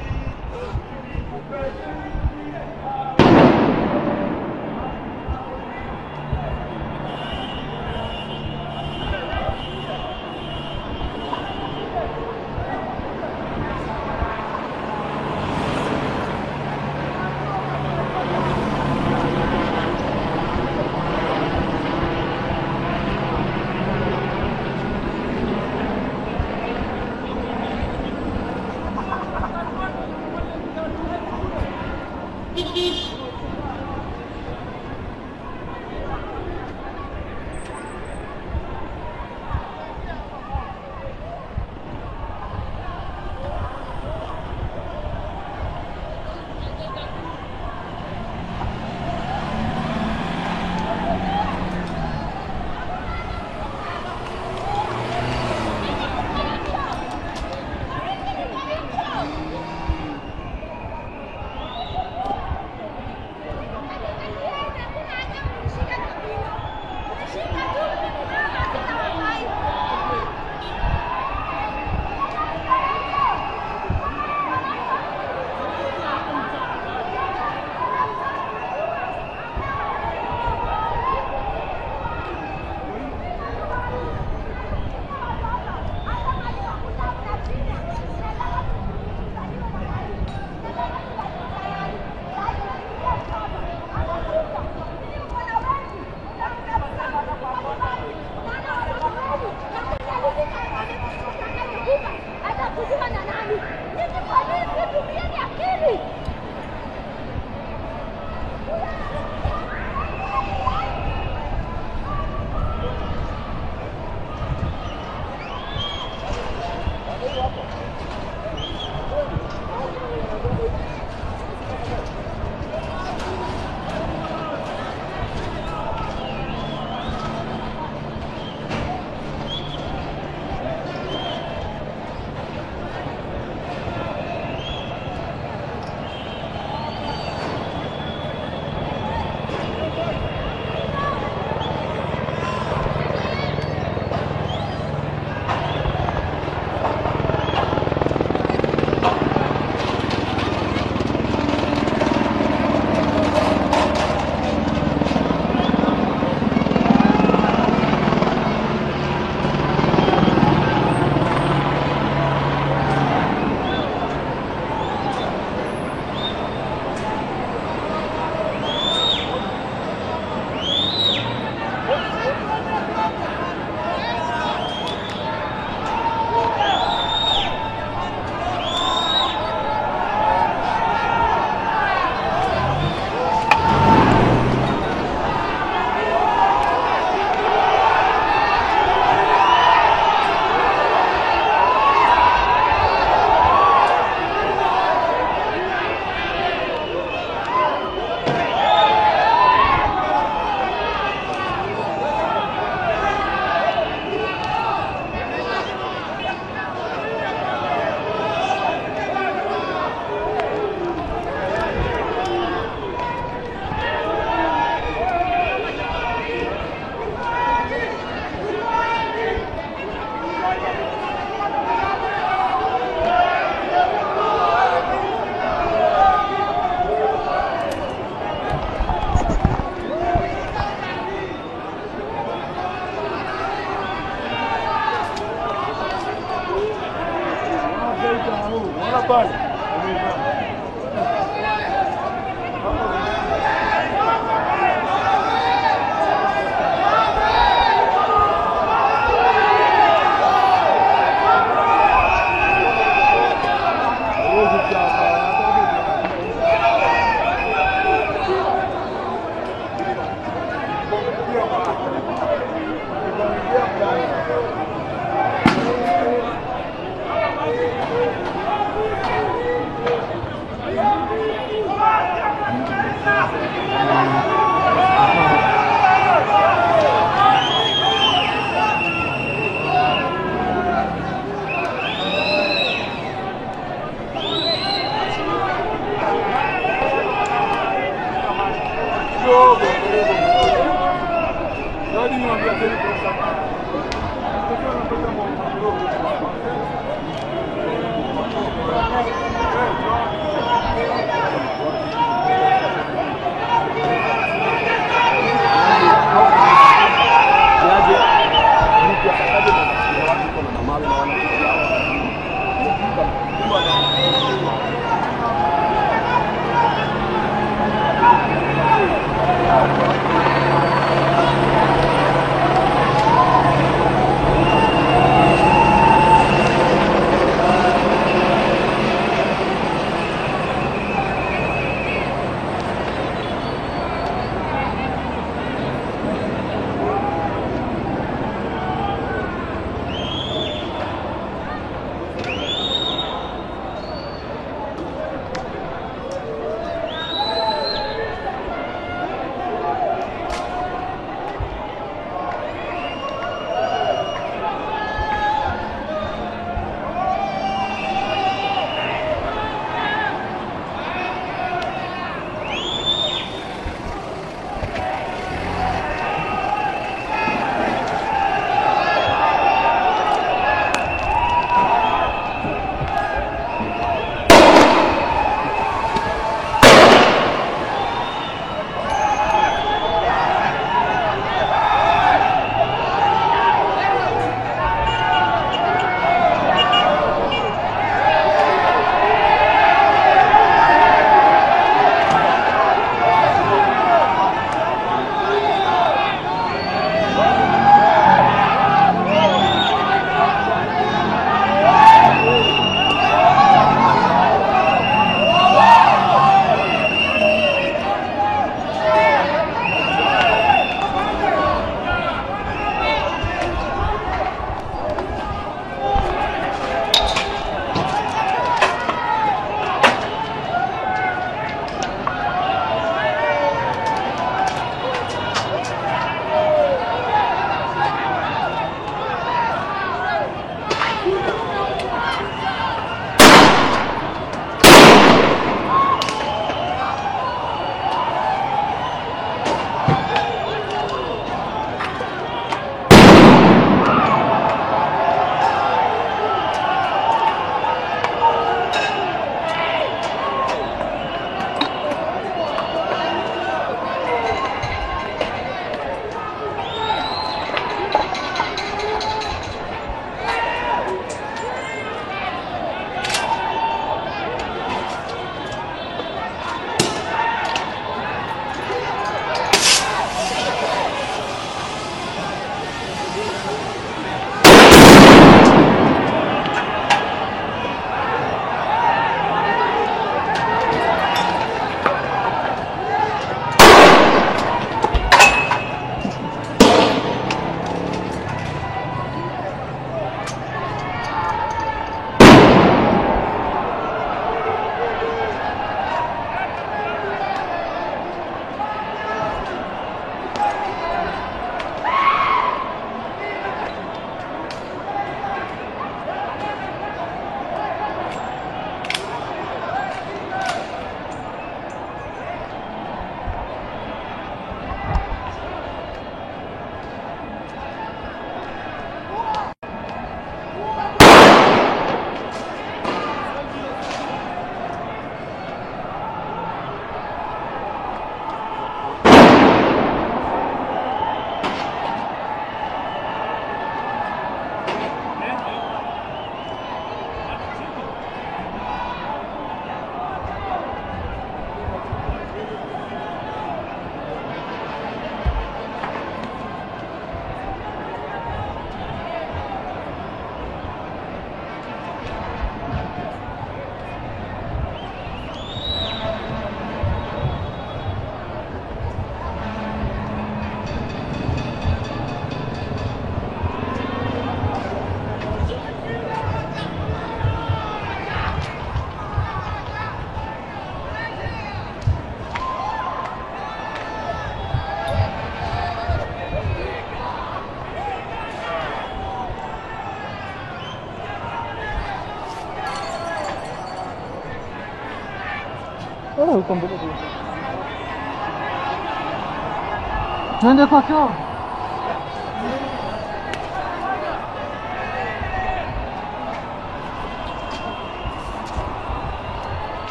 Twende kwa choo.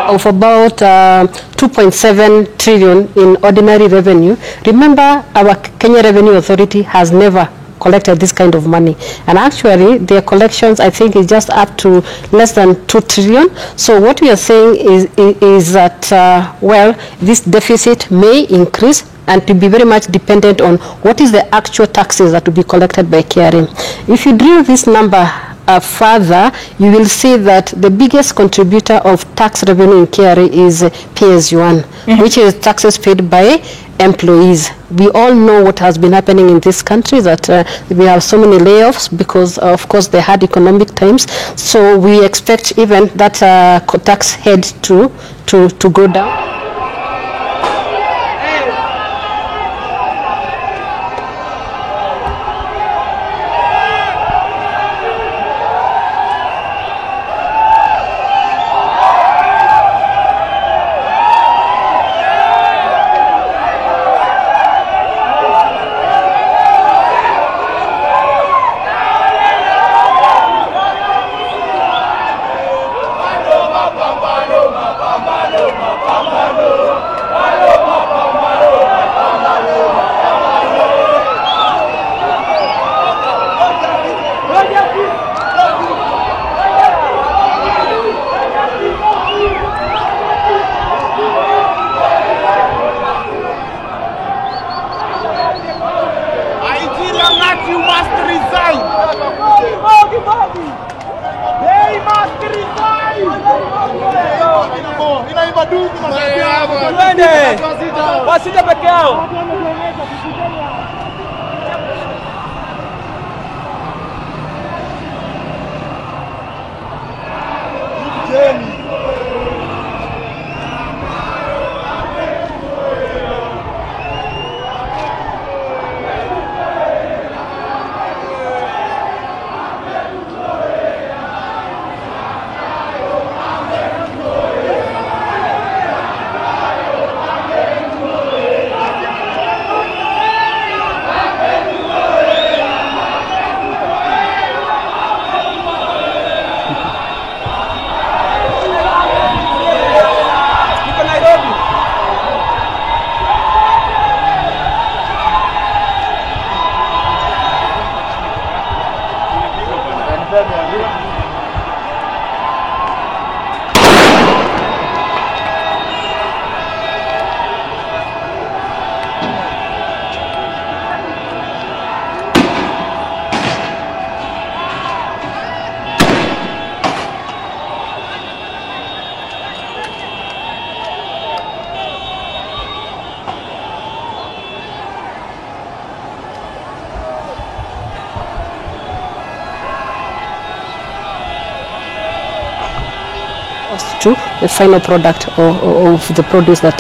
Of about 2.7 trillion in ordinary revenue. Remember, our Kenya Revenue Authority has never collected this kind of money, and actually their collections, I think, is just up to less than 2 trillion. So what we are saying is that well, this deficit may increase and to be very much dependent on what is the actual taxes that will be collected by KRA. If you drill this number further, you will see that the biggest contributor of tax revenue in KRA is PSU1, which is taxes paid by employees. We all know what has been happening in this country, that we have so many layoffs because, of course, they had economic times. So we expect even that tax head to go down. Wasije peke yao. To the final product of the produce that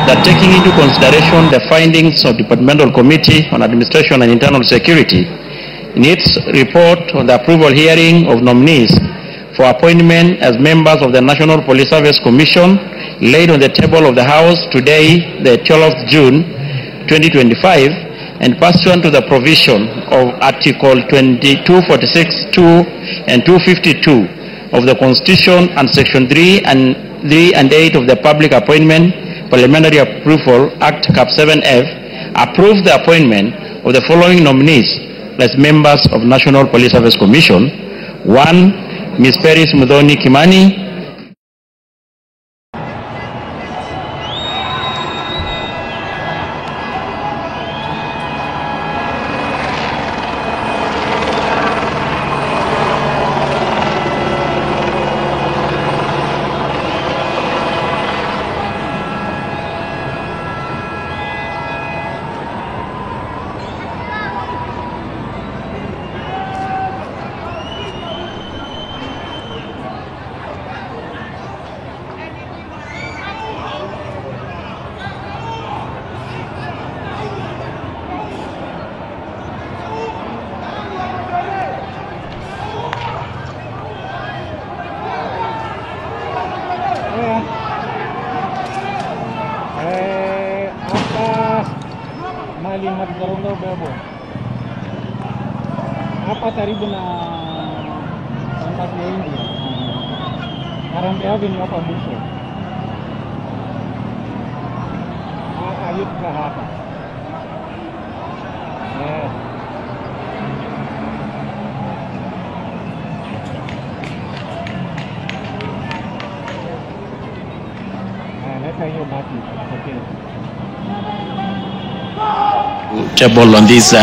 That taking into consideration the findings of the Departmental Committee on Administration and Internal Security in its report on the approval hearing of nominees for appointment as members of the National Police Service Commission laid on the table of the House today, the 12th June 2025, and pursuant to the provision of Article 2246(2) and 252 of the Constitution and Section 3 and 8 of the Public Appointment Parliamentary Approval Act Cap 7F, approve the appointment of the following nominees as members of National Police Service Commission. 1. Ms. Peris Mudhoni Kimani. Hapa karibu na Santasi ya India. Karante Avenue hapa mwisho. Ayuka hapa. Leta hiyo basi. Table on this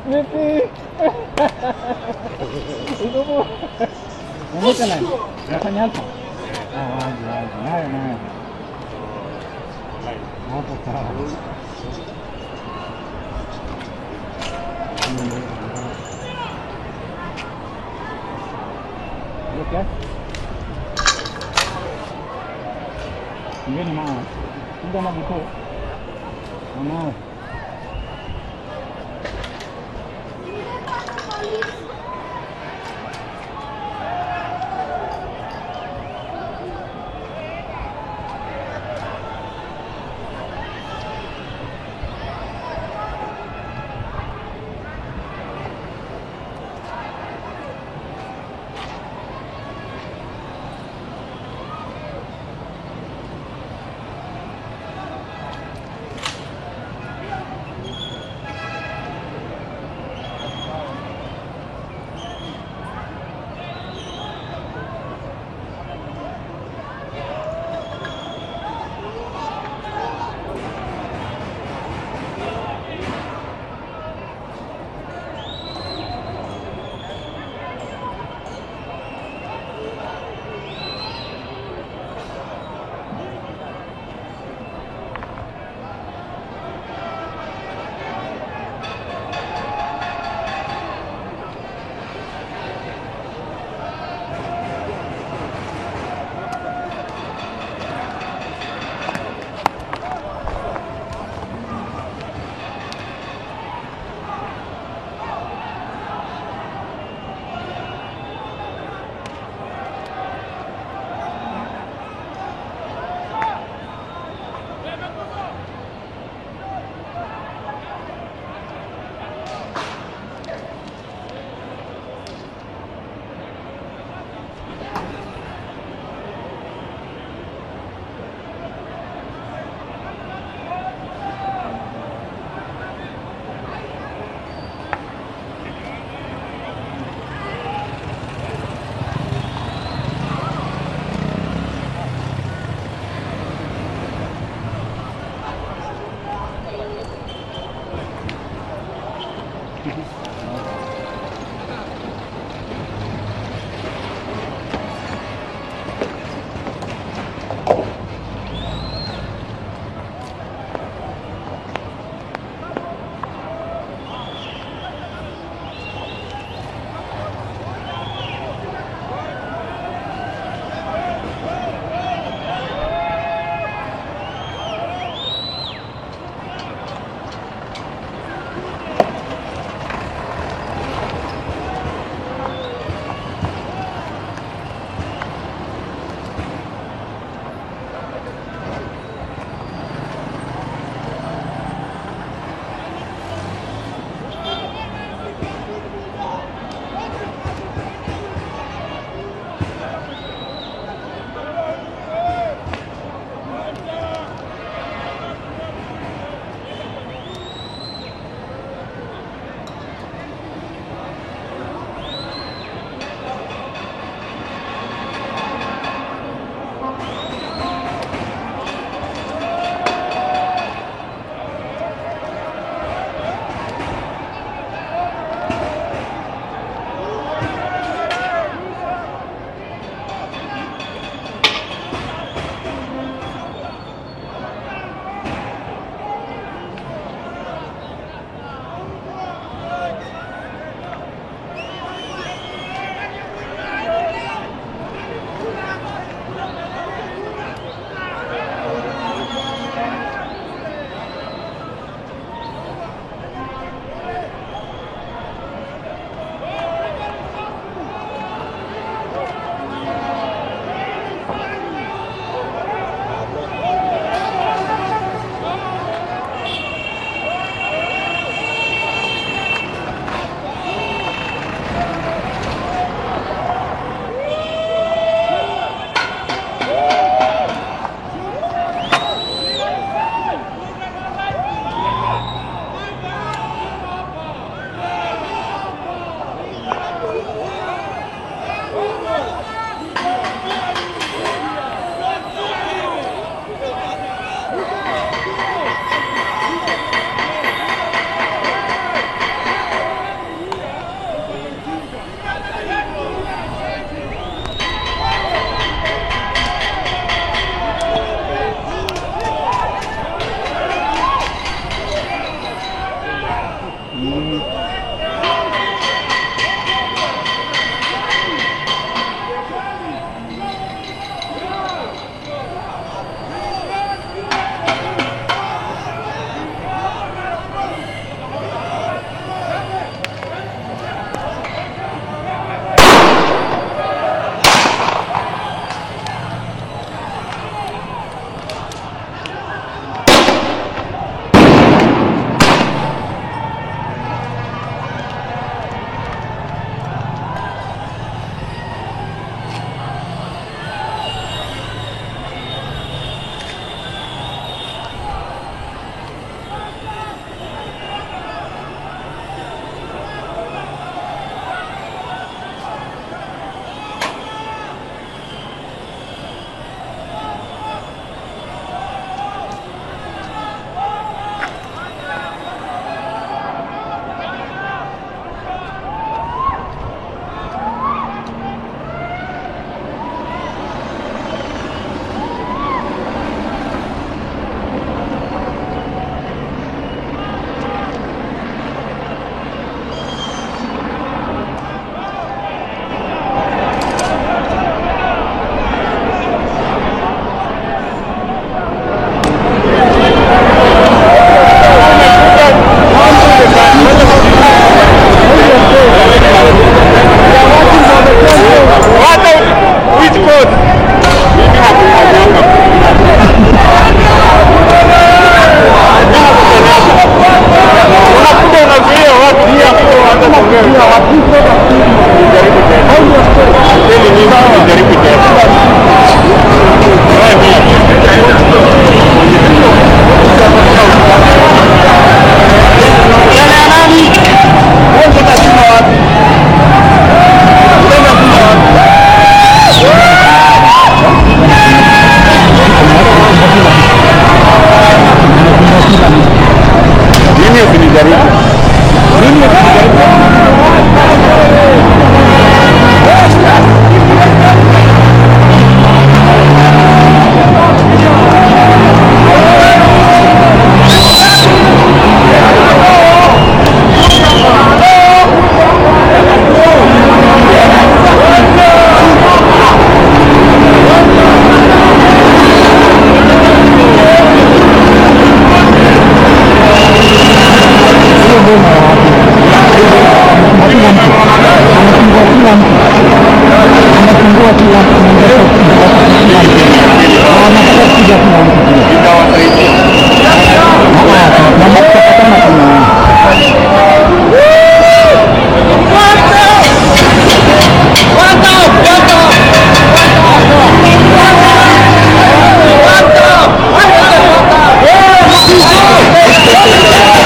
Vipi? Uko Unaita nani? Unafanya hapa? Wazi. Nayo. Hapo sawa. Okay. Ngeni mama. Ndio mabuto. Mama.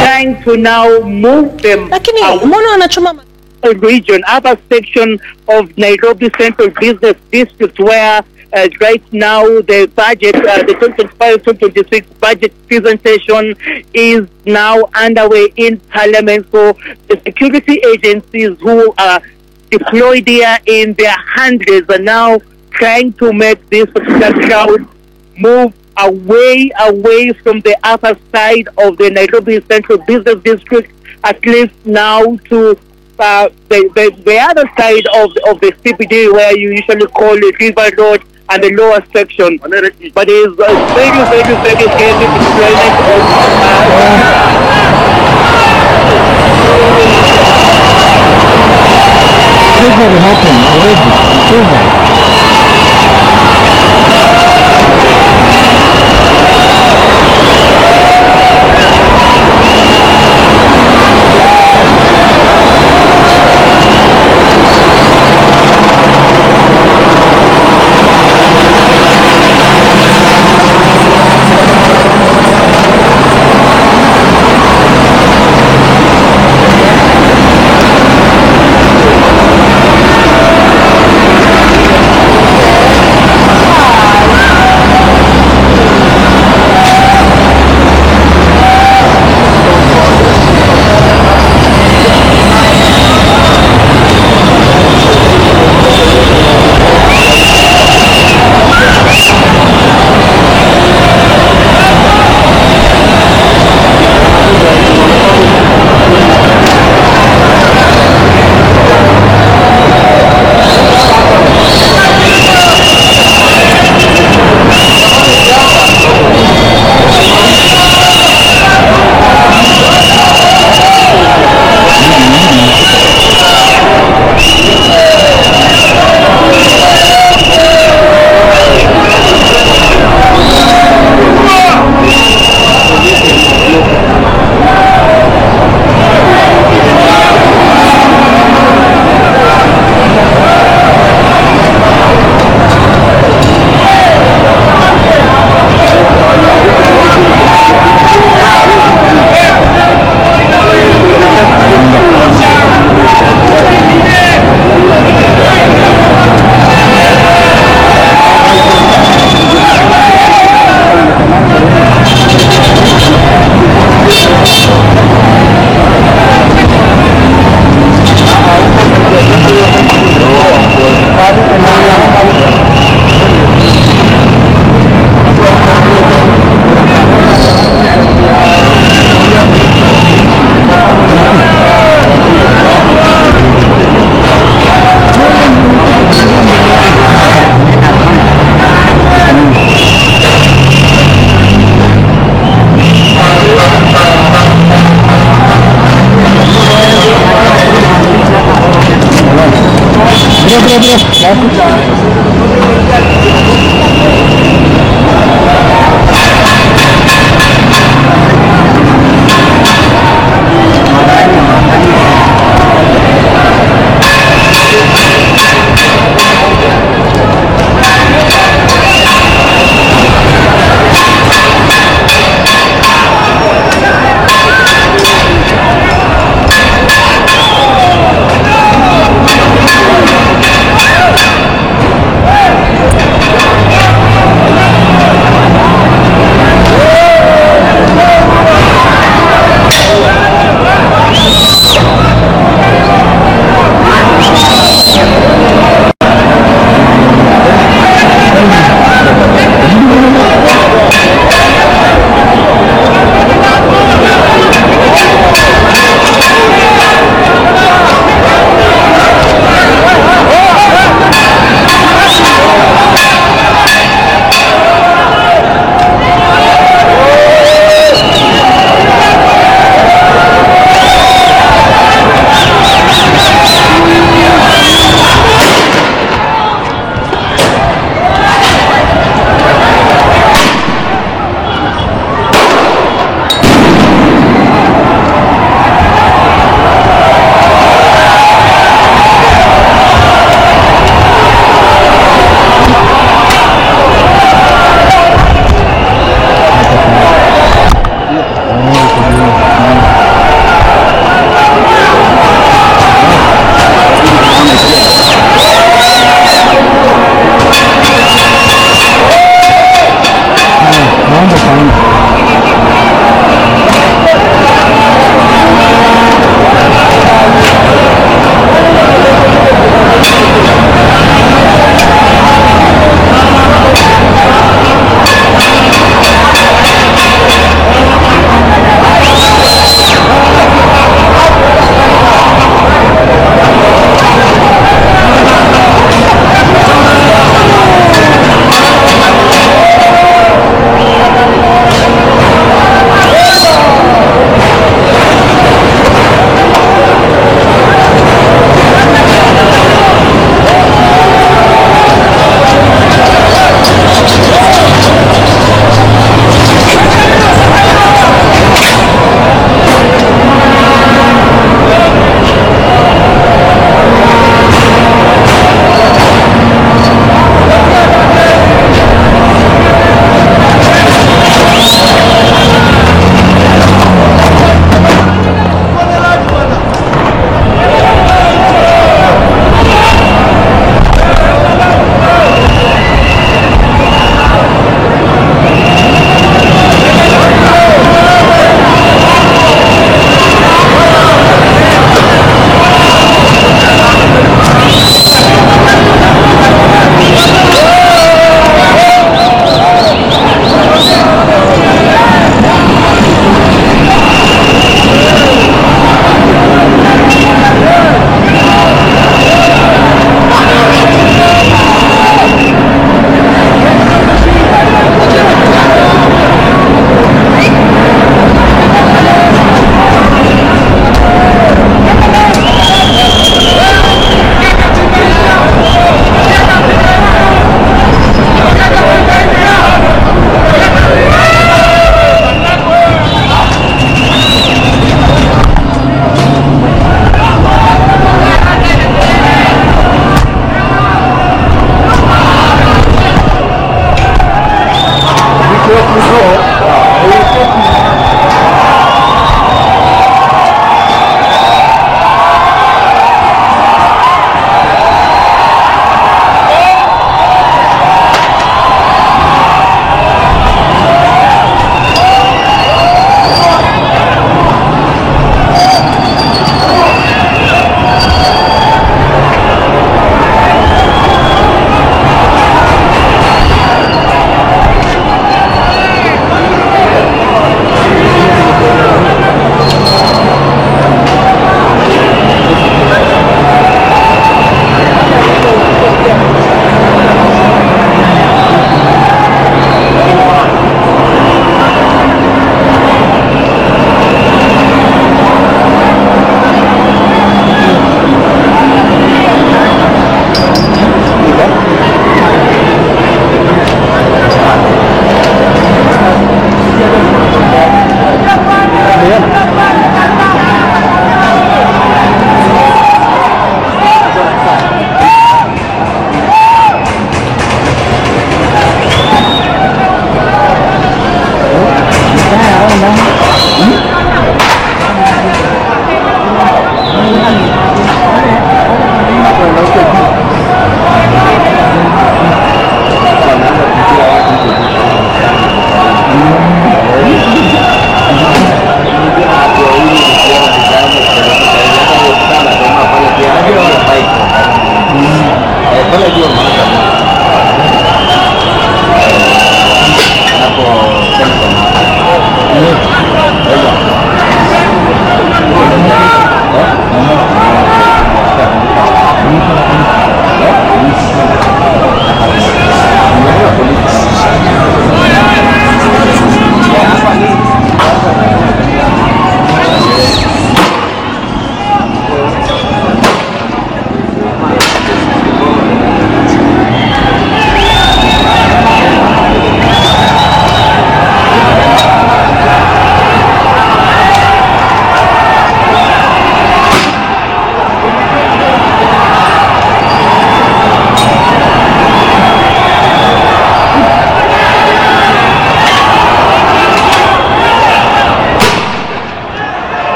Trying to now move them region, upper section of Nairobi Central Business District, where right now the budget, the 2025-2026 budget presentation is now underway in Parliament. So the security agencies who are deployed here in their hundreds are now trying to make this particular crowd move away from the upper side of the Nairobi Central Business District, at least now to the other side of the CBD, where you usually call it River Road and the lower section. But it is very heavy deployment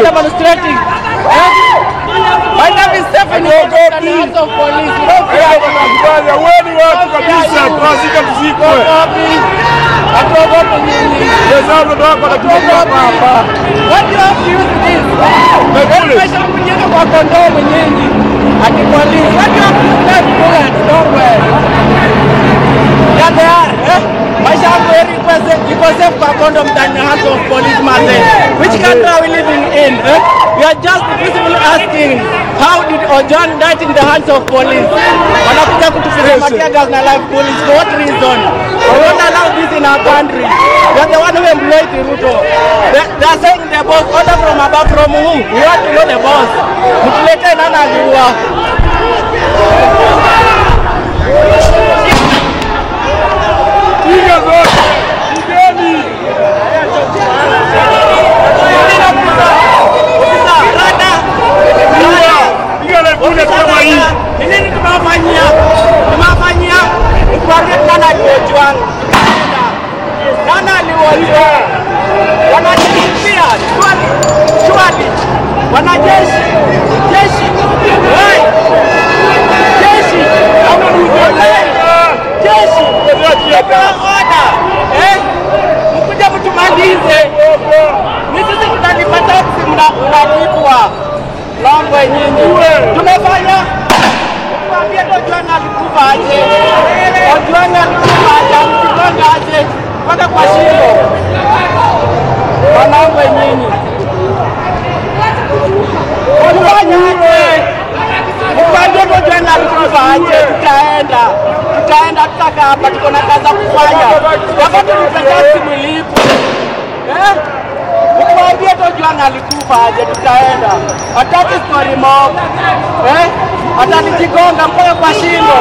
Demonstrating. My name is Stephanie. Hands of police. What do you have to use this? What do you have to use nowhere? Yeah, they are. Maisha very because of condom than the hands of policemen. Which country are we living in? We are just peacefully asking, how did Ojuang die in the hands of police? Wanakuja kutupiga matia gas na live police. For what reason? We won't allow this in our country. We are the one who employed Ruto. They are saying the boss, order from above, from whom? We want to know the boss. Mutulete nana aliwa. Nini tumafanyia kuambia nana Ojuang nana aliwaliwa wanajeshi shwari wanajeshi jeshi mkuja mtumalize ni sisi tunalipata mnalipwa mambo nyinyi tumefanya tuambie Ojuang alikufa aje msikonga aje mpaka kwa shingo wanaume nyinyi walifanya aje Tuambie tujuane alikufa aje, tutaenda tutaka hapa, tuko na kazi kufanya. Wakati tunataka simu ilipo. Tuambie tujuane alikufa aje, tutaenda. Hataki story mob. Atanijigonga mpaka kwa shingo.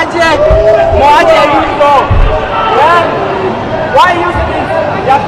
Aje, mwaje yuko. Why use this? Ya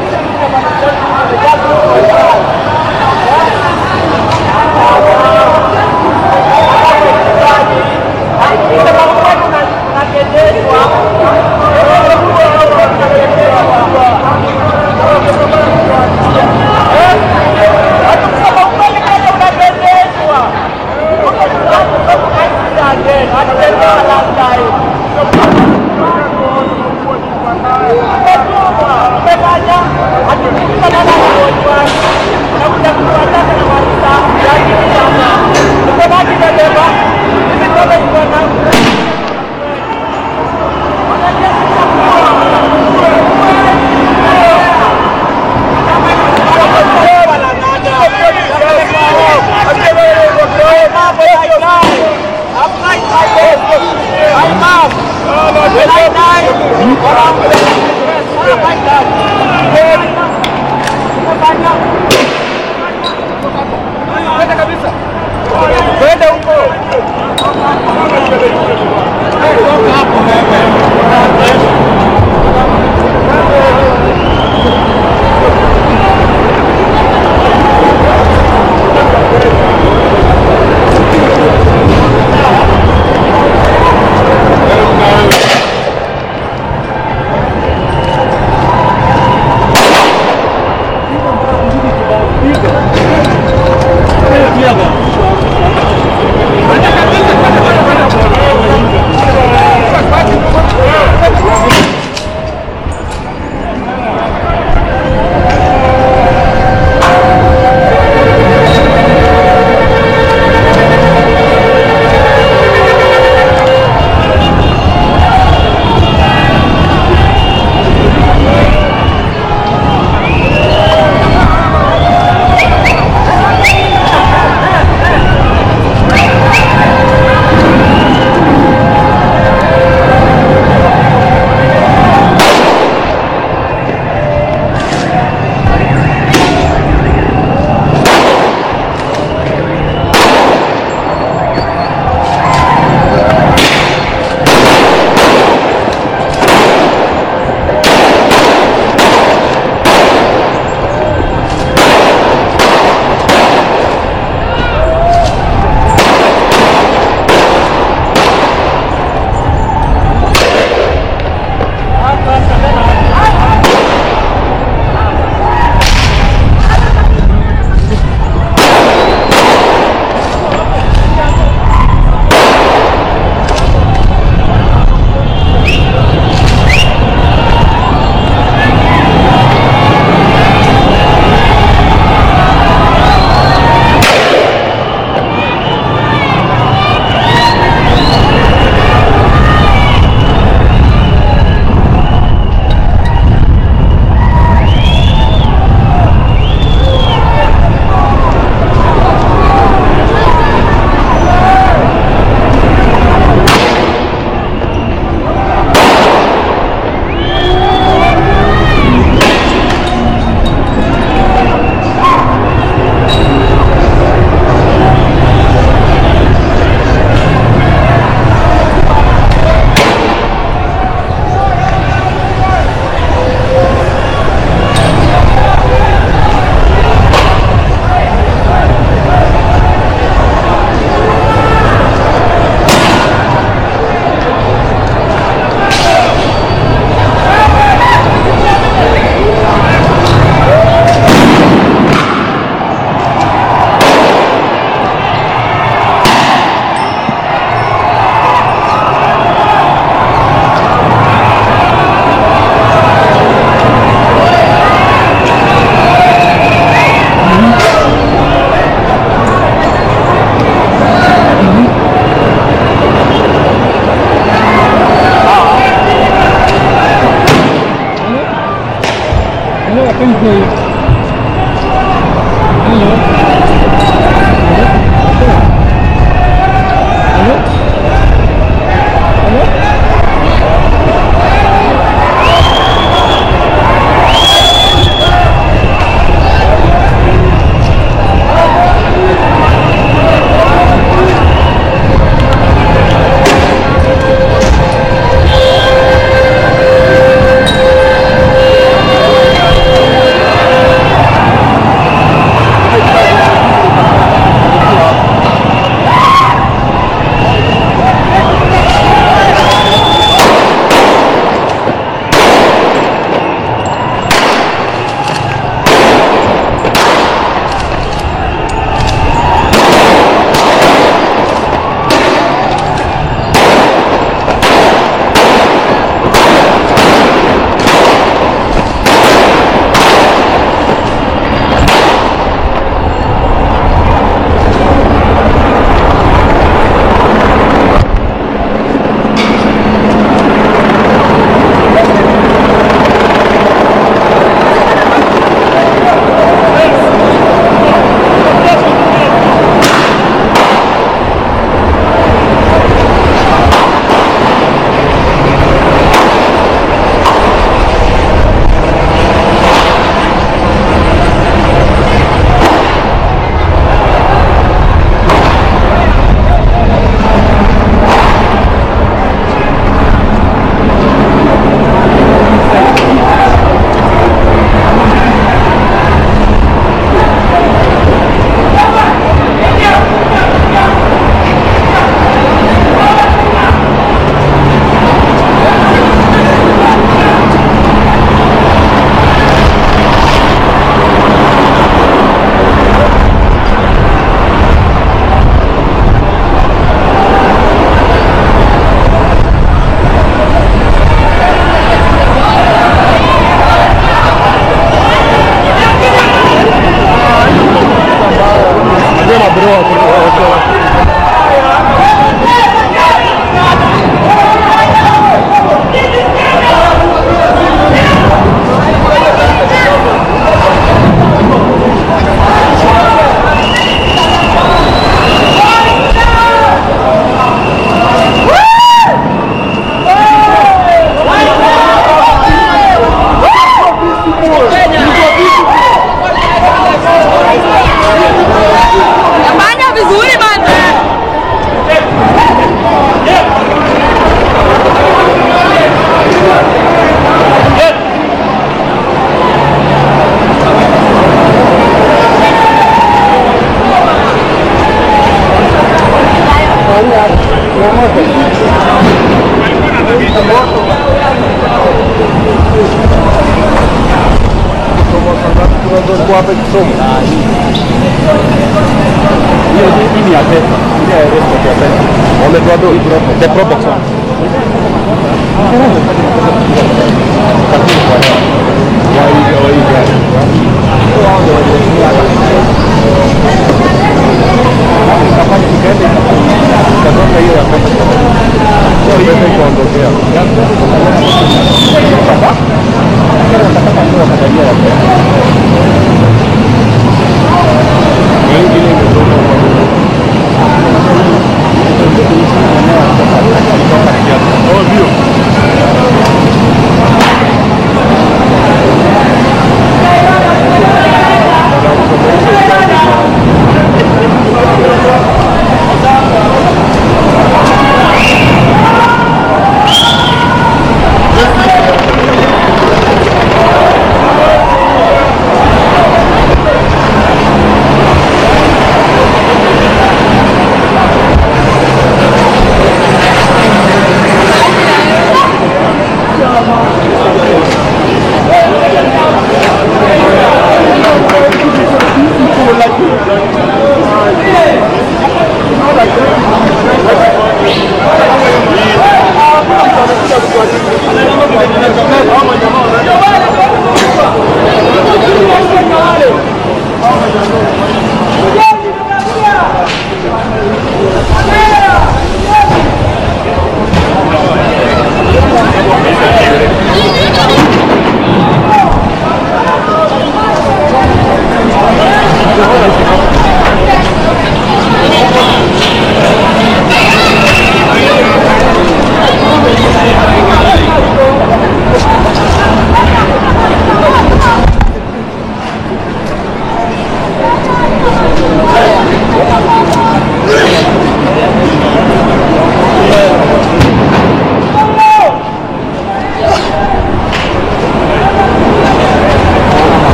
The Probox one.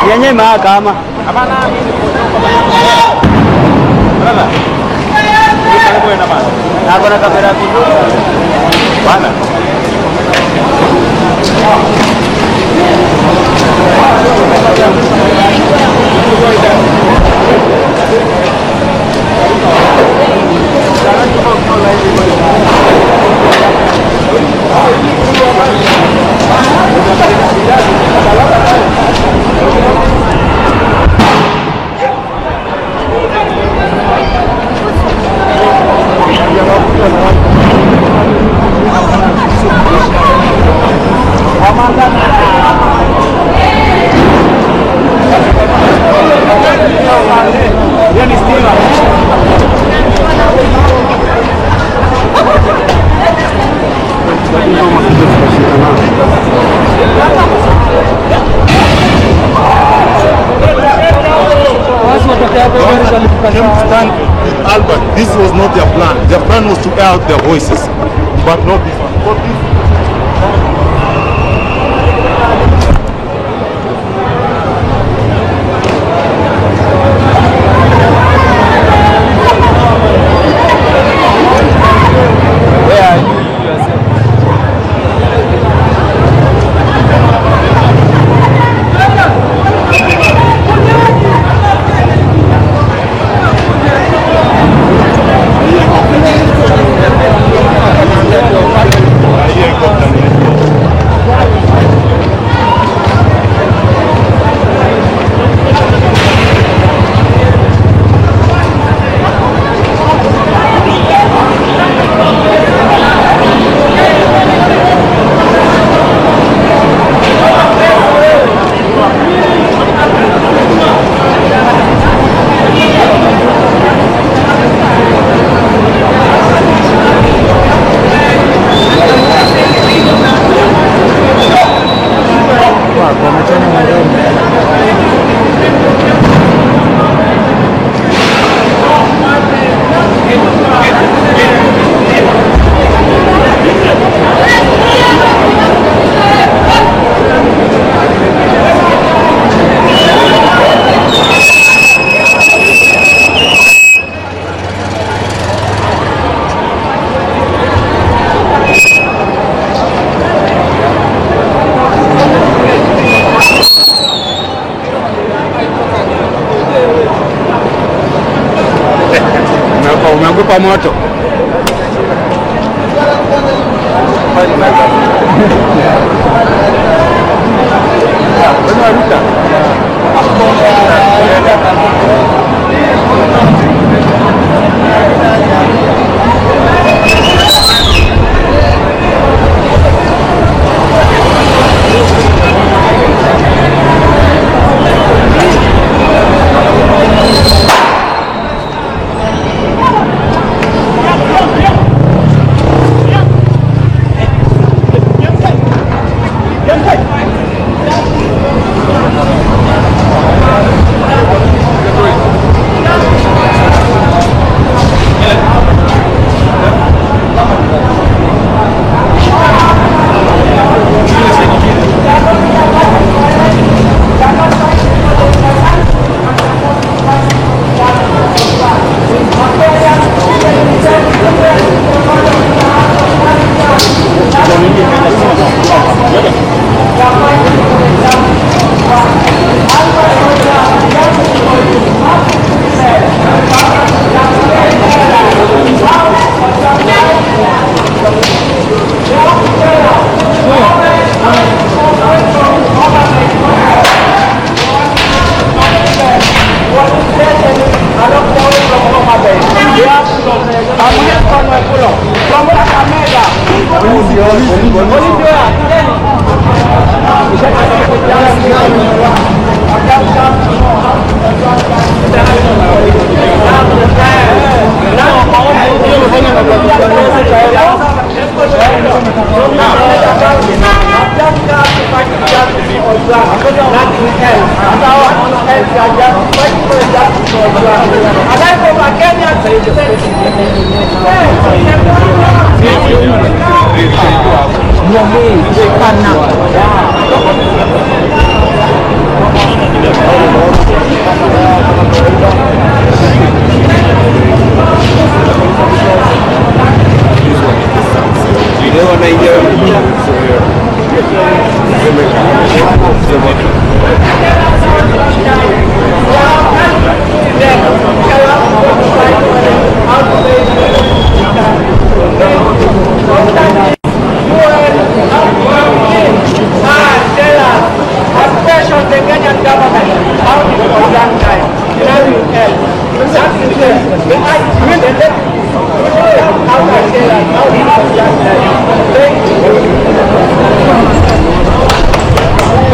Yenye mahakama. Hapana. Na kuna kamera kubwa. Bana. Albert, this was not their plan. Their plan was to air out their voices, but not this one. Where are you yourself? Yeah. kwa moto.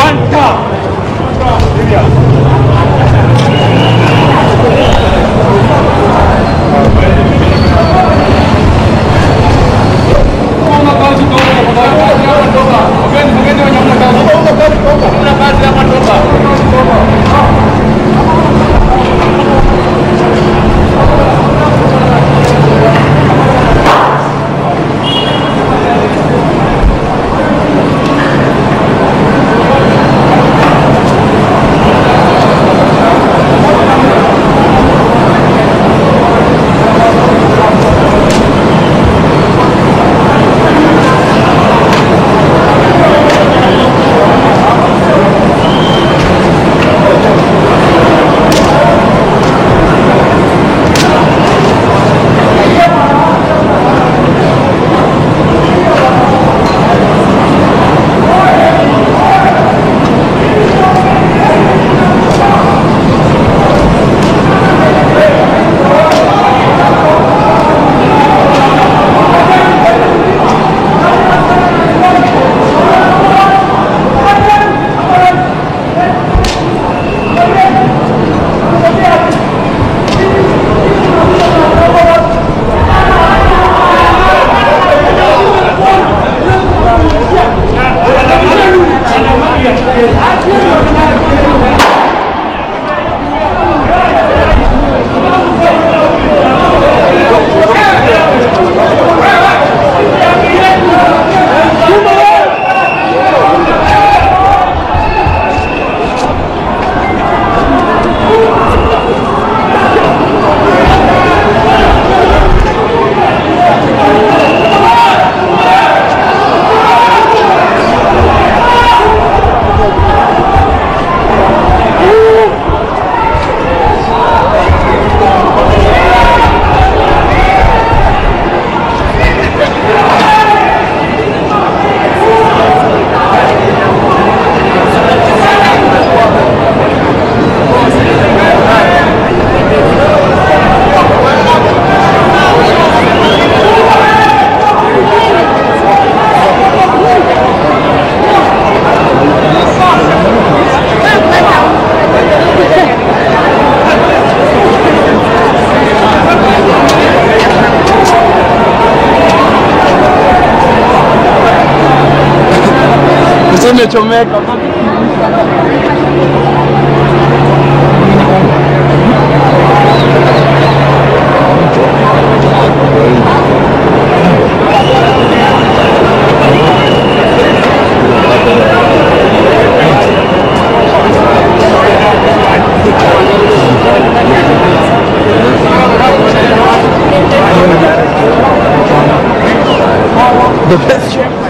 One top. Tumechomeka. The best chef.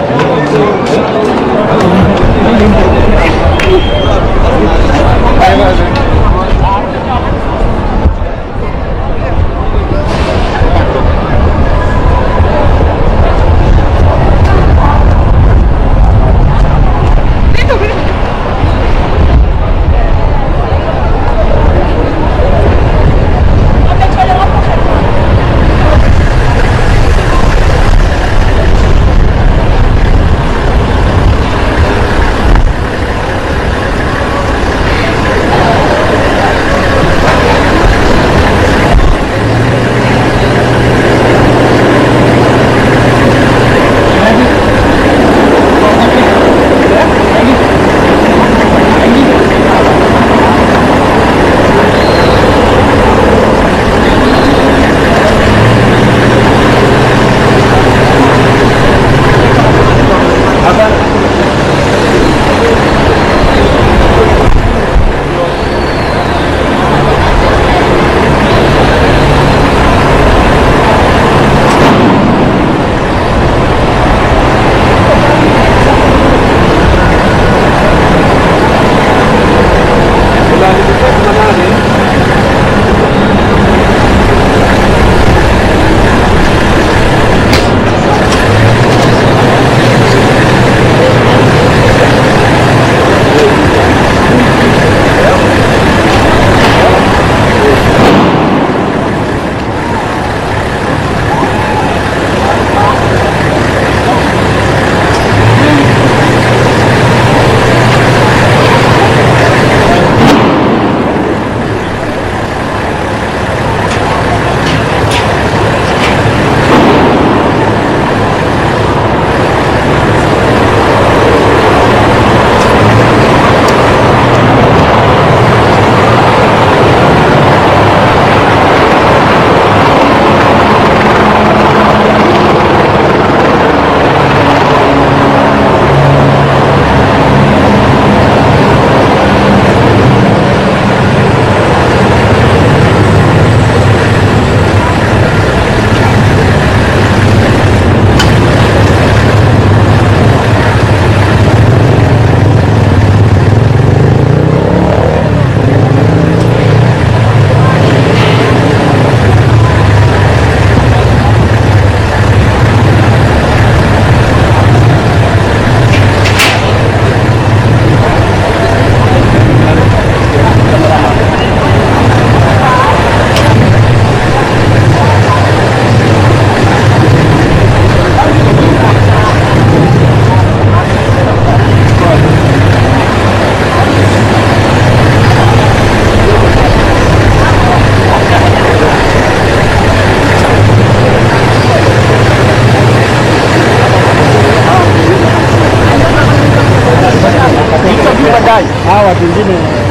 watu wengine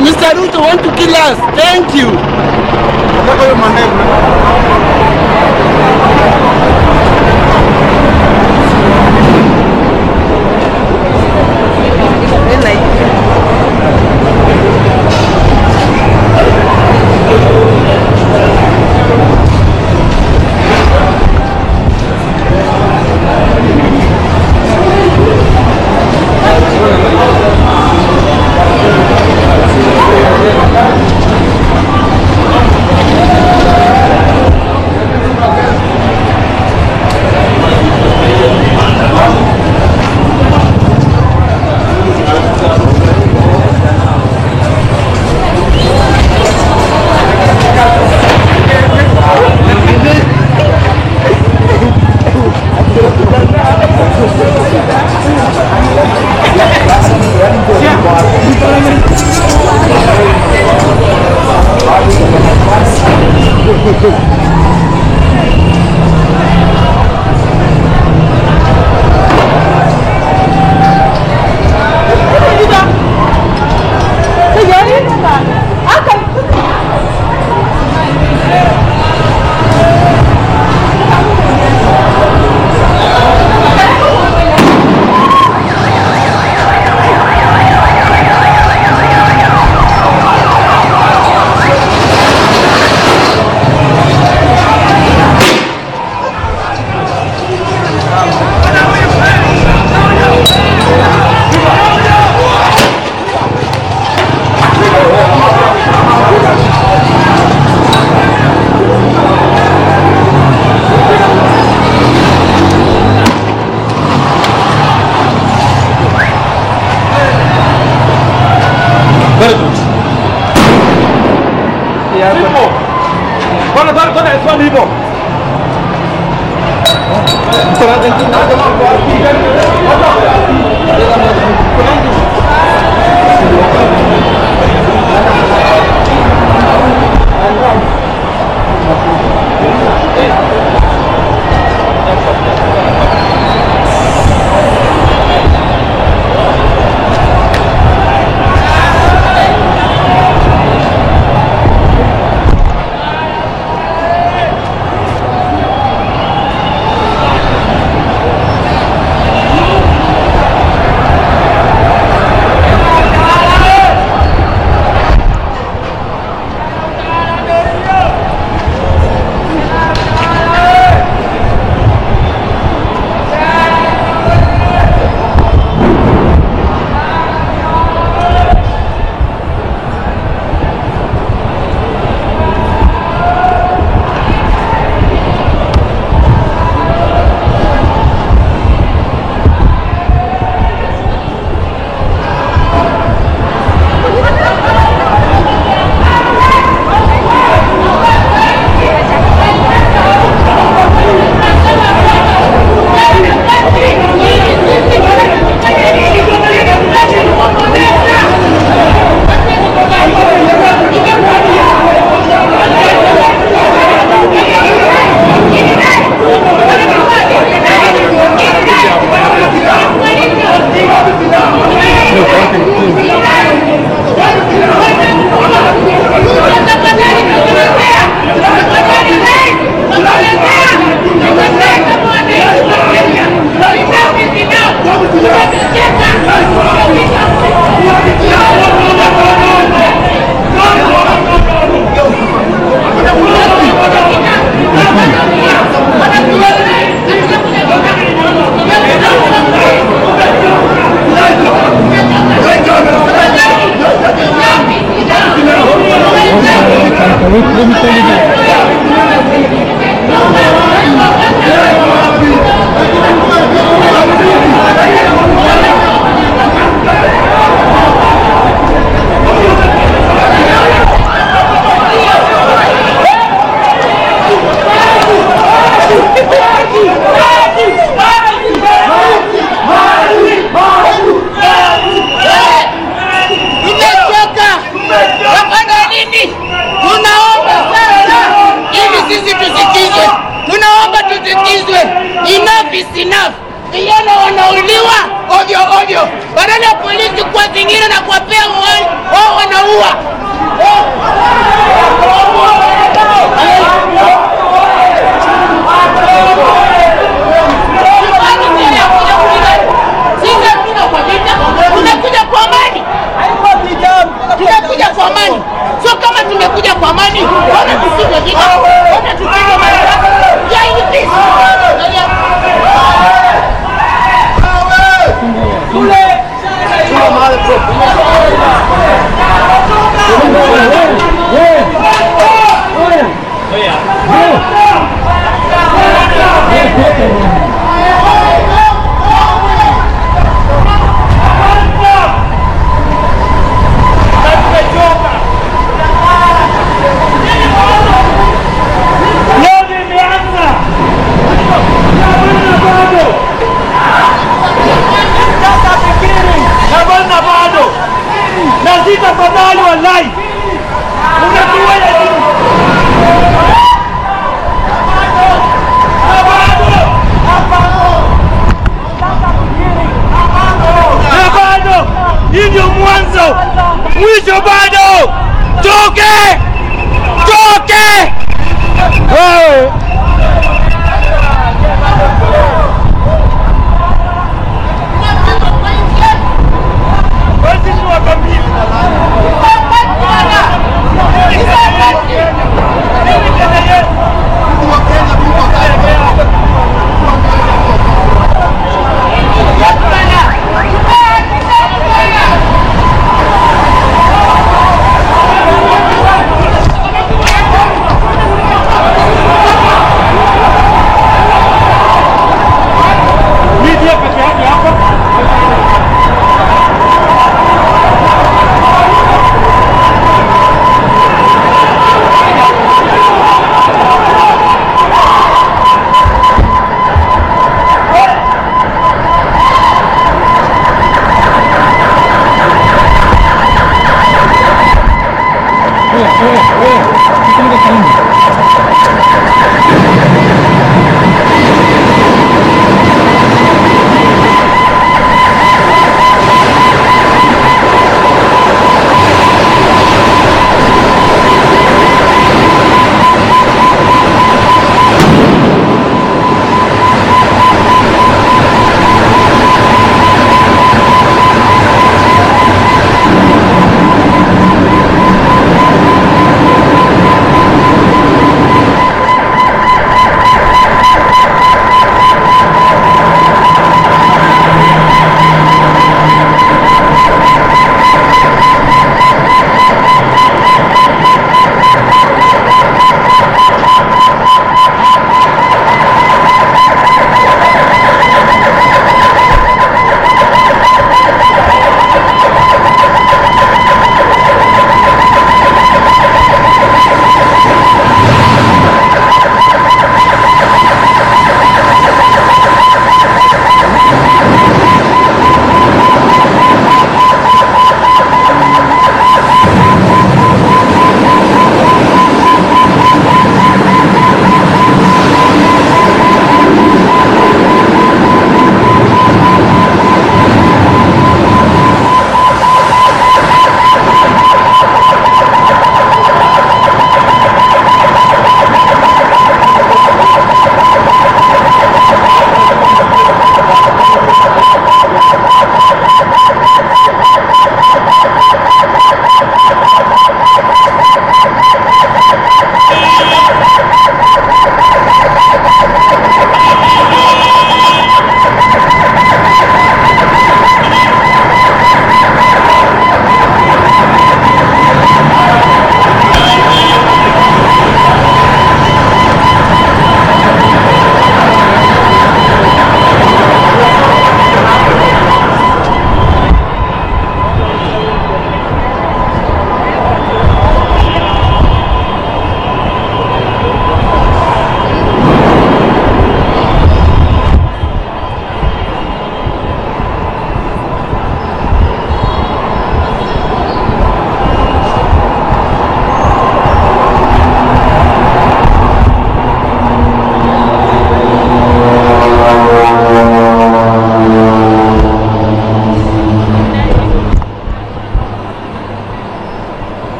Mr. Ruto want to kill us. Thank you. vijana wanauliwa ovyo ovyo. Badala ya polisi kuwazingira na kuwapea uhai, wao wanaua. Tunakuja kwa amani. Tunakuja kwa amani. So kama tumekuja kwa amani, wana tusije vita, wana tupige marisasi. Ya hivi peace. Tafadhali wallahi. Unatuwa ya nini? Bado. Hii ndio mwanzo. Mwisho bado. Toke! Toke! Wewe.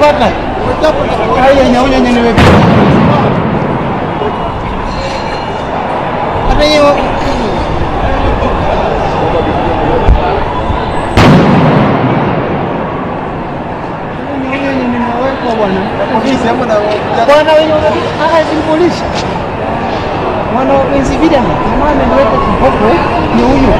bwana. Haya nyaunya nyewe. Hata hiyo bwana wenye simbolisha mwana wenzi vida kama ameweka kiboko ni huyu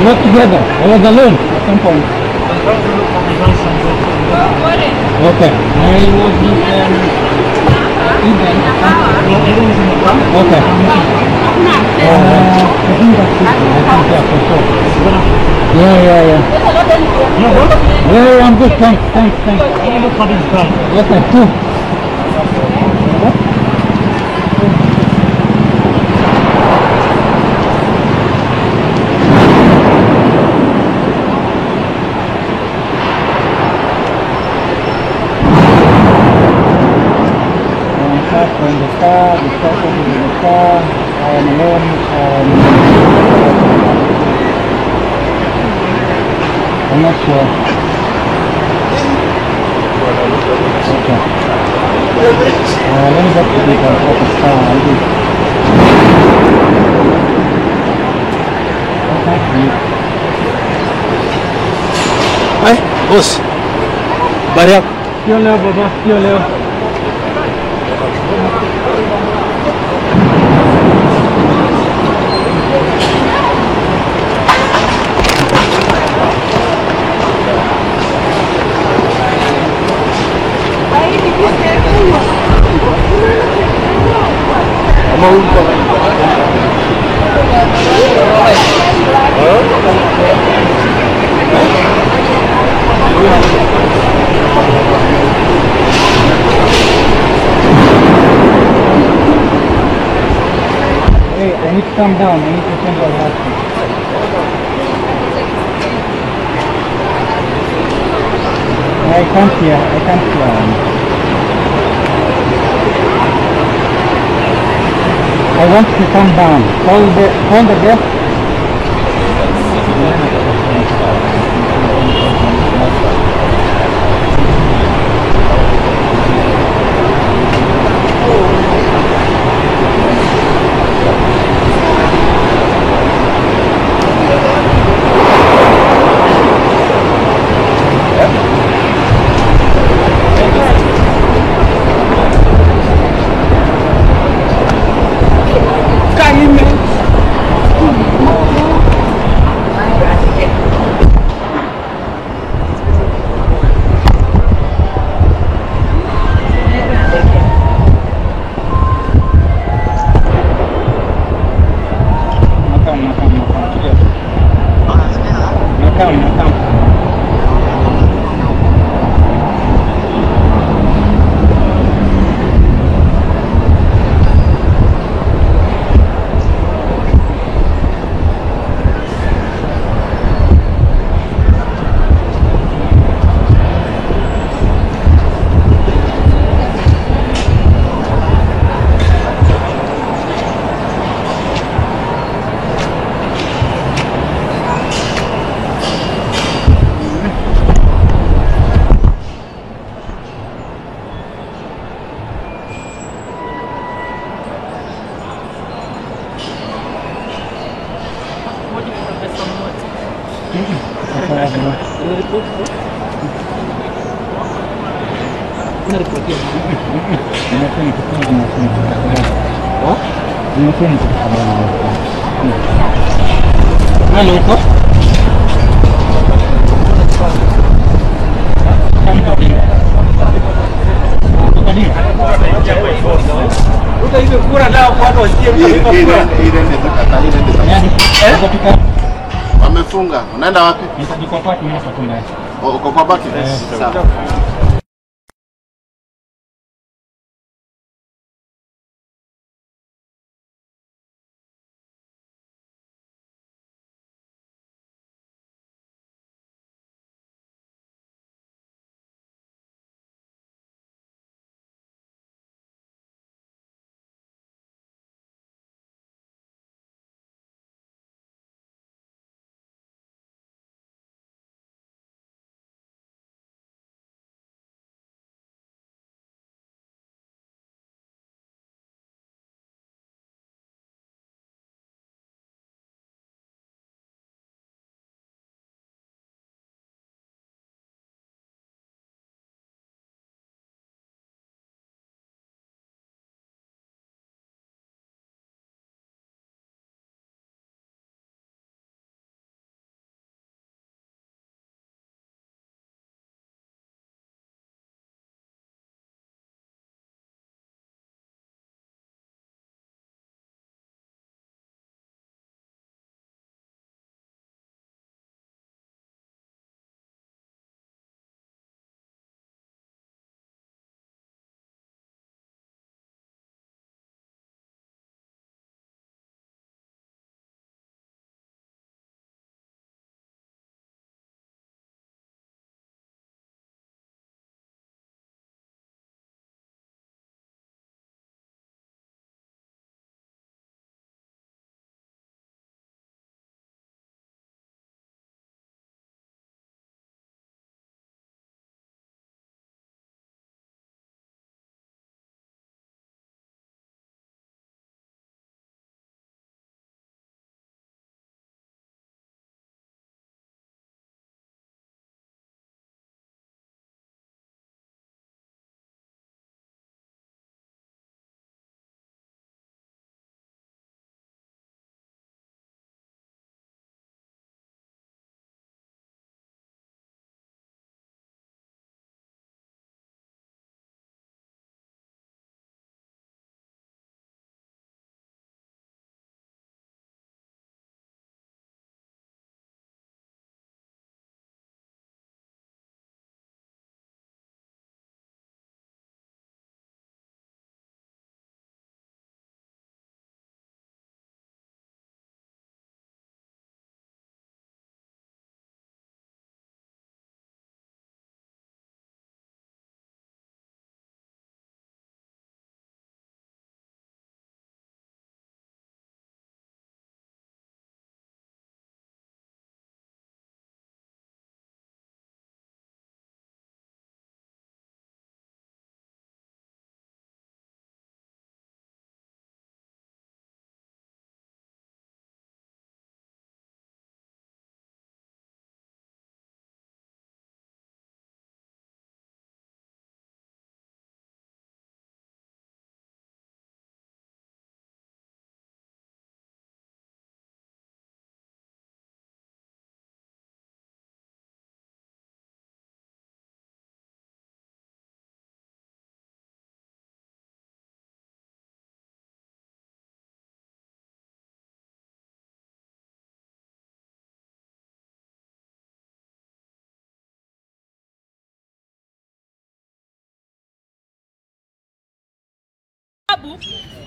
Not together. I was alone at some point. Okay. I was with Eden. Okay. I think that's it. I think yeah, for sure. Yeah. Yeah, I'm good. Thanks. Yes, I do. In the car, the truck is in the car, I am alone. I'm not sure. Okay. Let me get to the car. I'll do. Hi, boss. Bariak. Yo leo, baba. Yo leo. Hey, I need to calm down. I need to change what happened. I can't hear. I want to calm down. Call the guest. Wamefunga. Unaenda wapi? Niko kwa party hapa tunda. Uko kwa party? Sawa.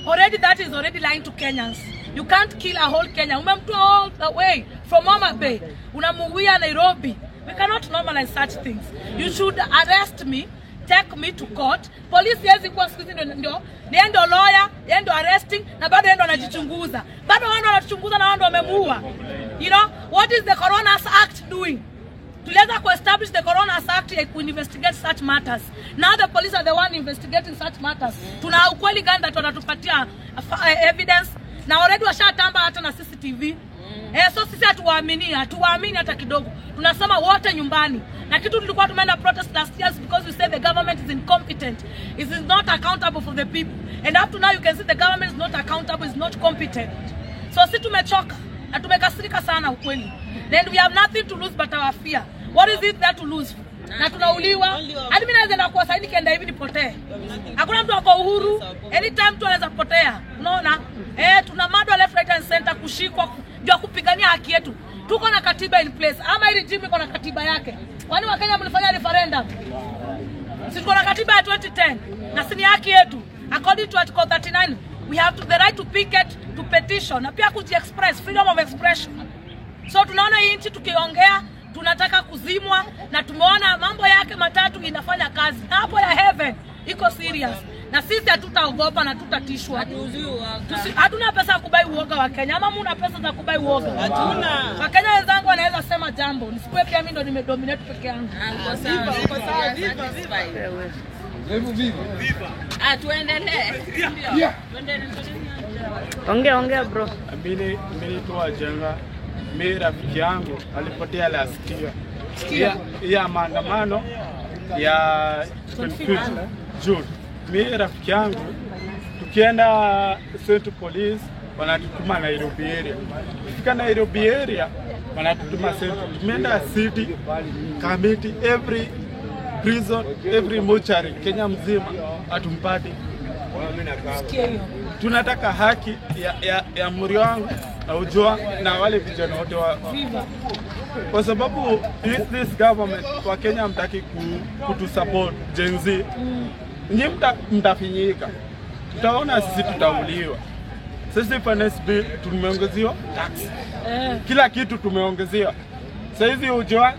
Already that is already lying to Kenyans. You can't kill a whole Kenya. Umemtoa all the way from Homa Bay. Unamuwia Nairobi. We cannot normalize such things. You should arrest me, take me to court. Police yezi kwa siku ndio niendo lawyer, niendo arresting na bado niendo anajichunguza. Bado wao wanajichunguza na wao wamemuua. You know, what is the Coroner's Act doing? Tuliweza establish the Coroner's Act to investigate such matters. Now the police are the one investigating such matters. Tuna ukweli gani that wanatupatia evidence? Na already washatamba hata na CCTV. So sisi sisi hatuwaamini hata kidogo. Tunasema wote nyumbani. Na kitu tulikuwa tumeenda protest last year because we said the government is incompetent. It is not accountable for the people. And up to now you can see the government is not accountable, is not competent. So sisi tumechoka na tumekasirika sana ukweli. Then we have nothing to lose but our fear. What is it there to lose? Na tunauliwa. Hadi mimi naweza na kuwa saidi kienda hivi nipotee. Hakuna mtu wako uhuru. Anytime tu anaweza kupotea. Unaona? Tuna mado left right and center kushikwa ndio kupigania haki yetu. Tuko na katiba in place. Ama hili regime iko na katiba yake. Kwani Wakenya mlifanya referendum? Sisi tuko na katiba ya 2010 na si ni haki yetu. According to Article 39, we have the right to picket, to petition, na pia kuji-express, freedom of expression. So tunaona hii nchi tukiongea tunataka kuzimwa na tumeona mambo yake matatu inafanya kazi. Hapo ya heaven iko serious. Na sisi hatutaogopa na tutatishwa. Hatuna pesa ya kubai uoga wa Kenya. Ama muna pesa za kubai uoga? Hatuna. Wakenya wenzangu wanaweza sema jambo. Nisikuwe pia mimi ndo nimedominate peke yangu. Tuendelee. Ongea bro. Mimi toa jenga. Mimi rafiki yangu alipotea last year. Ya maandamano ya 25 June. Mimi rafiki yangu tukienda Central Police wanatutuma Nairobi area. Tukifika Nairobi area wanatutuma Central. Tumeenda city, Kamiti, every prison, every mortuary Kenya mzima atumpati. Tunataka haki ya muri wangu na ujua na wale vijana wote kwa sababu this government kwa Kenya mtaki kutusupport Gen Z. Nyinyi mtafinyika. Tutaona sisi tutauliwa. Sisi finance bill tumeongezewa tax. Kila kitu tumeongezewa. Sasa hivi ujua